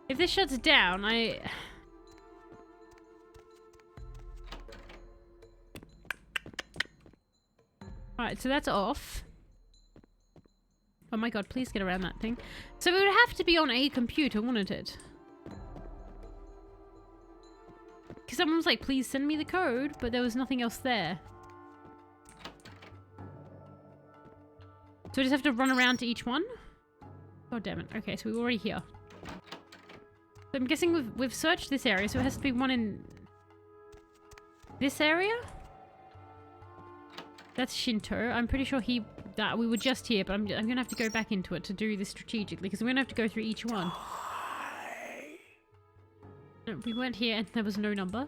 A: If this shuts down, Alright, so that's off. Oh my god, please get around that thing. So it would have to be on a computer, wouldn't it? Because someone was like, please send me the code, but there was nothing else there. So I just have to run around to each one? God damn it. Okay, so we're already here. So I'm guessing we've searched this area, so it has to be one in this area? That's Shinto. I'm pretty sure that we were just here, but I'm gonna have to go back into it to do this strategically, because we're gonna have to go through each one. No, we went here and there was no number.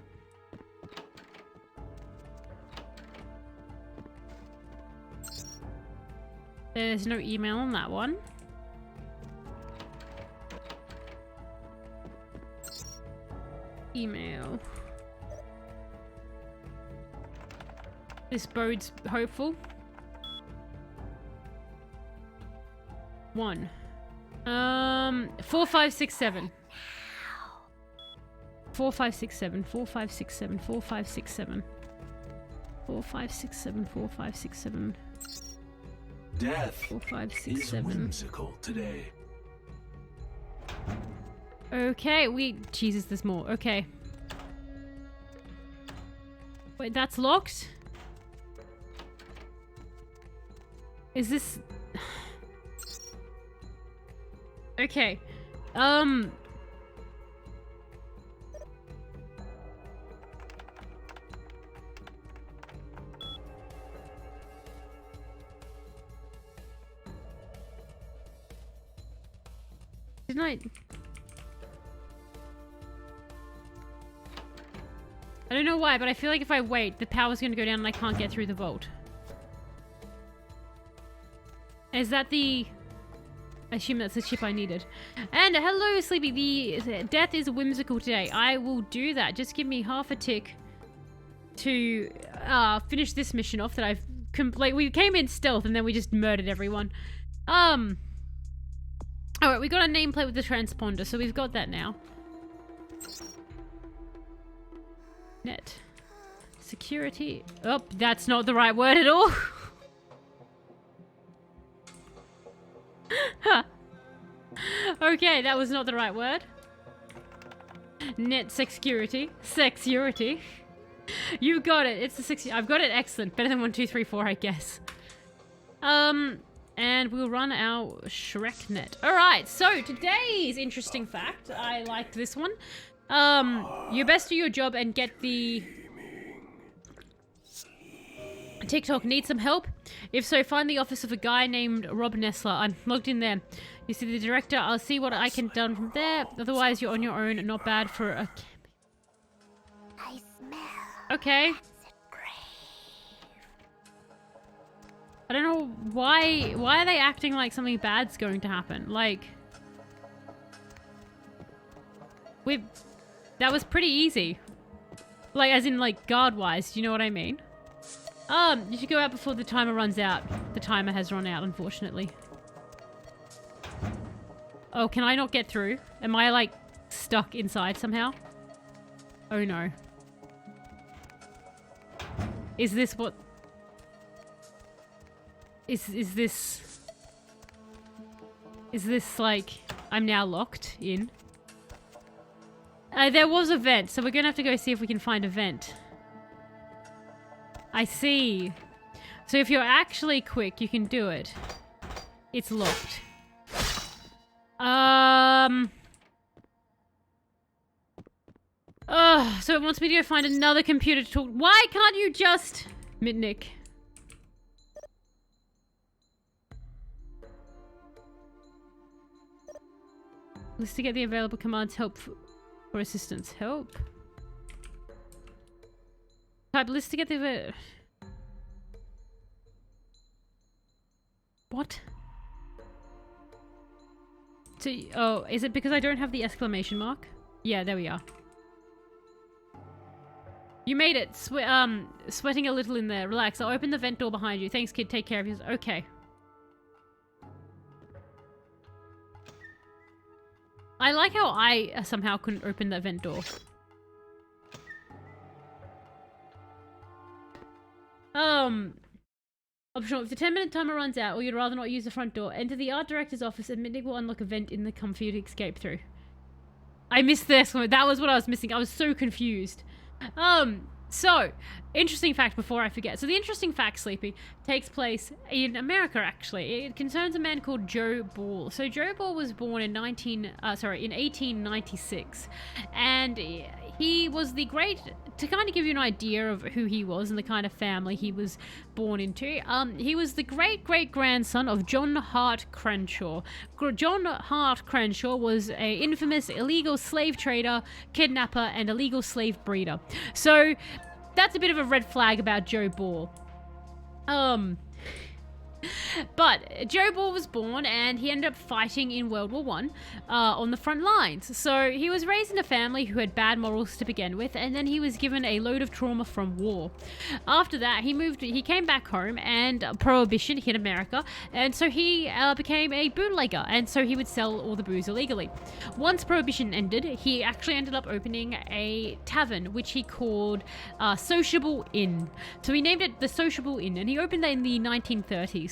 A: There's no email on that one. Email. This bodes hopeful. 1. 4, 5, 6, 7. 4, 5, 6, 7. 4, 5, 6, 7. 4, 5, 6, 7. 4, 5, 6, 7. 4, 5, 6, 7.
M: Death
A: 4, 5, 6,
M: is
A: 7.
M: whimsical today.
A: Okay, Jesus, there's more. Okay. Wait, that's locked? Is this... Okay. Didn't I don't know why, but I feel like if I wait, the power's gonna go down and I can't get through the vault. Is that the... I assume that's the chip I needed. And hello, Sleepy. The death is whimsical today. I will do that. Just give me half a tick to finish this mission off that I've complete. We came in stealth and then we just murdered everyone. Alright, we got a nameplate with the transponder, so we've got that now. Net. Security. Oh, that's not the right word at all. Okay, that was not the right word. Net security. Security. You got it. It's the 60. I've got it. Excellent. Better than 1, 2, 3, 4, I guess. And we'll run our ShrekNet. Alright, so today's interesting fact. I liked this one. You best do your job and get the... TikTok needs some help? If so, find the office of a guy named Rob Nessler. I'm logged in there. You see the director, I'll see what I can done from there. Otherwise, you're on your own. Not bad for a...
B: I smell.
A: Okay. I don't know why are they acting like something bad's going to happen? Like... That was pretty easy. Like, as in, like, guard-wise. Do you know what I mean? You should go out before the timer runs out. The timer has run out, unfortunately. Oh, can I not get through? Am I, like, stuck inside somehow? Oh, no. Is this what... Is this... Is this, like... I'm now locked in? There was a vent, so we're gonna have to go see if we can find a vent. I see. So if you're actually quick, you can do it. It's locked. So it wants me to go find another computer to talk. Why can't you just... Mitnick. List to get the available commands. Help for assistance. Help. Type list to get the... What? So, oh, is it because I don't have the exclamation mark? Yeah, there we are. You made it. Sweating a little in there. Relax. I'll open the vent door behind you. Thanks, kid. Take care of yourself. Okay. I like how I somehow couldn't open that vent door. Optional. If the 10-minute timer runs out, or you'd rather not use the front door, enter the art director's office and Mitnick will unlock a vent in the comfy to escape through. I missed this one. That was what I was missing. I was so confused. So, interesting fact before I forget. So the interesting fact, Sleepy, takes place in America, actually. It concerns a man called Joe Ball. So Joe Ball was born in 1896. And he was the great... To kind of give you an idea of who he was and the kind of family he was born into, he was the great-great-grandson of John Hart Crenshaw. John Hart Crenshaw was an infamous illegal slave trader, kidnapper, and illegal slave breeder. So, that's a bit of a red flag about Joe Ball. But Joe Ball was born and he ended up fighting in World War I on the front lines. So he was raised in a family who had bad morals to begin with, and then he was given a load of trauma from war. After that, he came back home and Prohibition hit America, and so he became a bootlegger, and so he would sell all the booze illegally. Once Prohibition ended, he actually ended up opening a tavern, which he called Sociable Inn. So he named it the Sociable Inn, and he opened that in the 1930s.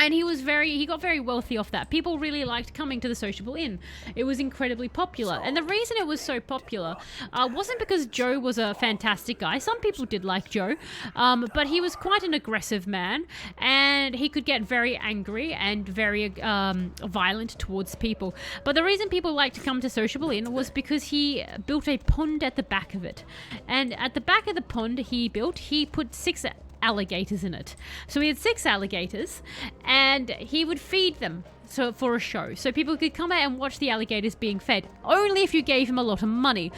A: And he got very wealthy off that. People really liked coming to the Sociable Inn. It was incredibly popular. And the reason it was so popular wasn't because Joe was a fantastic guy. Some people did like Joe. But he was quite an aggressive man. And he could get very angry and very violent towards people. But the reason people liked to come to Sociable Inn was because he built a pond at the back of it. And at the back of the pond he put 6 alligators in it. So he had 6 alligators and he would feed them for a show, so people could come out and watch the alligators being fed, only if you gave him a lot of money.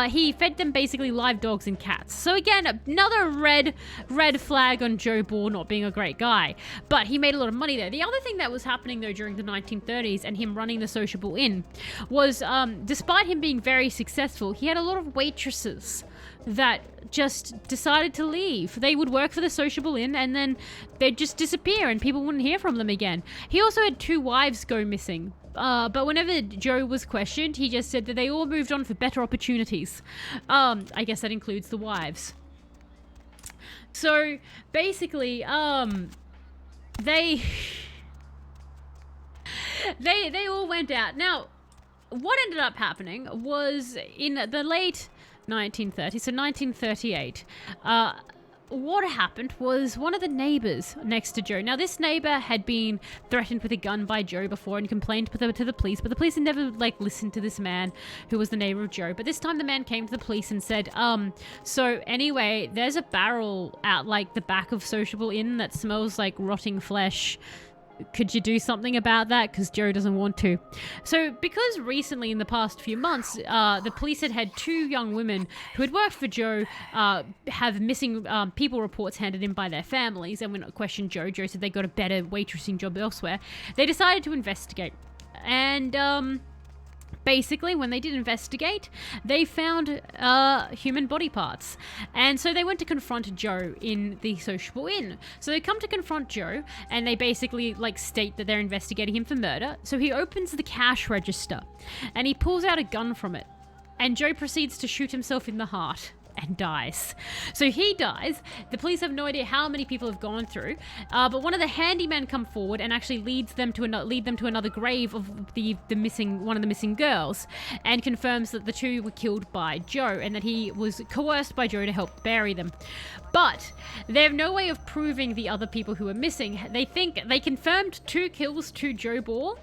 A: He fed them basically live dogs and cats. So again, another red flag on Joe Ball not being a great guy, but he made a lot of money there. The other thing that was happening though during the 1930s and him running the Sociable Inn was, despite him being very successful, he had a lot of waitresses that just decided to leave. They would work for the Sociable Inn and then they'd just disappear and people wouldn't hear from them again. He also had 2 wives go missing. But whenever Joe was questioned, he just said that they all moved on for better opportunities. I guess that includes the wives. So basically, they all went out. Now, what ended up happening was in the late 1930s, so 1938, what happened was one of the neighbors next to Joe. Now, this neighbor had been threatened with a gun by Joe before and complained to the police, but the police had never, listened to this man who was the neighbor of Joe. But this time the man came to the police and said, so anyway, there's a barrel out, the back of Sociable Inn that smells like rotting flesh. Could you do something about that? Because Joe doesn't want to. So because recently in the past few months, the police had 2 young women who had worked for Joe have missing people reports handed in by their families. And when I questioned Joe said they got a better waitressing job elsewhere. They decided to investigate. And basically, when they did investigate, they found human body parts. And so they went to confront Joe in the Sociable Inn. So they come to confront Joe, and they basically, state that they're investigating him for murder. So he opens the cash register, and he pulls out a gun from it. And Joe proceeds to shoot himself in the heart. And dies. So he dies. The police have no idea how many people have gone through, but one of the handymen come forward and actually lead them to another grave of one of the missing girls, and confirms that the 2 were killed by Joe and that he was coerced by Joe to help bury them. But they have no way of proving the other people who are missing. They think they confirmed 2 kills to Joe Ball,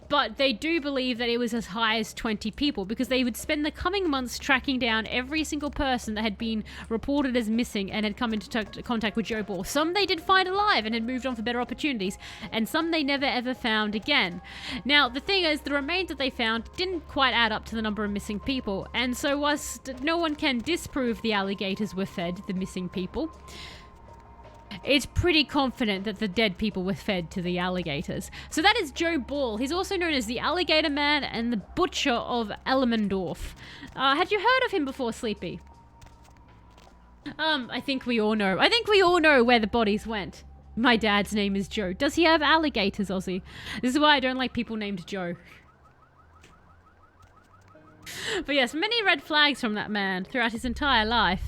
A: but they do believe that it was as high as 20 people, because they would spend the coming months tracking down every single person that had been reported as missing and had come into contact with Joe Ball. Some they did find alive and had moved on for better opportunities, and some they never ever found again. Now, the thing is, the remains that they found didn't quite add up to the number of missing people, and so whilst no one can disprove the alligators were fed the missing people, it's pretty confident that the dead people were fed to the alligators. So that is Joe Ball. He's also known as the Alligator Man and the Butcher of Elmendorf. Had you heard of him before, Sleepy? I think we all know. I think we all know where the bodies went. My dad's name is Joe. Does he have alligators, Ozzy? This is why I don't like people named Joe. But yes, many red flags from that man throughout his entire life.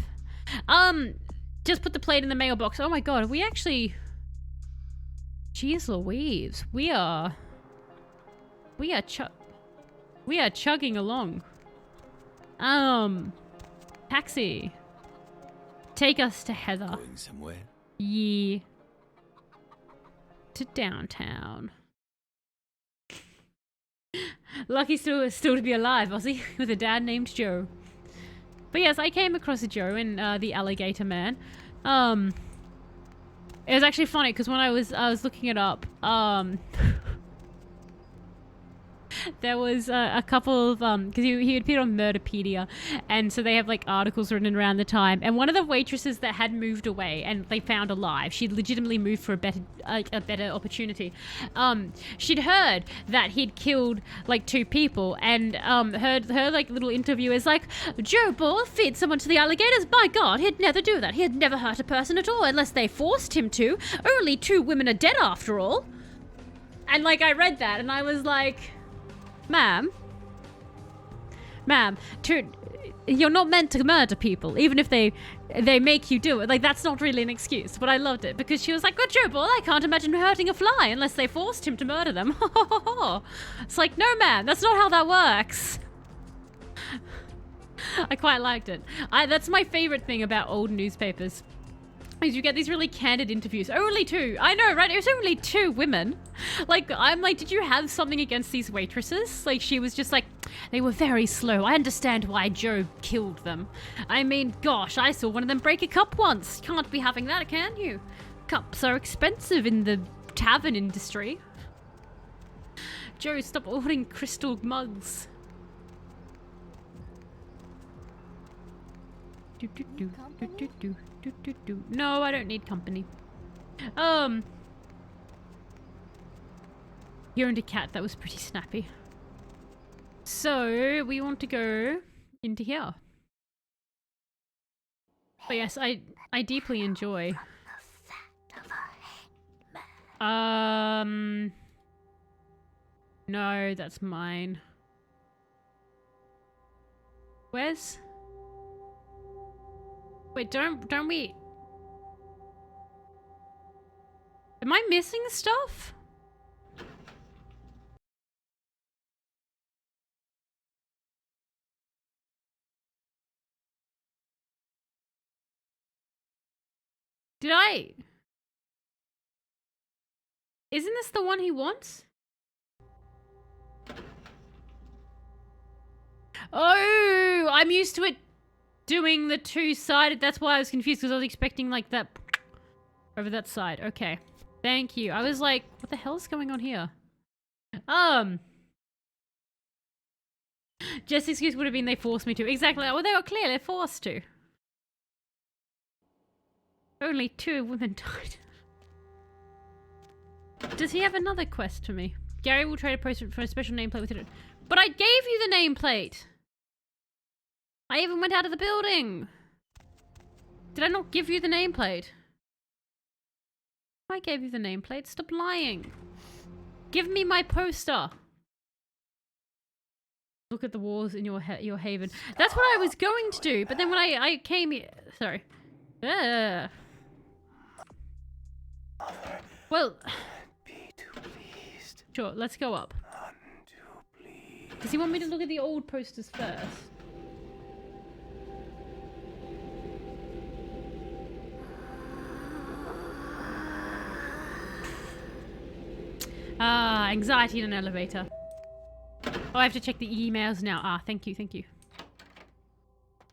A: Just put the plate in the mailbox. Oh my god, we actually... Jeez Louise. We are chugging along. Taxi. Take us to Heather.
M: Going somewhere?
A: Yeah. To downtown. Lucky still to be alive, Ozzy, with a dad named Joe. But yes, I came across a Joe in the Alligator Man. It was actually funny because when I was looking it up, there was a couple of because he appeared on Murderpedia, and so they have articles written around the time. And one of the waitresses that had moved away and they found alive, she'd legitimately moved for a better opportunity. She'd heard that he'd killed 2 people, and her little interview is Joe Ball fed someone to the alligators. By God, he'd never do that. He'd never hurt a person at all unless they forced him to. Only 2 women are dead after all. And I read that and I was like, Ma'am, you're not meant to murder people, even if they make you do it. That's not really an excuse. But I loved it because she was like, "Good Joe Ball, I can't imagine hurting a fly unless they forced him to murder them." It's no, ma'am, that's not how that works. I quite liked it. That's my favorite thing about old newspapers. Is you get these really candid interviews. Only 2. I know, right? It was only 2 women. I'm did you have something against these waitresses? She was just they were very slow. I understand why Joe killed them. I mean, gosh, I saw one of them break a cup once. Can't be having that, can you? Cups are expensive in the tavern industry. Joe, stop ordering crystal mugs. No, I don't need company. You're into cat. That was pretty snappy. So we want to go into here. But yes, I deeply enjoy. No, that's mine. Where's? Wait, don't we? Am I missing stuff? Did I? Isn't this the one he wants? Oh, I'm used to it doing the two-sided. That's why I was confused, because I was expecting like that over that side. Okay. Thank you. I was like, what the hell is going on here? Jess's excuse would have been they forced me to. Exactly. Well, they were clearly forced to. Only 2 women died. Does he have another quest for me? Gary will trade a post for a special nameplate with it. But I gave you the nameplate! I even went out of the building! Did I not give you the nameplate? I gave you the nameplate. Stop lying. Give me my poster. Look at the walls in your haven. That's what I was going to do, but then when I came here... Sorry. Well... Sure, let's go up. Does he want me to look at the old posters first? Ah, anxiety in an elevator. Oh, I have to check the emails now. Ah, thank you, thank you.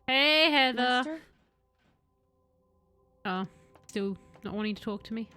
A: Hey, Heather.
H: Master?
A: Oh, still not wanting to talk to me.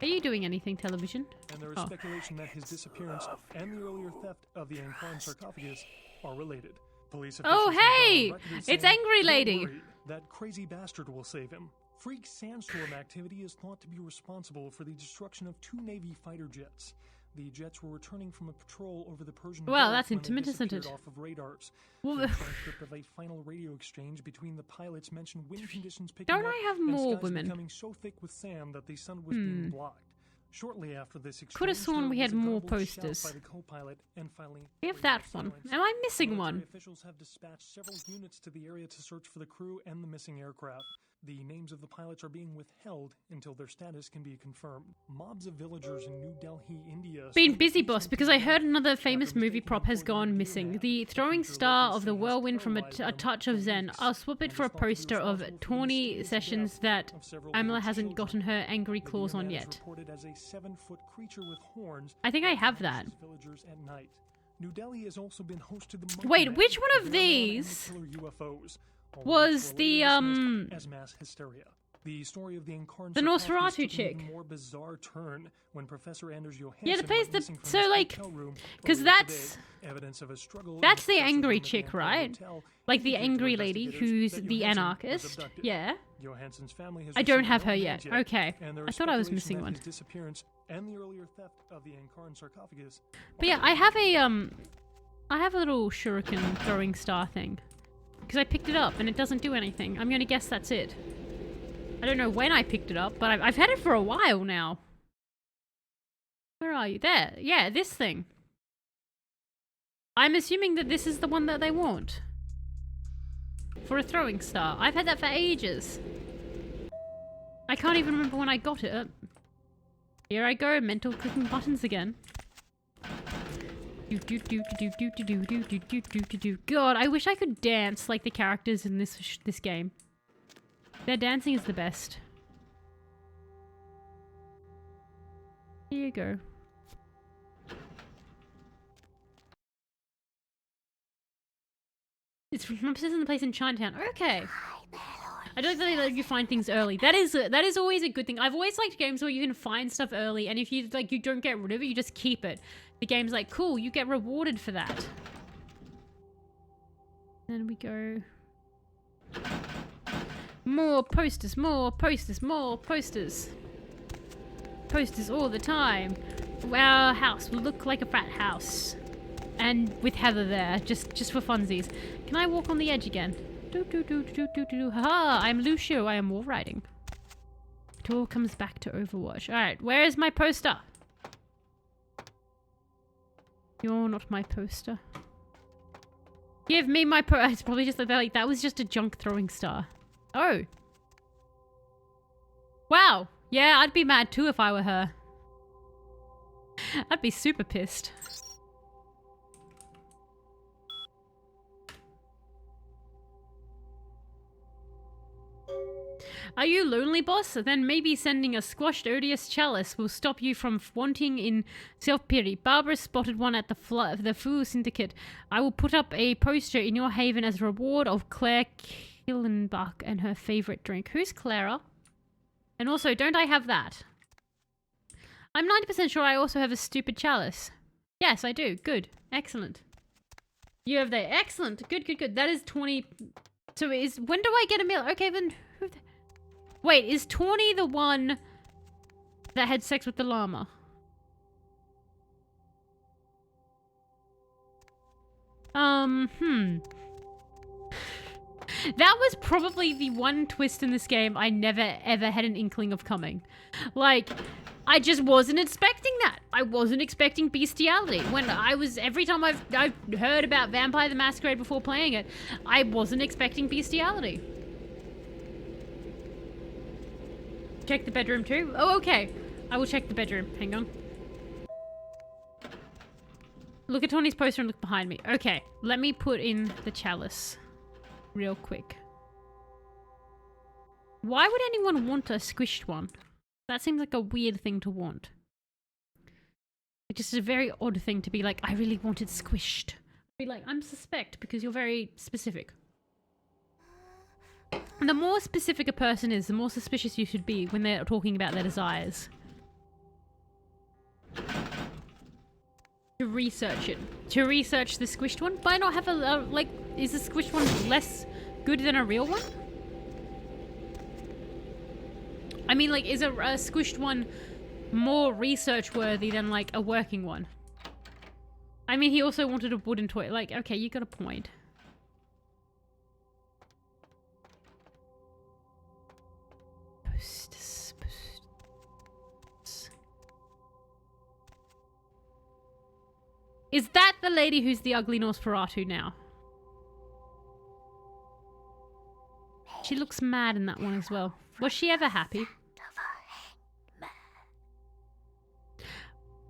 A: Are you doing anything, television?
I: And there is speculation that his disappearance and the earlier theft of the Ankarn sarcophagus are related. Police officials
A: hey! It's Angry Lady!
I: Don't worry, that crazy bastard will save him. Freak sandstorm activity is thought to be responsible for the destruction of 2 Navy fighter jets. The jets were returning from a patrol over the Persian Gulf
A: that's
I: when
A: intimate,
I: they
A: isn't it?
I: disappeared off of radars.
A: Well,
I: The transcript of a final radio exchange between the pilots mentioned wind conditions picking
A: don't
I: up
A: I have
I: and
A: more
I: skies
A: women?
I: becoming so thick with sand that the sun was being blocked. Shortly after this exchange,
A: could have sworn we
I: there
A: had
I: was a
A: more
I: garbled shout
A: posters.
I: by the co-pilot, and finally,
A: We have
I: radio
A: that one.
I: silence.
A: Am I missing
I: Military
A: one?
I: Officials have dispatched several units to the area to search for the crew and the missing aircraft. The names of the pilots are being withheld until their status can be confirmed. Mobs of villagers in New Delhi, India...
A: Been busy, boss, because I heard another famous movie prop has gone missing. The throwing star of the whirlwind from a touch of Zen. I'll swap it for a poster of tawny sessions that Amela hasn't gotten her angry claws on yet. I think I have that.
I: New Delhi has also been host to the
A: Wait, which one of these was the
I: as mass hysteria. The story of the Ankarn
A: Nosferatu chick.
I: More bizarre turn when Professor Anders Johansson
A: Yeah, the place
I: went missing
A: that
I: from his
A: like,
I: hotel room
A: because
I: earlier
A: that's
I: today. Evidence of a struggle
A: that's
I: in
A: the
I: the
A: angry
I: room at the
A: chick,
I: Ankarn
A: right?
I: Hotel
A: Like the
I: indicated to
A: angry lady
I: investigators
A: who's
I: that
A: the
I: Johansson was
A: anarchist.
I: abducted.
A: Yeah.
I: Johansson's family has
A: I don't
I: received
A: have
I: no
A: her
I: news
A: yet.
I: yet,
A: Okay.
I: and there
A: I
I: is
A: thought I was
I: speculation
A: missing
I: that
A: one.
I: his disappearance and the earlier theft of the Ankarn sarcophagus.
A: But yeah, I have a little shuriken throwing star thing. Because I picked it up and it doesn't do anything. I'm gonna guess that's it. I don't know when I picked it up, but I've had it for a while now. Where are you? There. Yeah, this thing. I'm assuming that this is the one that they want. For a throwing star. I've had that for ages. I can't even remember when I got it. Here I go, mental clicking buttons again. God, I wish I could dance like the characters in this game. Their dancing is the best. Here you go. It's from in the place in Chinatown. Okay. I don't think they let you find things early. That is always a good thing. I've always liked games where you can find stuff early, and if you you don't get rid of it, you just keep it. The game's like, cool, you get rewarded for that. Then we go. More posters, more posters, more posters. Posters all the time. Our house will look like a frat house. And with Heather there, just for funsies. Can I walk on the edge again? Haha, I'm Lucio, I am wall riding. It all comes back to Overwatch. Alright, where is my poster? You're not my poster. Give me my it's probably just like that was just a junk throwing star. Oh. Wow. Yeah, I'd be mad too if I were her. I'd be super pissed. Are you lonely, boss? Then maybe sending a squashed odious chalice will stop you from wanting in self-pity. Barbara spotted one at the Foo Syndicate. I will put up a poster in your haven as a reward of Claire Killenbach and her favorite drink. Who's Clara? And also, don't I have that? I'm 90% sure I also have a stupid chalice. Yes, I do. Good. Excellent. You have that. Excellent. Good, good, good. That is 20... So when do I get a meal? Okay, then... Wait, is Tawny the one that had sex with the llama? That was probably the one twist in this game I never ever had an inkling of coming. Like, I just wasn't expecting that. I wasn't expecting bestiality. When every time I've heard about Vampire the Masquerade before playing it, I wasn't expecting bestiality. Check the bedroom too? Oh, okay. I will check the bedroom. Hang on. Look at Tony's poster and look behind me. Okay, let me put in the chalice real quick. Why would anyone want a squished one? That seems like a weird thing to want. It's just a very odd thing to be like, I really want it squished. Be like, I'm suspect because you're very specific. And the more specific a person is, the more suspicious you should be when they're talking about their desires. To research it. To research the squished one? Why not have a, is the squished one less good than a real one? I mean, is a squished one more research worthy than, a working one? I mean, he also wanted a wooden toy. Okay, you got a point. Is that the lady who's the ugly Nosferatu now? She looks mad in that one as well. Was she ever happy?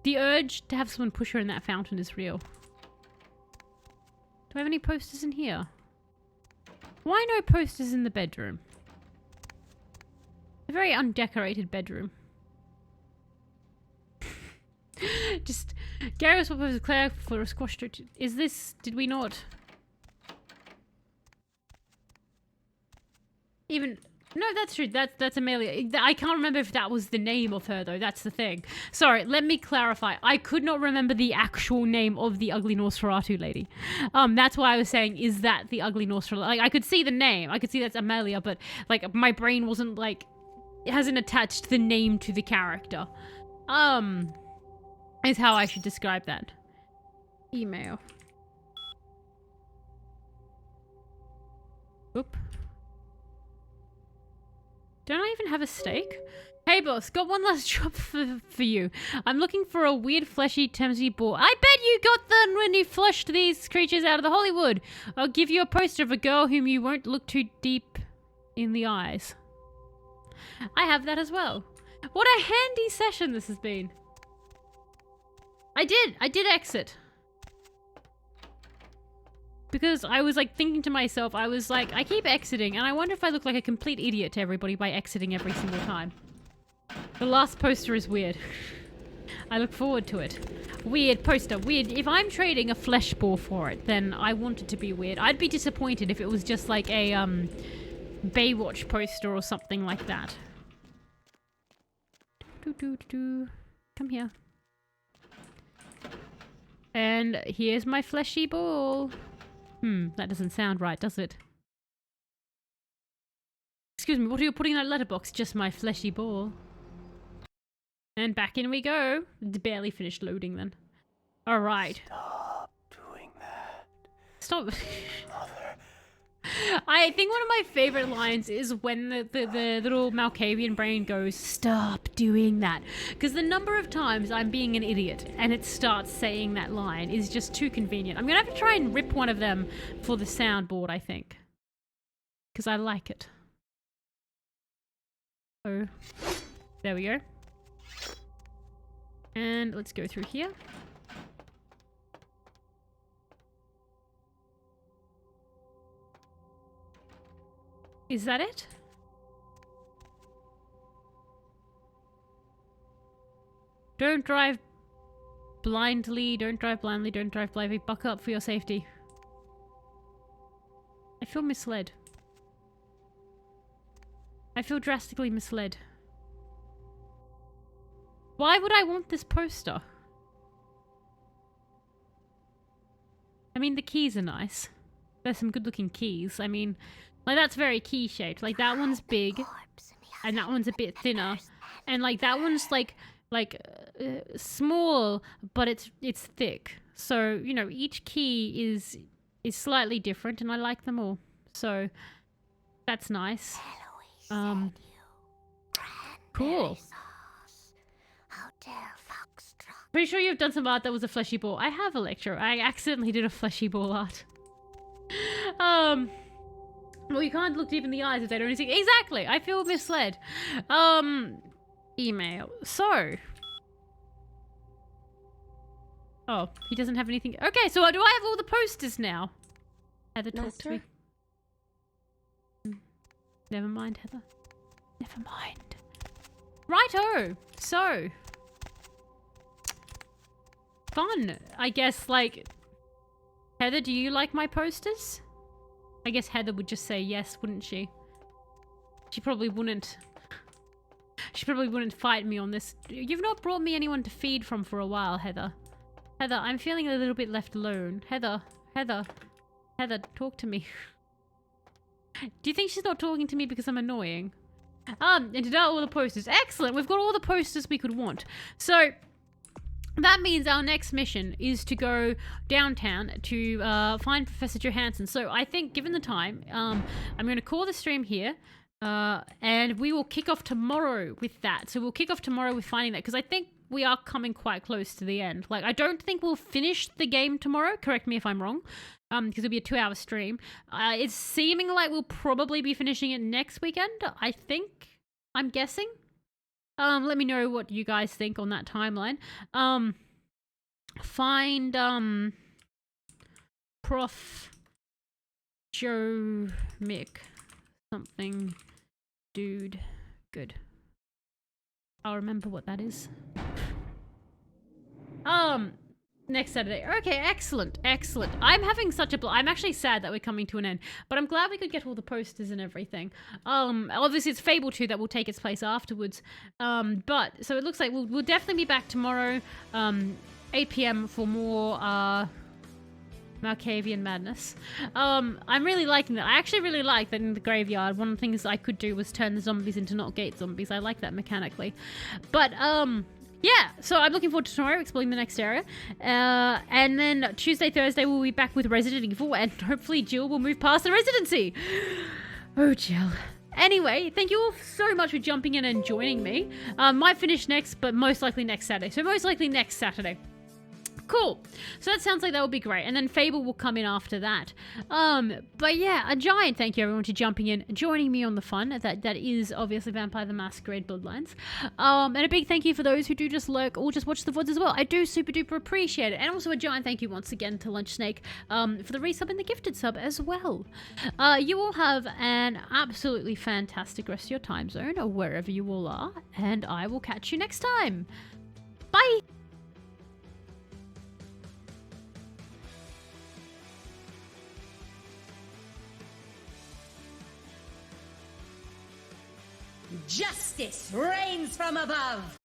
A: The urge to have someone push her in that fountain is real. Do I have any posters in here? Why no posters in the bedroom? A very undecorated bedroom. Just... Garrus will propose Claire for a squash. Is this... Did we not... Even... No, that's true. That's Amelia. I can't remember if that was the name of her, though. That's the thing. Sorry, let me clarify. I could not remember the actual name of the ugly Nosferatu lady. That's why I was saying, is that the ugly Nosferatu? I could see the name. I could see that's Amelia, but, my brain wasn't, it hasn't attached the name to the character. Is how I should describe that. Email. Oop. Don't I even have a steak? Hey boss, got one last job for you. I'm looking for a weird fleshy Thamesy ball. I bet you got them when you flushed these creatures out of the Hollywood. I'll give you a poster of a girl whom you won't look too deep in the eyes. I have that as well. What a handy session this has been. I did exit. Because I was thinking to myself, I was I keep exiting and I wonder if I look like a complete idiot to everybody by exiting every single time. The last poster is weird. I look forward to it. Weird poster, weird. If I'm trading a flesh ball for it, then I want it to be weird. I'd be disappointed if it was just a Baywatch poster or something like that. Come here. And here's my fleshy ball. That doesn't sound right, does it? Excuse me, what are you putting in that letterbox? Just my fleshy ball. And back in we go. It's barely finished loading then. Alright.
M: Stop doing that.
A: Stop.
M: Mother.
A: I think one of my favorite lines is when the little Malkavian brain goes, "Stop doing that." Because the number of times I'm being an idiot and it starts saying that line is just too convenient. I'm going to have to try and rip one of them for the soundboard, I think. Because I like it. Oh, there we go. And let's go through here. Is that it? Don't drive blindly, don't drive blindly, don't drive blindly. Buckle up for your safety. I feel misled. I feel drastically misled. Why would I want this poster? I mean, the keys are nice. There's some good looking keys. I mean, like that's very key shaped. Like that one's big and that one's a bit thinner. And like that one's like small, but it's thick. So, you know, each key is slightly different and I like them all. So that's nice. Cool. Pretty sure you've done some art that was a fleshy ball. I have, Electro. I accidentally did a fleshy ball art. Well, you can't look deep in the eyes if they don't see. Exactly. I feel misled. Email. So. Oh, he doesn't have anything. Okay, so do I have all the posters now? Heather, talk to me. Never mind, Heather. Never mind. Righto. So. Fun. I guess, like... Heather, do you like my posters? I guess Heather would just say yes, wouldn't she? She probably wouldn't. She probably wouldn't fight me on this. You've not brought me anyone to feed from for a while, Heather. Heather, I'm feeling a little bit left alone. Heather, talk to me. Do you think she's not talking to me because I'm annoying? And to all the posters. Excellent, we've got all the posters we could want. So, that means our next mission is to go downtown to find Professor Johansson. So I think, given the time, I'm going to call the stream here, and we will kick off tomorrow with that. So we'll kick off tomorrow with finding that, because I think we are coming quite close to the end. Like, I don't think we'll finish the game tomorrow. Correct me if I'm wrong, because it'll be a 2-hour stream. It's seeming like we'll probably be finishing it next weekend, I think. I'm guessing. Let me know what you guys think on that timeline. Find, Prof. Joe Mick. Something. Dude. Good. I'll remember what that is. Next Saturday. Okay, excellent, excellent. I'm having such a I'm actually sad that we're coming to an end, but I'm glad we could get all the posters and everything. Obviously it's Fable 2 that will take its place afterwards. But so it looks like we'll definitely be back tomorrow, 8 p.m. for more Malkavian madness. I'm really liking that. I actually really like that in the graveyard. One of the things I could do was turn the zombies into not gate zombies. I like that mechanically. But yeah, so I'm looking forward to tomorrow exploring the next area. And then Tuesday, Thursday, we'll be back with Resident Evil, and hopefully Jill will move past the residency. Oh, Jill. Anyway, thank you all so much for jumping in and joining me. Might finish next, but most likely next Saturday. So most likely next Saturday. Cool. So that sounds like that would be great. And then Fable will come in after that. But yeah, a giant thank you everyone to jumping in, joining me on the fun. That is obviously Vampire the Masquerade Bloodlines. And a big thank you for those who do just lurk or just watch the VODs as well. I do super duper appreciate it. And also a giant thank you once again to Lunch Snake for the resub and the gifted sub as well. You all have an absolutely fantastic rest of your time zone or wherever you all are. And I will catch you next time. Bye!
N: Justice reigns from above.